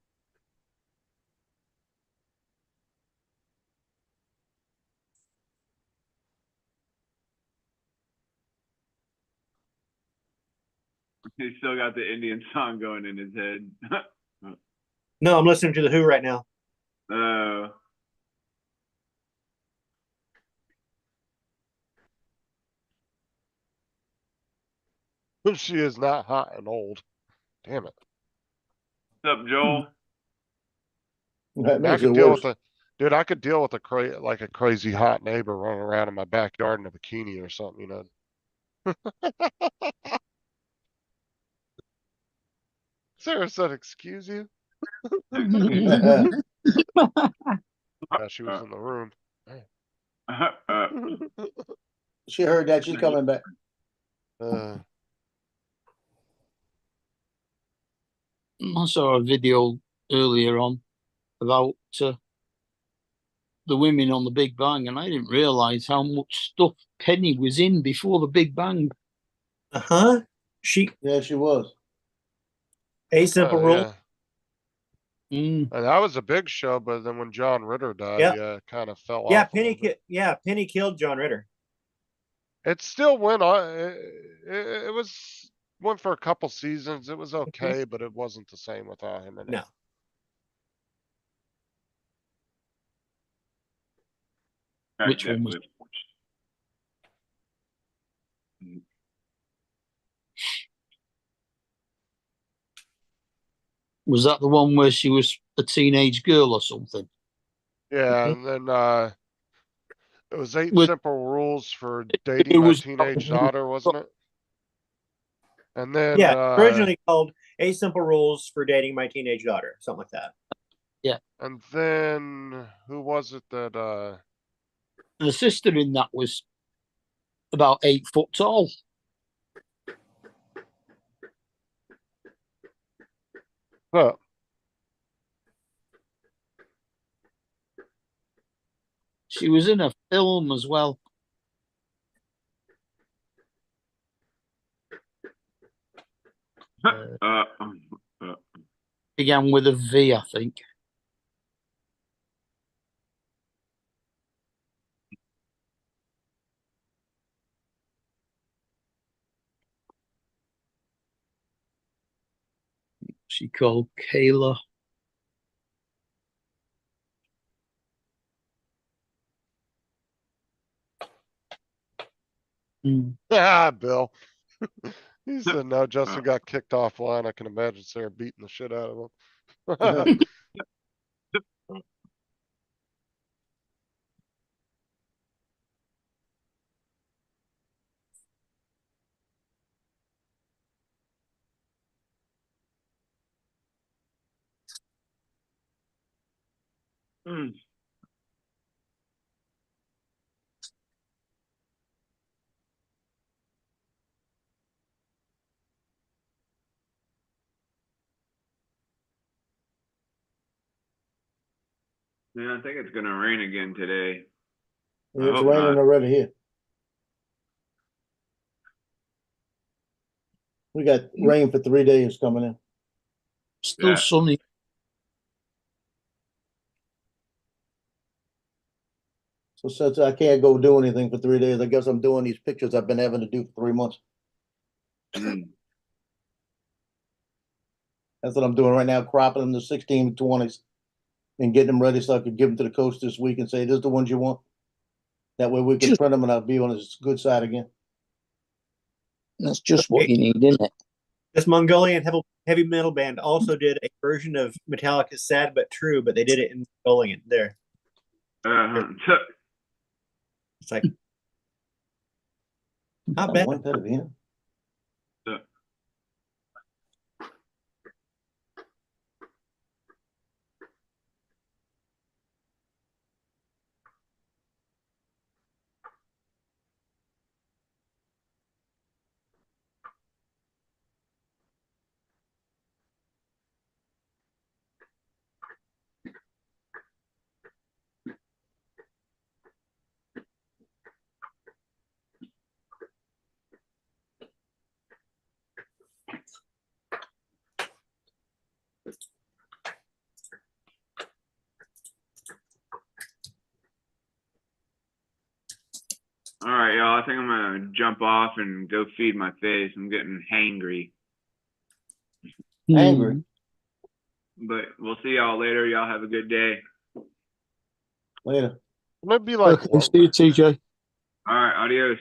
He's still got the Indian song going in his head. No, I'm listening to the Who right now. Oh. She is not hot and old. Damn it. What's up, Joel? That I makes could it deal worse. with I could deal with a crazy hot neighbor running around in my backyard in a bikini or something, you know. Sarah said, "Excuse you." Yeah, she was in the room. She heard that. She's coming back. I saw a video earlier on about the women on the Big Bang, and I didn't realize how much stuff Penny was in before the Big Bang. Uh-huh. Yeah, she was. A Simple Rule. Yeah. And that was a big show, but then when John Ritter died, Yep. yeah, it kind of fell Yeah, off. Penny killed John Ritter. It still went on. It went for a couple seasons. It was okay, but it wasn't the same without him in it. No. Which one was? Was that the one where she was a teenage girl or something? Yeah, and then it was 8 With- Simple Rules for Dating My Teenage Daughter, wasn't it? And then originally called 8 Simple Rules for Dating My Teenage Daughter, something like that. Yeah. And then who was it that the sister in that was about 8 foot tall. Huh. She was in a film as well. Began with a V, I think. She called Kayla. Ah, Bill. He said no, Justin got kicked offline. I can imagine Sarah beating the shit out of him. Yeah, I think it's gonna rain again today. Yeah, it's raining already here. We got rain for 3 days coming in. Still sunny. So since I can't go do anything for 3 days, I guess I'm doing these pictures I've been having to do for 3 months. That's what I'm doing right now, cropping them to 16-20s and getting them ready so I could give them to the coach this week and say, "This is the ones you want." That way we can print them and I'll be on his good side again. That's just what you need, isn't it? This Mongolian heavy metal band also did a version of Metallica's "Sad but True," but they did it in Mongolian. There. It's like not bad. right, y'all. I think I'm gonna jump off and go feed my face. I'm getting hangry. Angry. But we'll see y'all later. Y'all have a good day. Later. It'd be like Okay, see you, TJ. All right, adios.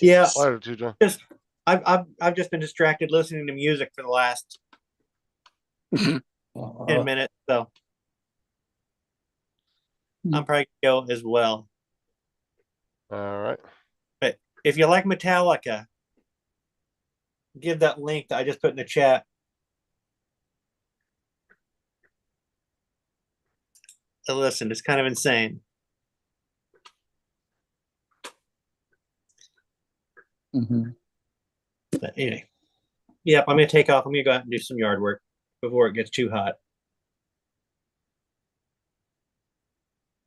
Yeah, later, TJ. just I've just been distracted listening to music for the last 10 minutes, so I'm probably gonna go as well. All right. But if you like Metallica, give that link that I just put in the chat. So listen, it's kind of insane. But anyway, yep, I'm gonna take off. I'm gonna go out and do some yard work before it gets too hot.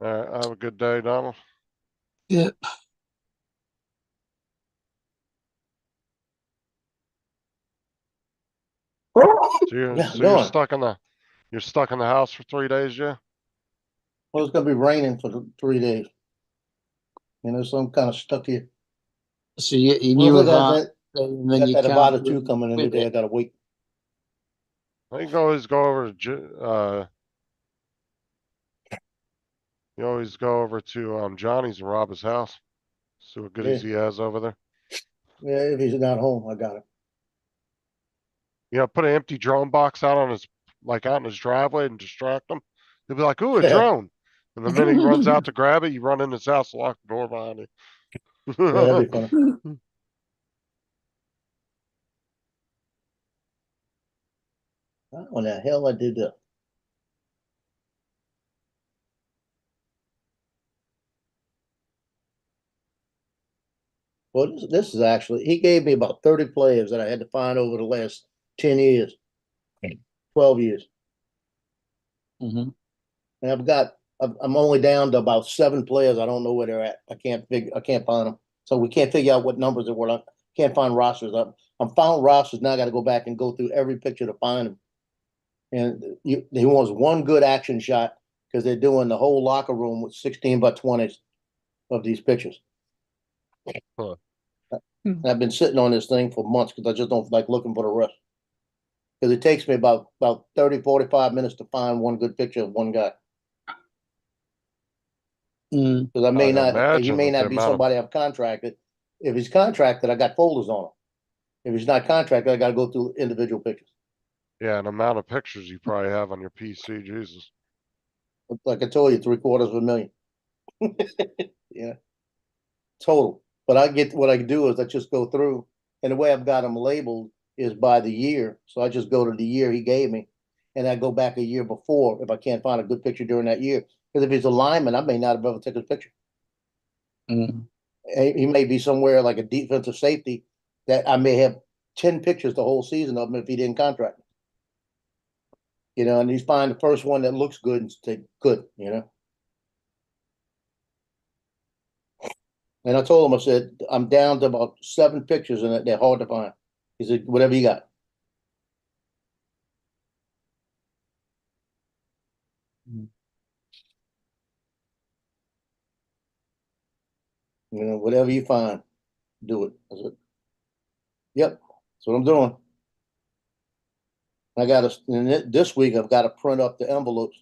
All right. Have a good day, Donald. Yep. So you're, Yeah, so you're going. stuck in the house for 3 days, yeah? Well, it's gonna be raining for 3 days. You know, so I'm kind of stuck here. So you Well, knew I got about that, and then got you that can't Avada 2 really coming in with today. I it. gotta wait. You can always go over to, you always go over to Johnny's and rob his house. See what goodies Yeah. he has over there. Yeah, if he's not home, I got it. You know, put an empty drone box out out in his driveway and distract him. He'll be like, ooh, a Yeah. drone. And the minute he runs out to grab it, you run in his house, lock the door behind you. Yeah, that'd be funny. What the hell I did that? Well, this is actually, he gave me about 30 players that I had to find over the last 10 years, 12 years. And I'm only down to about 7 players. I don't know where they're at. I can't find them. So we can't figure out what numbers they were. I can't find rosters. I'm found rosters. Now I got to go back and go through every picture to find them. And he wants one good action shot because they're doing the whole locker room with 16 by 20s of these pictures. Huh. And I've been sitting on this thing for months because I just don't like looking for the rest. Because it takes me about 30, 45 minutes to find one good picture of one guy. Because he may not be somebody I've contracted. If he's contracted, I got folders on him. If he's not contracted, I got to go through individual pictures. Yeah, an amount of pictures you probably have on your PC, Jesus. Like I told you, $750,000. Yeah, total. But what I do is I just go through, and the way I've got them labeled is by the year. So I just go to the year he gave me, and I go back a year before if I can't find a good picture during that year. Because if he's a lineman, I may not have ever taken a picture. He may be somewhere like a defensive safety that I may have 10 pictures the whole season of him if he didn't contract me. You know, and he's find the first one that looks good and say, good, you know. And I told him, I said, I'm down to about 7 pictures and they're hard to find. He said, whatever you got. You know, whatever you find, do it. I said, yep, that's what I'm doing. This week I've got to print up the envelopes.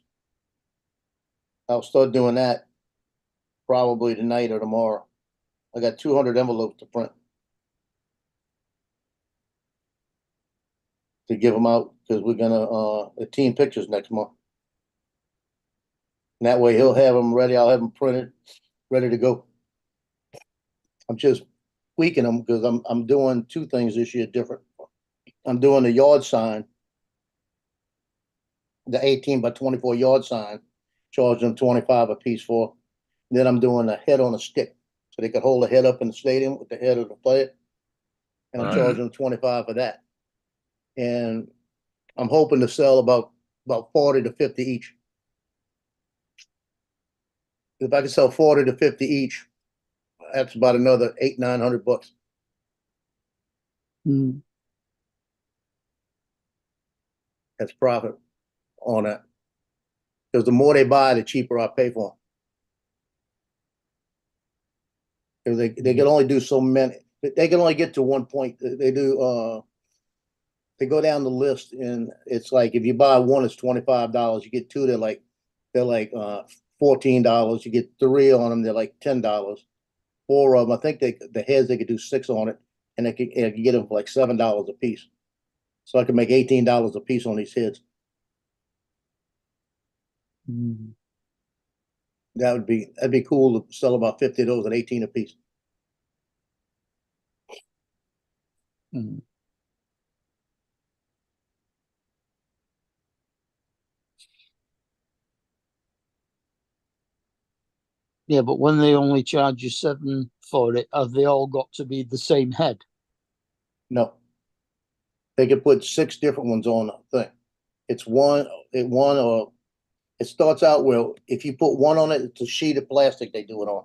I'll start doing that probably tonight or tomorrow. I got 200 envelopes to print to give them out because we're gonna team pictures next month. And that way he'll have them ready. I'll have them printed, ready to go. I'm just tweaking them because I'm doing 2 things this year different. I'm doing the yard sign, the 18 by 24 yard sign, charging them 25 a piece for. Then I'm doing a head on a stick, so they could hold the head up in the stadium with the head of the player, and I'm charging them 25 for that. And I'm hoping to sell about 40 to 50 each. If I can sell 40 to 50 each, that's about another $800-900. That's profit on that. Because the more they buy, the cheaper I pay for them. 'Cause they can only do so many, they can only get to one point. They do, they go down the list and it's like, if you buy one, it's $25. You get two, they're like $14. You get three on them, they're like $10. Four of them, I think the heads, they could do six on it, and they could get them for like $7 a piece. So I can make $18 a piece on these heads. Mm. That'd be cool to sell about 50 of those at 18 a piece. Mm. Yeah, but when they only charge you $7 for it, have they all got to be the same head? No. They could put 6 different ones on the thing. It's it starts out well, if you put one on it, it's a sheet of plastic they do it on.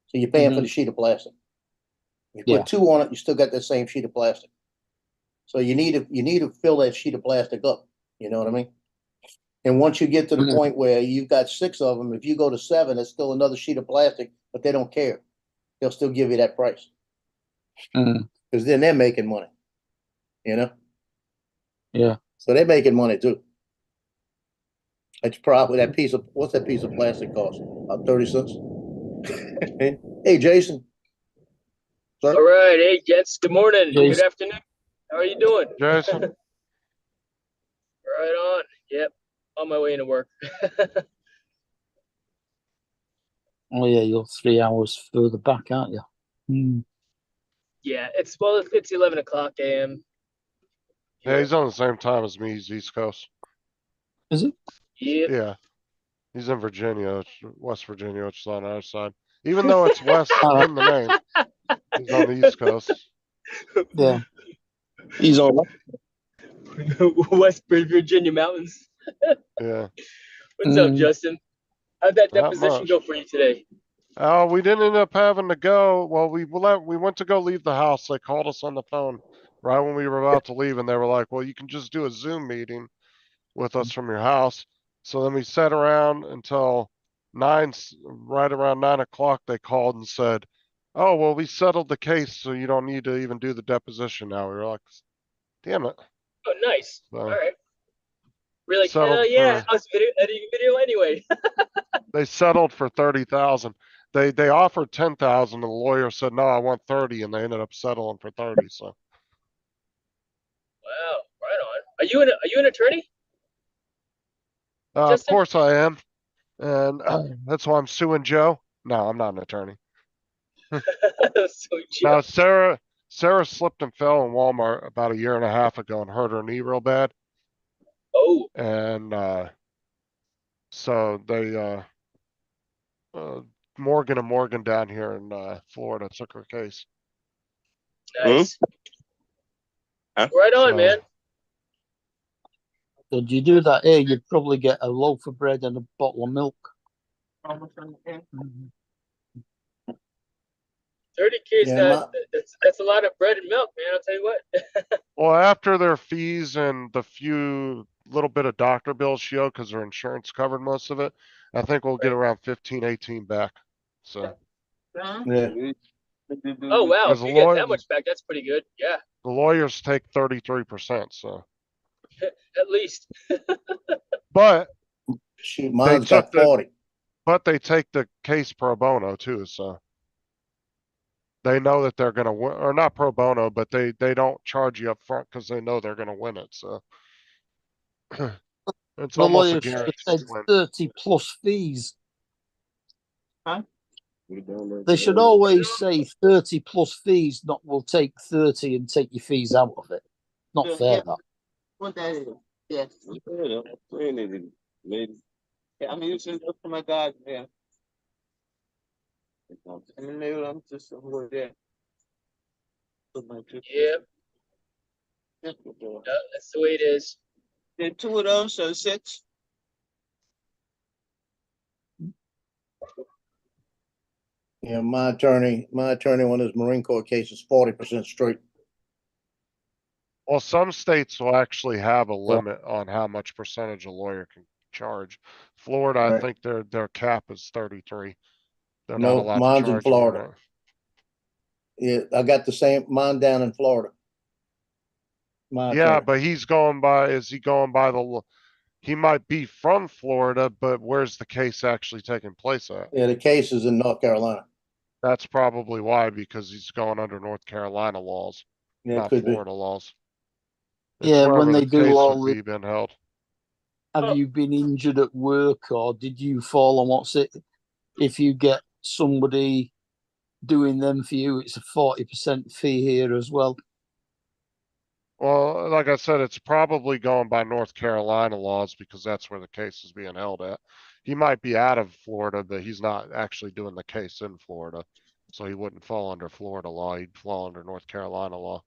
So you're paying for the sheet of plastic. If you Yeah. put 2 on it, you still got that same sheet of plastic. So you need to fill that sheet of plastic up. You know what I mean? And once you get to the point where you've got 6 of them, if you go to 7, it's still another sheet of plastic, but they don't care. They'll still give you that price. Because then they're making money. You know? Yeah. So they're making money too. It's probably what's that piece of plastic cost? About 30 cents. Hey, Jason. Sir? All right. Hey, gents. Good morning. Jason. Good afternoon. How are you doing? Jason. Right on. Yep. On my way into work. Oh yeah, you're 3 hours further back, aren't you? Mm. Yeah. It's 11 o'clock a.m. Yeah, he's on the same time as me. He's East Coast. Is it? Yep. Yeah. He's in Virginia, West Virginia, which is on our side. Even though it's west in the name, he's on the East Coast. Yeah. He's on West Virginia mountains. Yeah. What's up, Justin? How'd that Not deposition much. go for you today? We didn't end up having to go. Well, we went to go leave the house. They called us on the phone right when we were about to leave, and they were like, "Well, you can just do a Zoom meeting with us from your house." So then we sat around until right around 9 o'clock. They called and said, "Oh, well, we settled the case, so you don't need to even do the deposition now." We were like, "Damn it!" Oh, nice. So, All right. We're like, settled hell yeah, for- I was editing video anyway. They settled for 30,000. They offered 10,000, and the lawyer said, "No, I want 30," and they ended up settling for 30. So. Wow, right on. Are you an attorney? Of Justin? course I am, and that's why I'm suing Joe. No, I'm not an attorney. So Now, Sarah slipped and fell in Walmart about a year and a half ago and hurt her knee real bad. Oh. And so they Morgan & Morgan down here in Florida took her case. Nice. Right on, So- man. So do you do that here, you'd probably get a loaf of bread and a bottle of milk. 30K, Yeah, that's a lot of bread and milk, man. I'll tell you what. Well, after their fees and the few little bit of doctor bills she owed because her insurance covered most of it, I think we'll get around 15, 18 back. So. Yeah. Oh wow, As if a you get lawyer- that much back, that's pretty good. Yeah, The lawyers take 33%. So, at least. but Shoot, mine's got took the- 40. but they take the case pro bono too. So they know that they're going to win, or not pro bono, but they don't charge you up front because they know they're going to win it. So it's The almost a lawyer should have guaranteed said win. 30 plus fees. They should always say 30 plus fees, not we'll take 30 and take your fees out of it. Not fair, that. What that is? Yes. Yeah, I'm using it for my dad, man. In the middle, I'm just over there. Yeah. Yeah, that's the way it is. There are 2 of those, so 6. Yeah, my attorney on his Marine Corps case is 40% straight. Well, some states will actually have a limit on how much percentage a lawyer can charge. Florida, I Right. think their cap is 33. They're not No, allowed mine's to in charge more Florida. than Yeah, I got the same mine down in Florida. My Yeah, attorney. but is he going by he might be from Florida, but where's the case actually taking place at? Yeah, the case is in North Carolina. That's probably why, because he's going under North Carolina laws, Yeah, it not could be. Florida laws. It's Yeah, when wherever they the do case all would the, be being held. have you been injured at work, or did you fall on what's it? If you get somebody doing them for you, it's a 40% fee here as well. Well, like I said, it's probably going by North Carolina laws because that's where the case is being held at. He might be out of Florida, but he's not actually doing the case in Florida. So he wouldn't fall under Florida law. He'd fall under North Carolina law.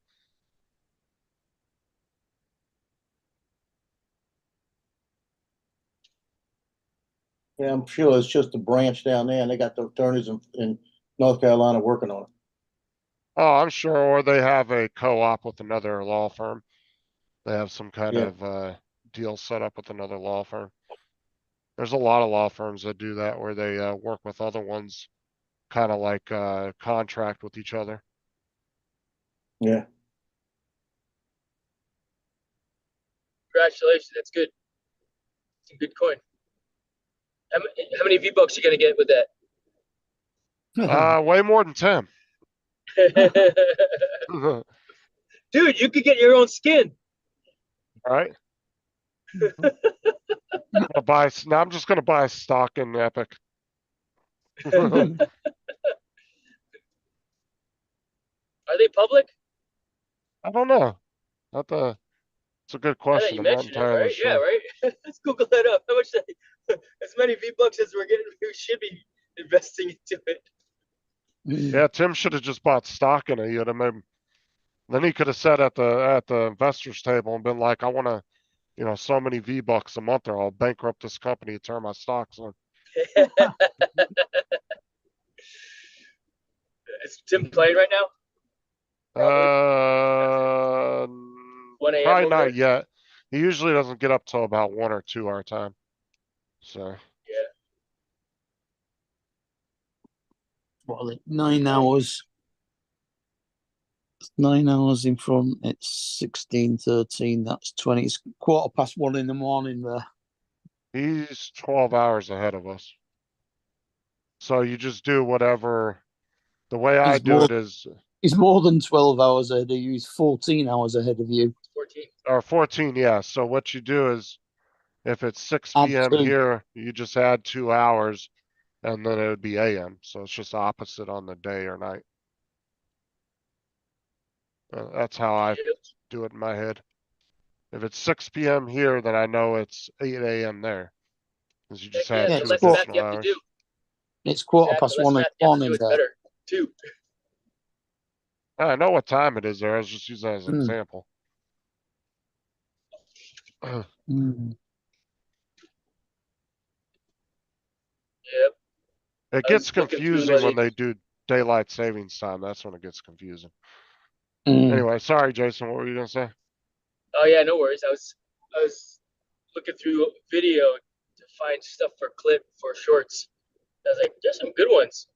Yeah, I'm sure it's just a branch down there, and they got the attorneys in North Carolina working on it. Oh, I'm sure, or they have a co-op with another law firm. They have some kind Yeah. of deal set up with another law firm. There's a lot of law firms that do that where they work with other ones, kind of like contract with each other. Yeah. Congratulations, that's good. It's a good coin. How many V-Bucks you gonna get with that? Way more than 10. Dude, you could get your own skin. Right? I'm just gonna buy a stock in Epic. Are they public? I don't know. It's a good I thought question. you I'm not mentioned it, entirely right? sure. Yeah, right. Let's Google that up. How much? As many V-Bucks as we're getting, we should be investing into it. Yeah, Tim should have just bought stock in it. He'd have maybe, then he could have sat at the investors table and been like, I want to, so many V-Bucks a month, or I'll bankrupt this company and turn my stocks on. Is Tim playing right now? Probably 1 a.m. not yet. He usually doesn't get up till about 1 or 2 our time. So. Yeah. What are they? 9 hours. 9 hours in front. It's 16:13. That's 20. It's 1:15 in the morning there. He's 12 hours ahead of us. So you just do whatever. The way I do it is. He's more than 12 hours ahead of you. He's 14 hours ahead of you. 14. Or 14, yeah. So what you do is, if it's 6 Add p.m. 2. here, you just add 2 hours, and then it would be a.m. So it's just opposite on the day or night. That's how I do it in my head. If it's 6 p.m. here, then I know it's 8 a.m. there. Because you just Yeah, have the 2 less math additional you have to hours. do. It's 1:15 The less in math the you have to do, morning it's there. better. 2. I know what time it is there. I was just using that as an Hmm. example. Mm. Yep. It I gets was looking through confusing when the- they do daylight savings time. That's when it gets confusing. Mm. Anyway, sorry, Jason. What were you gonna say? Oh yeah, no worries. I was looking through video to find stuff for shorts. I was like, there's some good ones.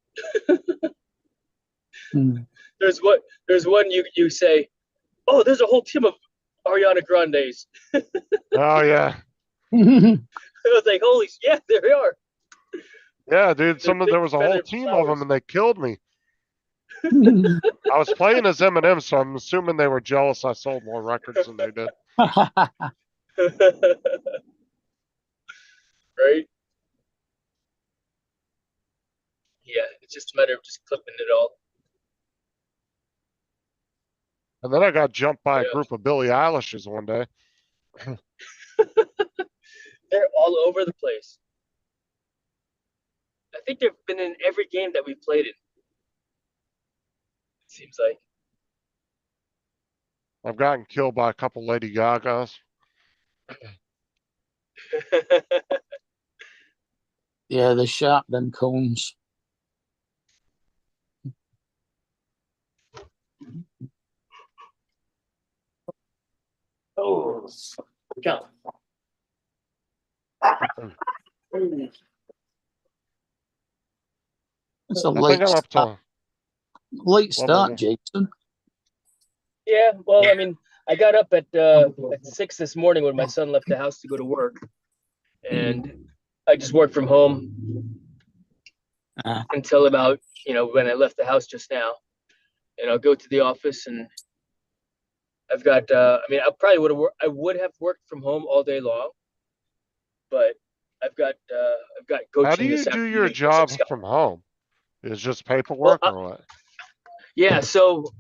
Mm. There's one you say, oh, there's a whole team of Ariana Grandes. Oh yeah, I was like, holy, yeah, there they are. yeah, dude. There was a whole feathered team of them, flowers. and they killed me. I was playing as Eminem, so I'm assuming they were jealous I sold more records than they did. Right? Yeah, it's just a matter of just clipping it all. And then I got jumped by a group of Billie Eilishes one day. They're all over the place. I think they've been in every game that we've played in. It seems like. I've gotten killed by a couple Lady Gagas. Yeah, they're sharp, them cones. Oh, jump. It's a I late think I'm up start. to. Late start, Jason. Yeah, well, I mean, I got up at 6 this morning when my son left the house to go to work, and I just worked from home until about when I left the house just now, and I'll go to the office and I've got I mean I would have worked from home all day long, but I've got coaching How do you this do your afternoon. job from home? Is just Well, paperwork or what? yeah, so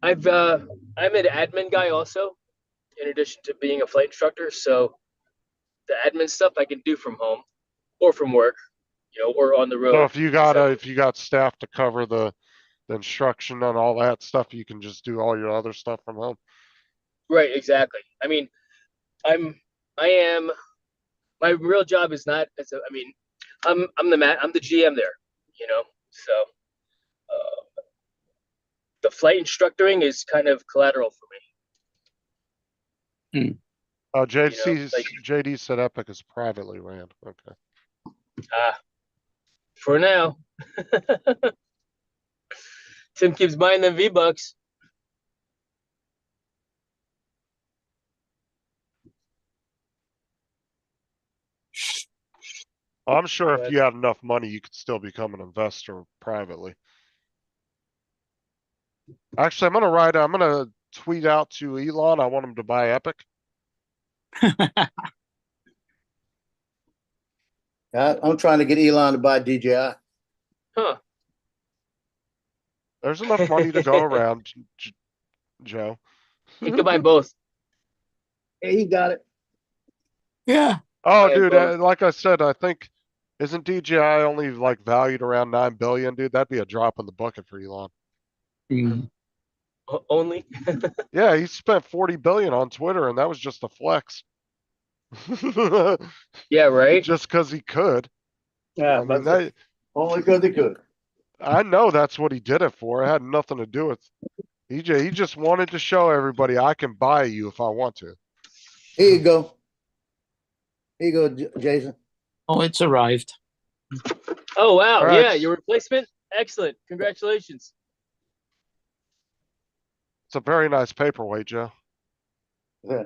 I'm an admin guy also, in addition to being a flight instructor. So the admin stuff I can do from home or from work, or on the So road. if you got staff to cover the instruction and all that stuff, you can just do all your other stuff from home. Right, exactly. I mean, I am my real job is not as I mean, I'm the GM there, So the flight instructoring is kind of collateral for me. JD said Epic is privately ran. Okay. For now. Tim keeps buying them V-Bucks. I'm sure if you had enough money, you could still become an investor privately. Actually, I'm gonna tweet out to Elon. I want him to buy Epic. I'm trying to get Elon to buy DJI. Huh. There's enough money to go around, Joe. He could buy both. Hey, he got it. Yeah. Oh, dude, like I said, I think isn't DJI only like valued around 9 billion, dude? That'd be a drop in the bucket for Elon. Only? Yeah, he spent 40 billion on Twitter, and that was just a flex. Yeah, right. Just because he could. Yeah, I mean, only because he could. I know that's what he did it for. It had nothing to do with he just wanted to show everybody I can buy you if I want to. Here you go. Here you go, Jason. Oh, it's arrived. Oh, wow. Right. Yeah, your replacement? Excellent. Congratulations. It's a very nice paperweight, Joe. Yeah.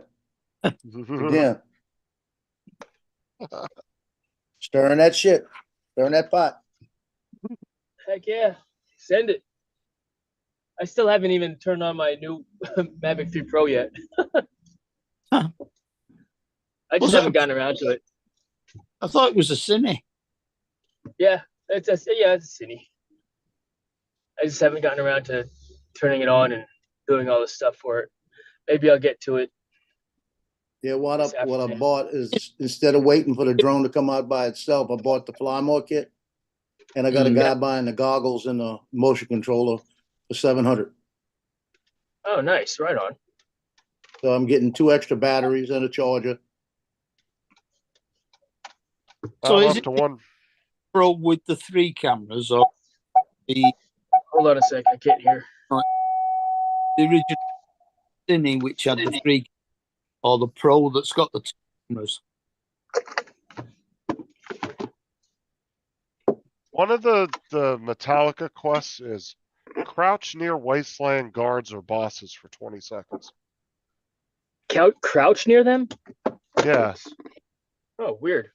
Again. Stirring that shit. Stirring that pot. Heck yeah. Send it. I still haven't even turned on my new Mavic 3 Pro yet. I just haven't gotten around to it. I thought it was a Cine. Yeah, it's a Cine. I just haven't gotten around to turning it on and doing all this stuff for it. Maybe I'll get to it. Yeah, what I bought is instead of waiting for the drone to come out by itself, I bought the Fly More kit, and I got a guy buying the goggles and the motion controller for $700. Oh, nice! Right on. So I'm getting 2 extra batteries and a charger. So is it one Pro with the 3 cameras or the? Hold on a sec, I can't hear. The original Cine, which had the 3, or the Pro that's got the 2 cameras. One of the Metallica quests is crouch near wasteland guards or bosses for 20 seconds. Crouch near them? Yes. Oh, weird.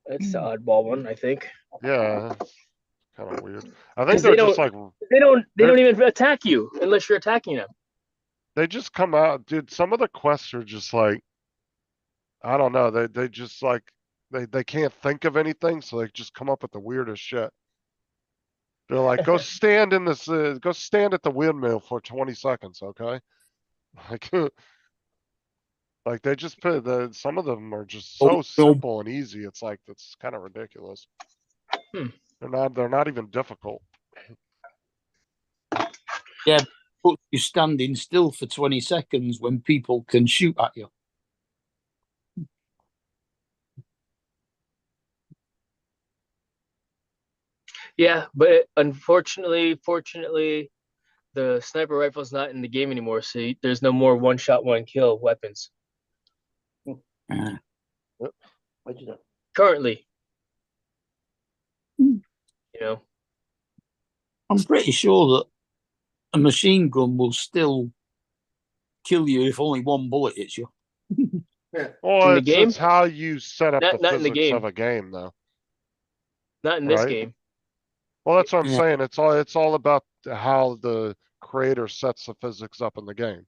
That's the oddball one, I think. Yeah, kind of weird. I think they're just like they don't even attack you unless you're attacking them. They just come out, dude. Some of the quests are just like, I don't know. They just like they can't think of anything, so they just come up with the weirdest shit. They're like, go stand in this, go stand at the windmill for 20 seconds, okay? Like they just put some of them are just so simple and easy. It's like that's kind of ridiculous. They're not even difficult. Yeah, but you're standing still for 20 seconds when people can shoot at you. Yeah, but fortunately, the sniper rifle's not in the game anymore, so there's no more one-shot, one-kill weapons. Currently. I'm pretty sure that a machine gun will still kill you if only one bullet hits you. Well, In the it's game? how you set up the Not in the physics of game. a game, though. Not in this Right? game. Well, that's what I'm Yeah. saying. It's all about how the creator sets the physics up in the game.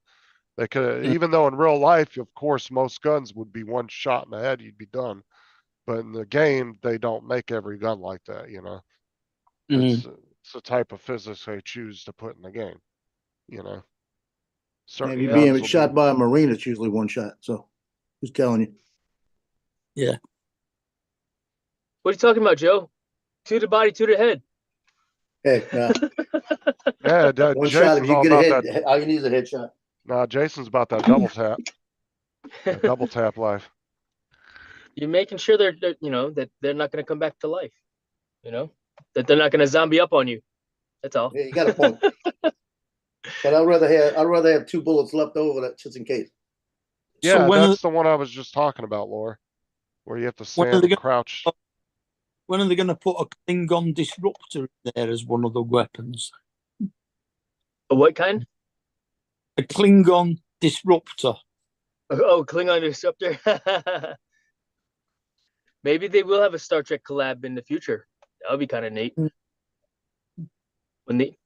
They could, Yeah. even though in real life, of course, most guns would be one shot in the head, you'd be done. But in the game, they don't make every gun like that, you know. It's the type of physics they choose to put in the game, you know. If Certain you're guns being will shot be, by a Marine, it's usually one shot. So who's telling you? Yeah. What are you talking about, Joe? Two to body, two to head. Hey, yeah, one shot. If Jason's you all get a about head, that. all you need is a headshot. Nah, Jason's about that double tap. That double tap life. You're making sure they're you know that they're not going to come back to life. You know that they're not going to zombie up on you. That's all. Yeah, you got a point. But I'd rather have 2 bullets left over that just in case. Yeah, So when that's the one I was just talking about, Laura, where you have to when are stand they and gonna- crouch. when are they going to put a Klingon disruptor in there as one of the weapons? A what kind? A Klingon disruptor. Oh, Klingon disruptor. Maybe they will have a Star Trek collab in the future. That would be kind of neat. When they,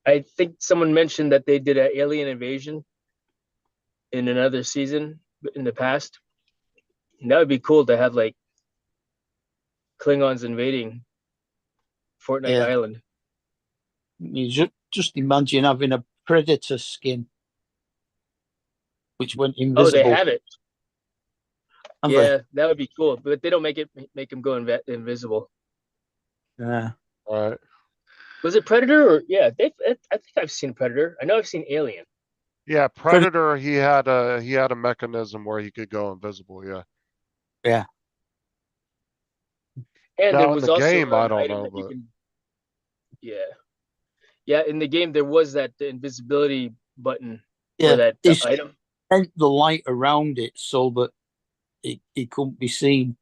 I think someone mentioned that they did an alien invasion in another season in the past. And that would be cool to have like Klingons invading Fortnite Yeah. Island. You just imagine having a Predator skin, which went invisible. Oh, they have it. Have they? Yeah, that would be cool, but they don't make him go invisible. Yeah. All right. Was it Predator or yeah? I think I've seen Predator. I know I've seen Alien. Yeah, Predator. He had a mechanism where he could go invisible. Yeah. Yeah. And Now there in was the also game, I an don't item know, that you but can. Yeah. In the game there was the invisibility button Yeah. for that It's item. bent the light around it so that it couldn't be seen.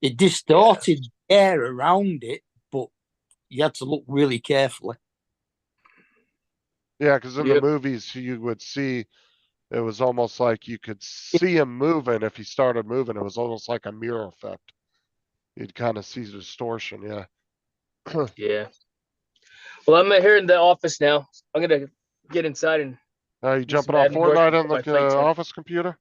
It distorted the air around it, but you had to look really carefully. yeah, because in the Yep. movies you would see it was almost like you could see him moving. If he started moving, it was almost like a mirror effect. You'd kind of see distortion. Yeah. Yeah. Well, I'm here in the office now. I'm gonna get inside and Are you do some jumping on admin work Fortnite for on my the flight test. office computer?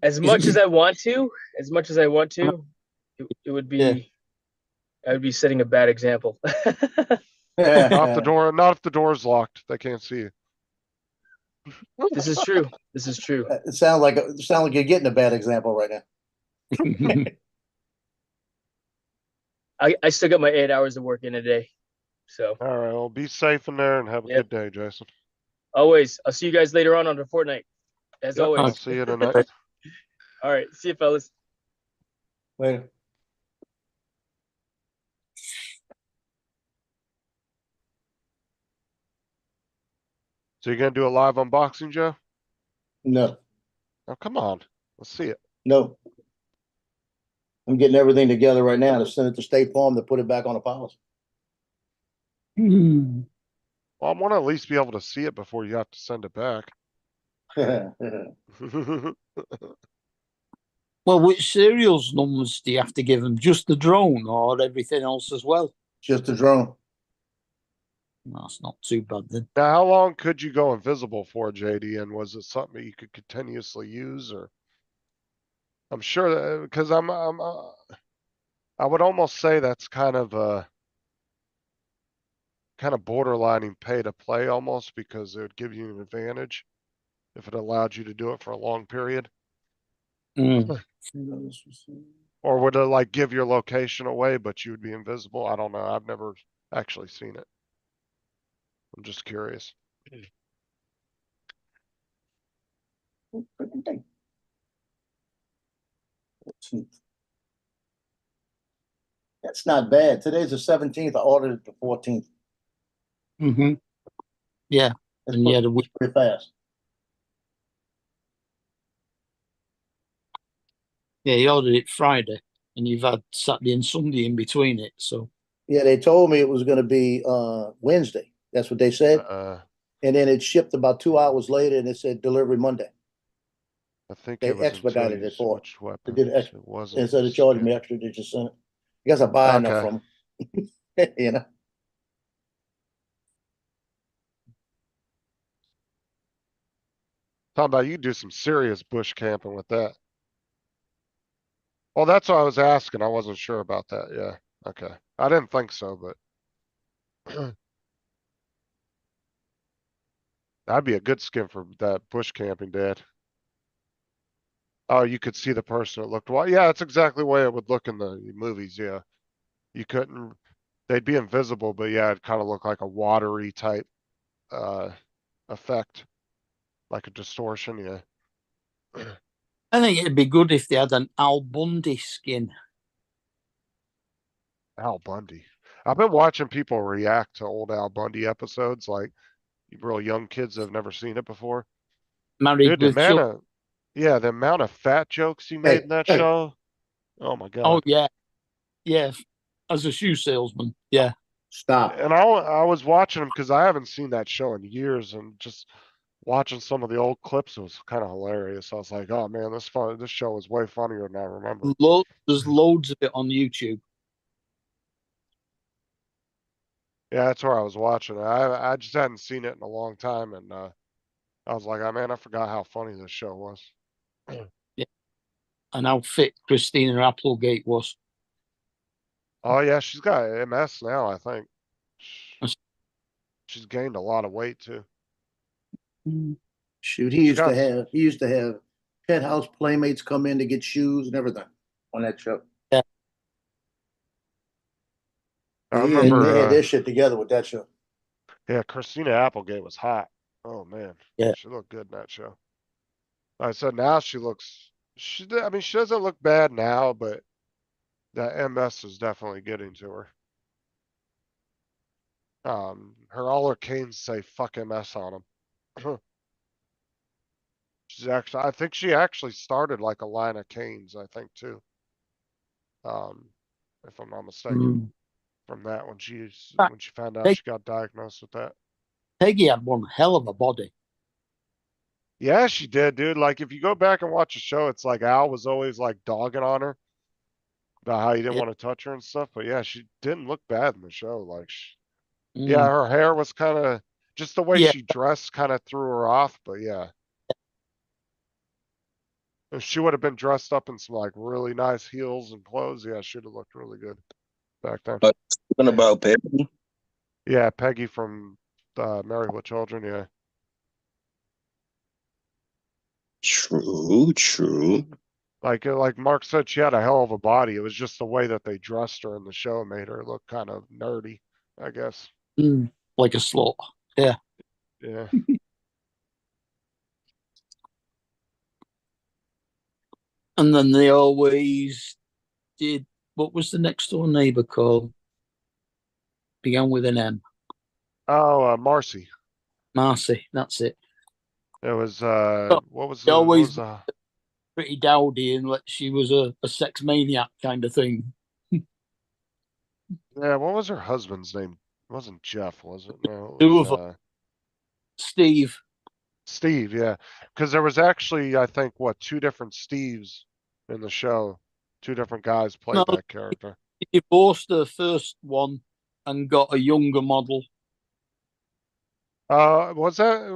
As much as I want to, it would be. Yeah. I would be setting a bad example. Not if the door. Not if the door's locked. They can't see you. This is true. This is true. It sounds like you're getting a bad example right now. I still got my 8 hours of work in a day. So All right. Well, be safe in there and have a Yep. good day, Jason. always, I'll see you guys later on the Fortnite. As Yep, I'll always. see you tonight. All right. See you, fellas. Later. So you're gonna do a live unboxing, Joe? No, Oh, come on. Let's see it. no. I'm getting everything together right now to send it to State Farm to put it back on a policy. Hmm. Well, I want to at least be able to see it before you have to send it back. Well, which serials numbers do you have to give them? Just the drone or everything else as well? Just a drone. That's not too bad then. Now, how long could you go invisible for, JD? And was it something that you could continuously use, or? I'm sure that because I would almost say that's kind of borderlining pay to play almost, because it would give you an advantage if it allowed you to do it for a long period. Or would it like give your location away, but you would be invisible? I don't know. I've never actually seen it. I'm just curious. That's not bad. Today's the 17th. I ordered it the 14th. Mm-hmm. Yeah. That's And you had a week. pretty fast. Yeah, you ordered it Friday. and you've had Saturday and Sunday in between it. So Yeah, they told me it was going to be Wednesday. That's what they said. And then it shipped about 2 hours later, and it said delivery Monday. I think They it was expedited until you it for it. switched They weapons. did It wasn't instead of just charging me skin. extra, they just sent it. I guess I buy enough Okay. from them. You know. Talking about you do some serious bush camping with that. Well, that's what I was asking. I wasn't sure about that. Yeah. Okay. I didn't think so, but that'd be a good skin for that bush camping, Dad. Oh, you could see the person it looked well. Yeah, that's exactly the way it would look in the movies. Yeah. You couldn't, they'd be invisible, but yeah, it'd kind of look like a watery type, effect, like a distortion. Yeah. I think it'd be good if they had an Al Bundy skin. Al Bundy. I've been watching people react to old Al Bundy episodes, like real young kids that have never seen it before. Married Dude, the with amount children. of, yeah, the amount of fat jokes he made in that show. Oh my God. Oh yeah, yeah. As a shoe salesman, yeah. Stop. And I was watching him because I haven't seen that show in years, and just watching some of the old clips, it was kind of hilarious. I was like, oh man, this show is way funnier than I remember. There's loads of it on YouTube. Yeah, that's where I was watching it. I just hadn't seen it in a long time, and I was like, oh man, I forgot how funny this show was. Yeah. And how fit Christina Applegate was. Oh yeah, she's got MS now, I think. She's gained a lot of weight too. Shoot, he used to have penthouse playmates come in to get shoes and everything on that show. Yeah. I remember they had their shit together with that show. Yeah, Christina Applegate was hot. Oh man. Yeah. She looked good in that show. Like I said, now she doesn't look bad now, but that MS is definitely getting to her. All her canes say fuck MS on them. I think she actually started like a line of canes, I think too. If I'm not mistaken, from that when she found out she got diagnosed with that. Peggy had one hell of a body. Yeah, she did, dude. Like if you go back and watch the show, it's like Al was always like dogging on her about how he didn't want to touch her and stuff. But yeah, she didn't look bad in the show. Like, yeah, her hair was kind of just the way she dressed kind of threw her off. But yeah, if she would have been dressed up in some like really nice heels and clothes, yeah, she'd have looked really good back then. Talking about Peggy. Yeah, Peggy from Married with Children. Yeah. True. Like Mark said, she had a hell of a body. It was just the way that they dressed her in the show made her look kind of nerdy, I guess. Like a slut. Yeah. Yeah. And then they always did, what was the next door neighbor called? Began with an M. Oh, Marcy. Marcy, that's it. It was what was the always pretty dowdy and like she was a sex maniac kind of thing. Yeah, what was her husband's name? It wasn't Jeff, was it? No, it Two was, of them. Steve. Steve, yeah. Because there was actually, I think, two different Steves in the show. Two different guys played that character. He divorced her first one and got a younger model. Was that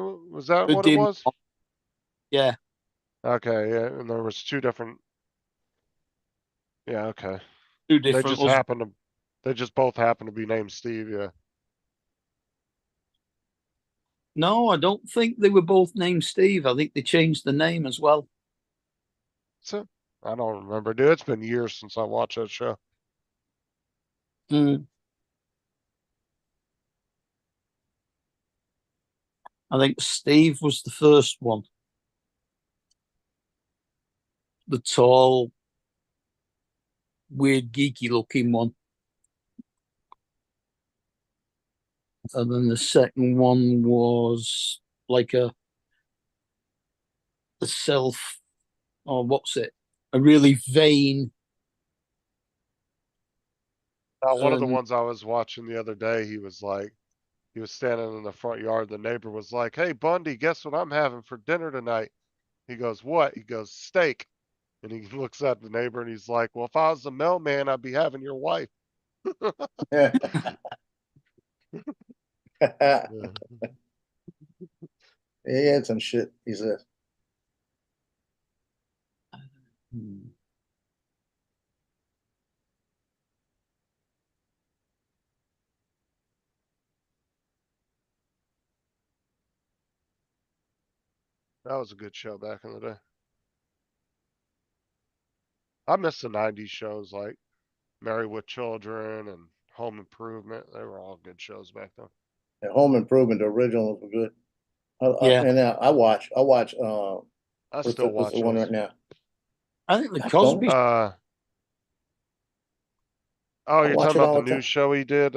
what it was? Yeah. Okay, yeah, and there was two different. Yeah, okay. Two different. They just both happened to be named Steve, yeah. No, I don't think they were both named Steve. I think they changed the name as well. So I don't remember, dude. It's been years since I watched that show. I think Steve was the first one. The tall, weird, geeky looking one. And then the second one was like a self, or what's it? A really vain, One of the ones I was watching the other day, he was standing in the front yard. The neighbor was like, "Hey, Bundy, guess what I'm having for dinner tonight?" He goes, "What?" He goes, "Steak." And he looks at the neighbor and he's like, "Well, if I was the mailman, I'd be having your wife." Yeah. He had some shit, he said. That was a good show back in the day. I miss the 90s shows like Married with Children and Home Improvement. They were all good shows back then. And Home Improvement, the originals were good. Yeah. And I watch. I What's still watch the one those. right now? I think the I Cosby. Oh, you're watch talking it about all the the new time. show he did?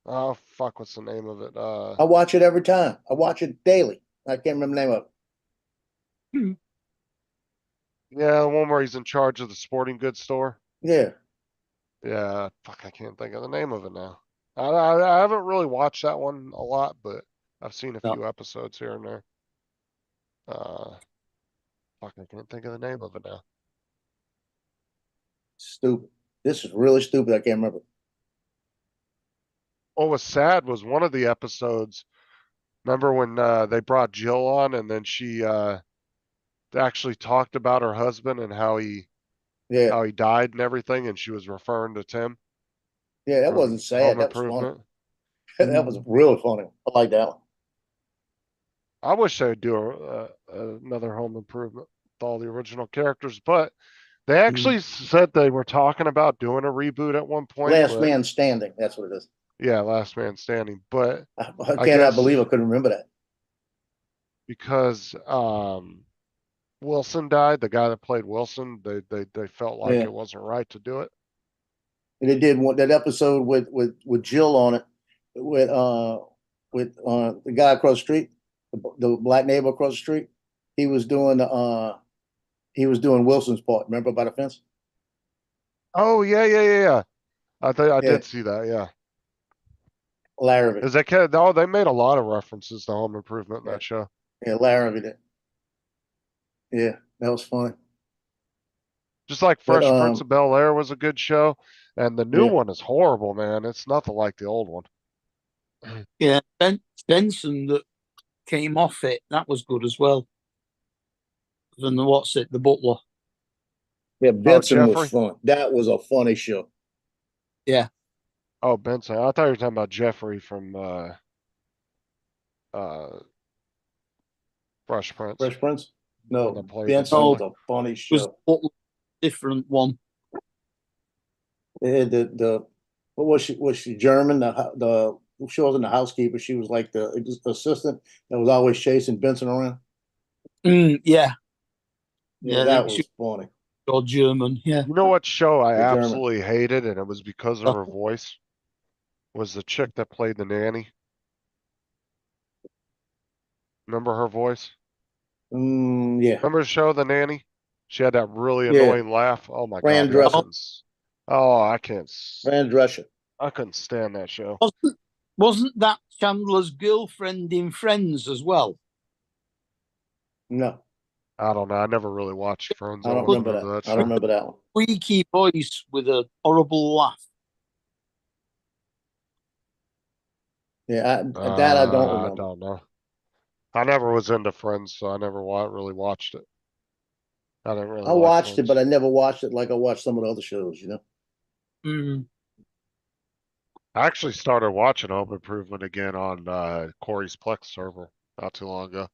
Oh fuck, what's the name of it? I watch it every time. I watch it daily. I can't remember the name of it. Yeah, the one where he's in charge of the sporting goods store. Yeah. Yeah, fuck, I can't think of the name of it now. I haven't really watched that one a lot, but I've seen a few episodes here and there. Fuck, I can't think of the name of it now. Stupid. This is really stupid. I can't remember. What was sad was one of the episodes. Remember when they brought Jill on and then she actually talked about her husband and how he died and everything, and she was referring to Tim. Yeah, that from wasn't sad. Home That was funny. Improvement. That was really funny. I like that one. I wish they would do another Home Improvement with all the original characters, but they actually said they were talking about doing a reboot at one point. Last Man Standing. That's what it is. Yeah, Last Man Standing. But I I cannot guess believe I couldn't remember that. because Wilson died, the guy that played Wilson, they felt like Yeah. it wasn't right to do it. And they did that episode with Jill on it, with the guy across the street, the black neighbor across the street. He was doing Wilson's part. Remember by the fence? Oh yeah. I Yeah. did see that. Yeah. Larrabee. Is that they made a lot of references to Home Improvement in that show. Yeah, Larrabee did. Yeah, that was funny. Just like But, Fresh Prince of Bel-Air was a good show, and the new Yeah. one is horrible, man. It's nothing like the old one. Yeah, Benson that came off it, that was good as well. Than the Butler. Yeah, Benson Jeffrey? was fun. That was a funny show. Yeah. Oh, Benson. I thought you were talking about Jeffrey from Fresh Prince. Fresh Prince? No, That played Benson the was Butler. a funny Was show. Butler different one? They had the what was she? Was she German? She wasn't the housekeeper. She was like the assistant that was always chasing Benson around. Yeah. Yeah, that was funny. Or German, yeah. You know what show I The German. absolutely hated, and it was because of her voice? Was the chick that played the nanny. Remember her voice? Yeah. Remember the show The Nanny? She had that really Yeah. annoying laugh. Oh my Fran god. Drescher. I can't. Fran Drescher. I couldn't stand that show. Wasn't that Chandler's girlfriend in Friends as well? No, I don't know. I never really watched Friends. I don't wouldn't remember that. show. I don't remember that one. Squeaky voice with a horrible laugh. Yeah, that I don't I remember. don't know. I never was into Friends, so I never really watched it. I didn't really I like watched it, Friends. but I never watched it like I watched some of the other shows. I actually started watching Home Improvement again on Corey's Plex server not too long ago.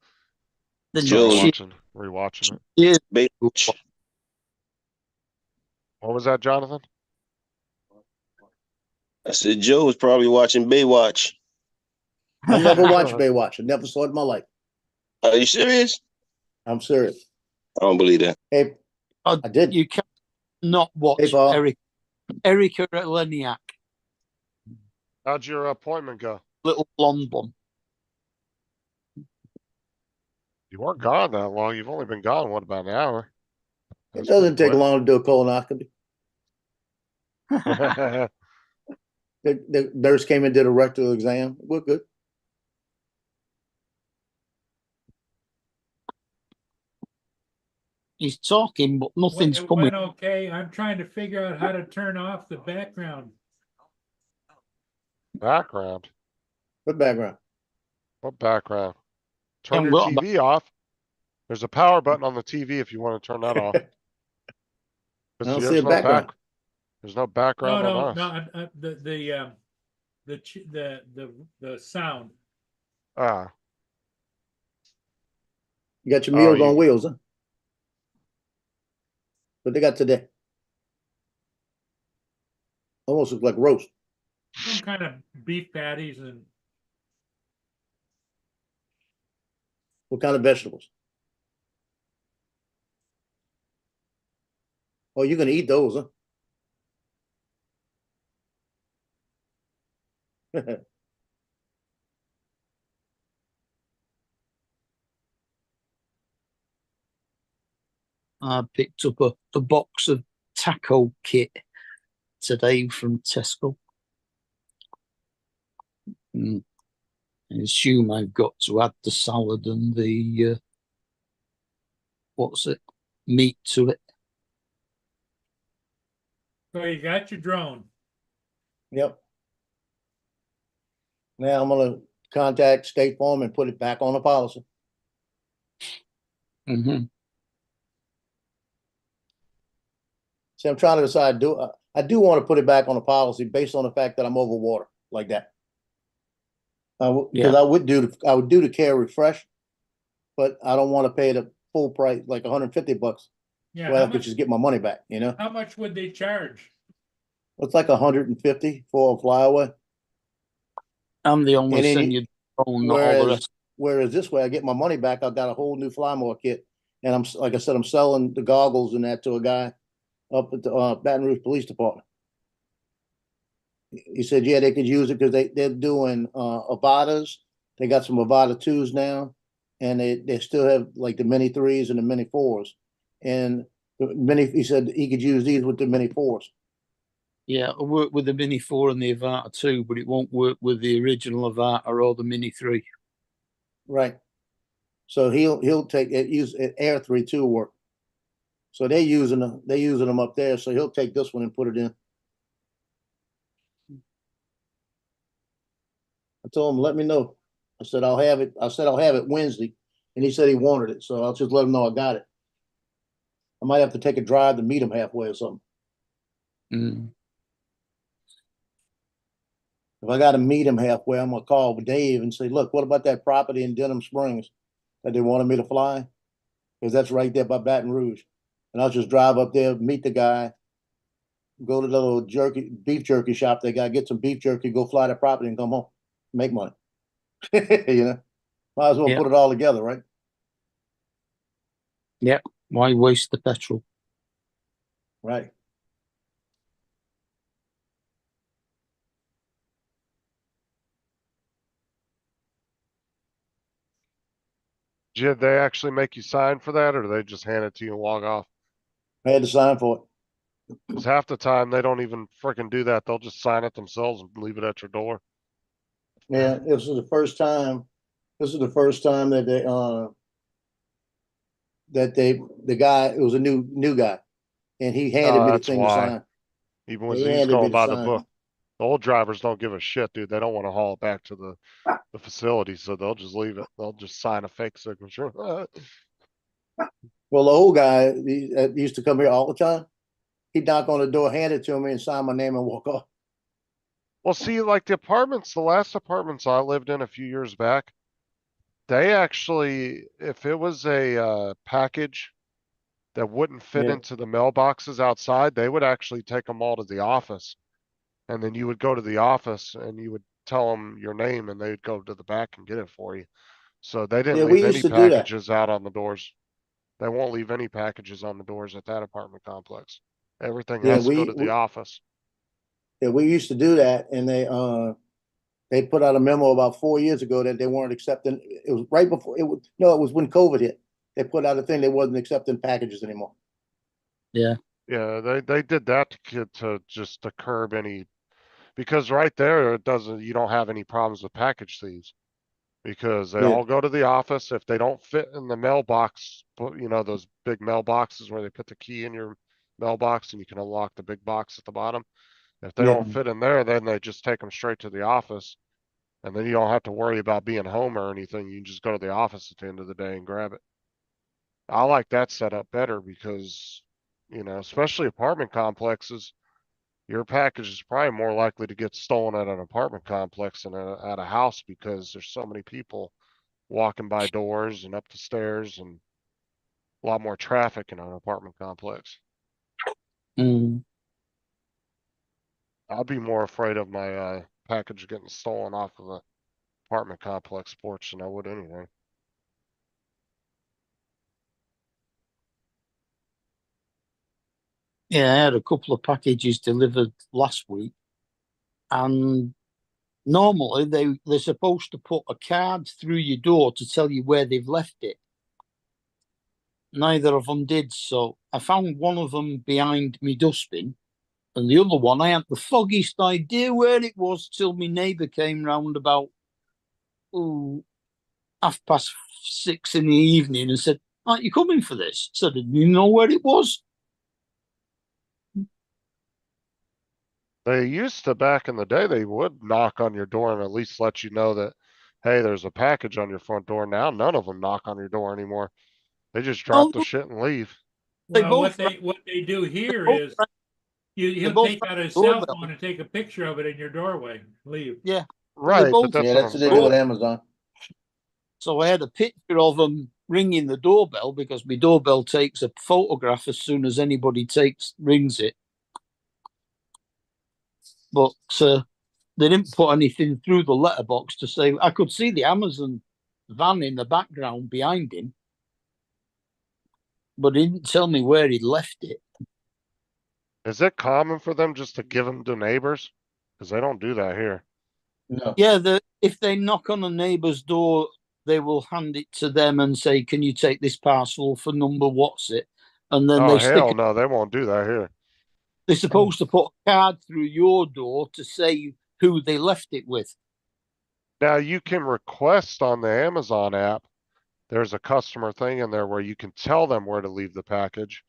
Rewatching it. What was that, Jonathan? I said Joe was probably watching Baywatch. I never watched Baywatch. I never saw it in my life. Are you serious? I'm serious. I don't believe that. Hey, I did. You cannot watch Hey, Paul. Erika Eleniak, How'd your appointment go? little blonde one. You weren't gone that long. You've only been gone, what, about an hour? It doesn't take long to do a colonoscopy. The nurse came and did a rectal exam. We're good. He's talking, but nothing's It coming. went okay. I'm trying to figure out how to turn off the background. Background. What background? What background? Turn Haven't your got a TV off. There's a power button on the TV if you want to turn that off. I don't see a background. There's no background No, on no, us. no. The sound. Ah, You got your Oh, Meals you- on Wheels, huh? What they got today? Almost looks like roast. Some kind of beef patties and What kind of vegetables? Oh, you're gonna eat those, huh? I picked up a box of taco kit today from Tesco. I assume I've got to add the salad and the meat to it. so you got your drone. Yep. Now I'm gonna contact State Farm and put it back on the policy. Mm-hmm. See, I'm trying to decide, I do want to put it back on the policy based on the fact that I'm over water like that. Because Yeah. I would do the care refresh, but I don't want to pay the full price, like $150. Yeah. Well, I How could much, just get my money back, you know? how much would they charge? It's like 150 for a flyaway. I'm the only And then send you drone, not all the rest. Whereas this way I get my money back, I've got a whole new Flymore kit. And I'm, like I said, I'm selling the goggles and that to a guy up at the Baton Rouge Police Department. He said, yeah, they could use it because they're doing Avadas. They got some Avata 2s now, and they still have like the Mini 3s and the Mini 4s. And he said he could use these with the Mini 4s. Yeah, it'll work with the Mini 4 and the Avata 2, but it won't work with the original Avata or the Mini 3. Right. So he'll take it, use it, Air 3 too work. So they're using them up there. So he'll take this one and put it in. I told him, let me know. I said I'll have it Wednesday, and he said he wanted it. So I'll just let him know I got it. I might have to take a drive to meet him halfway or something. Mm. If I got to meet him halfway, I'm gonna call Dave and say, look, what about that property in Denham Springs that they wanted me to fly? Because that's right there by Baton Rouge. And I'll just drive up there, meet the guy, go to the little beef jerky shop they got, get some beef jerky, go fly the property and come home, make money. You know, might as well Yeah. put it all together, right? Yep. Why waste the petrol? Right. Did they actually make you sign for that, or do they just hand it to you and log off? I had to sign for it. Because half the time they don't even freaking do that. They'll just sign it themselves and leave it at your door. Yeah, this is the first time. This is the first time that the guy, it was a new guy, and he handed me the That's thing to why. sign. Even when He he's handed me going the by the sign. book. The old drivers don't give a shit, dude. They don't want to haul it back to the facility, so they'll just leave it. They'll just sign a fake signature. Well, the old guy, he used to come here all the time. He'd knock on the door, hand it to me, and sign my name and walk off. Well, see, like the last apartments I lived in a few years back, they actually, if it was a package that wouldn't fit Yeah. into the mailboxes outside, they would actually take them all to the office. And then you would go to the office and you would tell them your name and they'd go to the back and get it for you. So they didn't Yeah, we leave any used to do that. packages out on the doors. They won't leave any packages on the doors at that apartment complex. Everything Yeah, has to go to the office. Yeah, we used to do that, and they put out a memo about 4 years ago that they weren't accepting. It was right before it was when COVID hit. They put out a thing they wasn't accepting packages anymore. Yeah. Yeah, they did that to just to curb any, because right there, you don't have any problems with package thieves. Because they Yeah. all go to the office. If they don't fit in the mailbox, those big mailboxes where they put the key in your mailbox and you can unlock the big box at the bottom. If they Yeah. don't fit in there, then they just take them straight to the office. And then you don't have to worry about being home or anything. You can just go to the office at the end of the day and grab it. I like that setup better because, especially apartment complexes, your package is probably more likely to get stolen at an apartment complex than at a house because there's so many people walking by doors and up the stairs and a lot more traffic in an apartment complex. Mm. I'd be more afraid of my package getting stolen off of a apartment complex porch than I would anything. Yeah, I had a couple of packages delivered last week, and normally they're supposed to put a card through your door to tell you where they've left it. Neither of them did, so I found one of them behind me dustbin, and the other one I had the foggiest idea where it was till my neighbour came round about 6:30 in the evening and said, "Aren't you coming for this?" I said, "Did you know where it was?" They used to, back in the day, they would knock on your door and at least let you know that, hey, there's a package on your front door. Now none of them knock on your door anymore. They just drop Oh, the shit and leave. They Well, both what they do here both is they he'll both take out his cell doorbell. phone and take a picture of it in your doorway. Leave. Yeah, Right, they but both. that's Yeah, what that's I'm what they do with saying. Amazon. So I had a picture of them ringing the doorbell because my doorbell takes a photograph as soon as anybody rings it. But they didn't put anything through the letterbox to say. I could see the Amazon van in the background behind him, but he didn't tell me where he'd left it. Is it common for them just to give them to neighbors? Because they don't do that here. No. Yeah, if they knock on a neighbour's door, they will hand it to them and say, "Can you take this parcel for number what's it?" And then Oh, they stick hell it. no, they won't do that here. They're supposed to put a card through your door to say who they left it with. Now you can request on the Amazon app. There's a customer thing in there where you can tell them where to leave the package.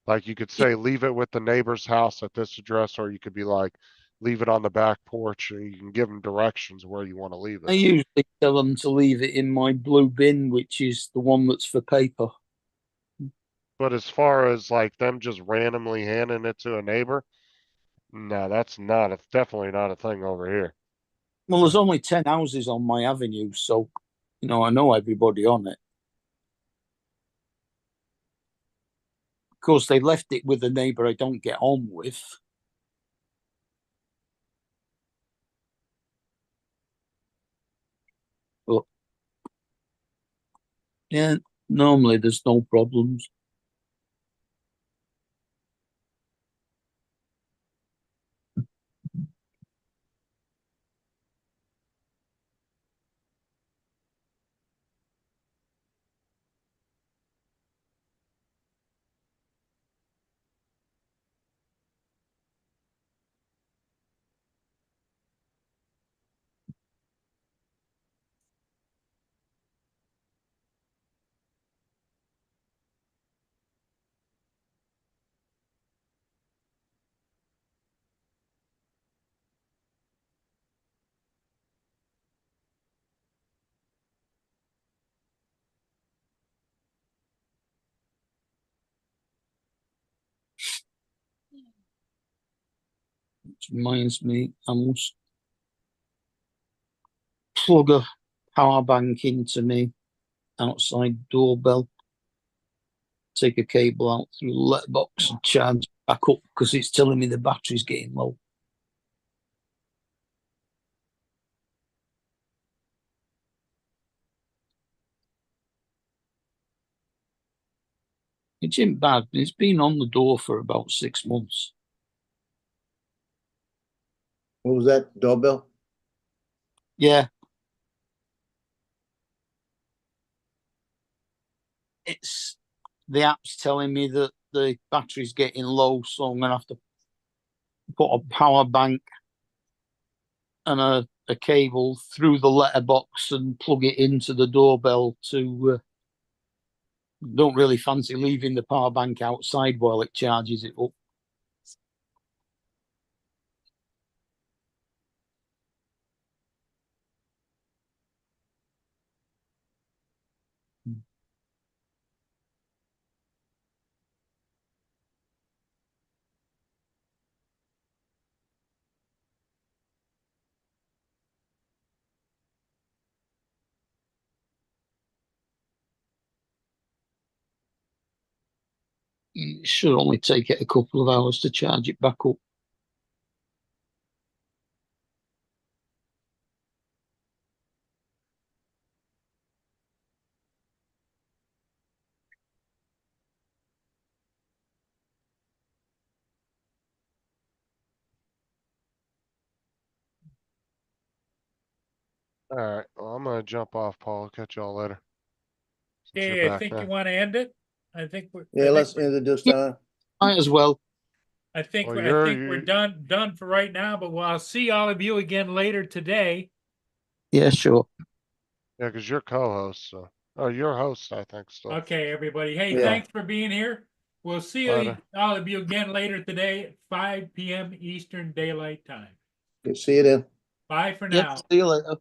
Like you could say, leave it with the neighbor's house at this address, or you could be like, leave it on the back porch, and you can give them directions where you want to leave I it. usually tell them to leave it in my blue bin, which is the one that's for paper. But as far as like them just randomly handing it to a neighbor, no, it's definitely not a thing over here. Well, there's only 10 houses on my avenue, so, I know everybody on it. Of course, they left it with a neighbor I don't get on with. But, yeah, normally there's no problems. Which reminds me, I must plug a power bank into me outside doorbell. Take a cable out through the letterbox and charge back up because it's telling me the battery's getting low. It isn't bad. It's been on the door for about 6 months. What was that? Doorbell? Yeah. It's the app's telling me that the battery's getting low, so I'm gonna have to put a power bank and a cable through the letterbox and plug it into the doorbell to don't really fancy leaving the power bank outside while it charges it up. It should only take it a couple of hours to charge it back up. All right, well, I'm gonna jump off, Paul. Catch y'all later. Since you're Okay, I back think now. you want to end it. I think we're. Yeah, let's end it this time. Might as well. I think Well, we're done for right now. But I'll see all of you again later today. Yeah, sure. Yeah, because you're co-host, so you're host, I think. Still. Okay, everybody. Hey, Yeah. thanks for being here. We'll see Later. all of you again later today at 5 p.m. Eastern Daylight Time. Okay, see you then. Bye for Yeah, now. see you later.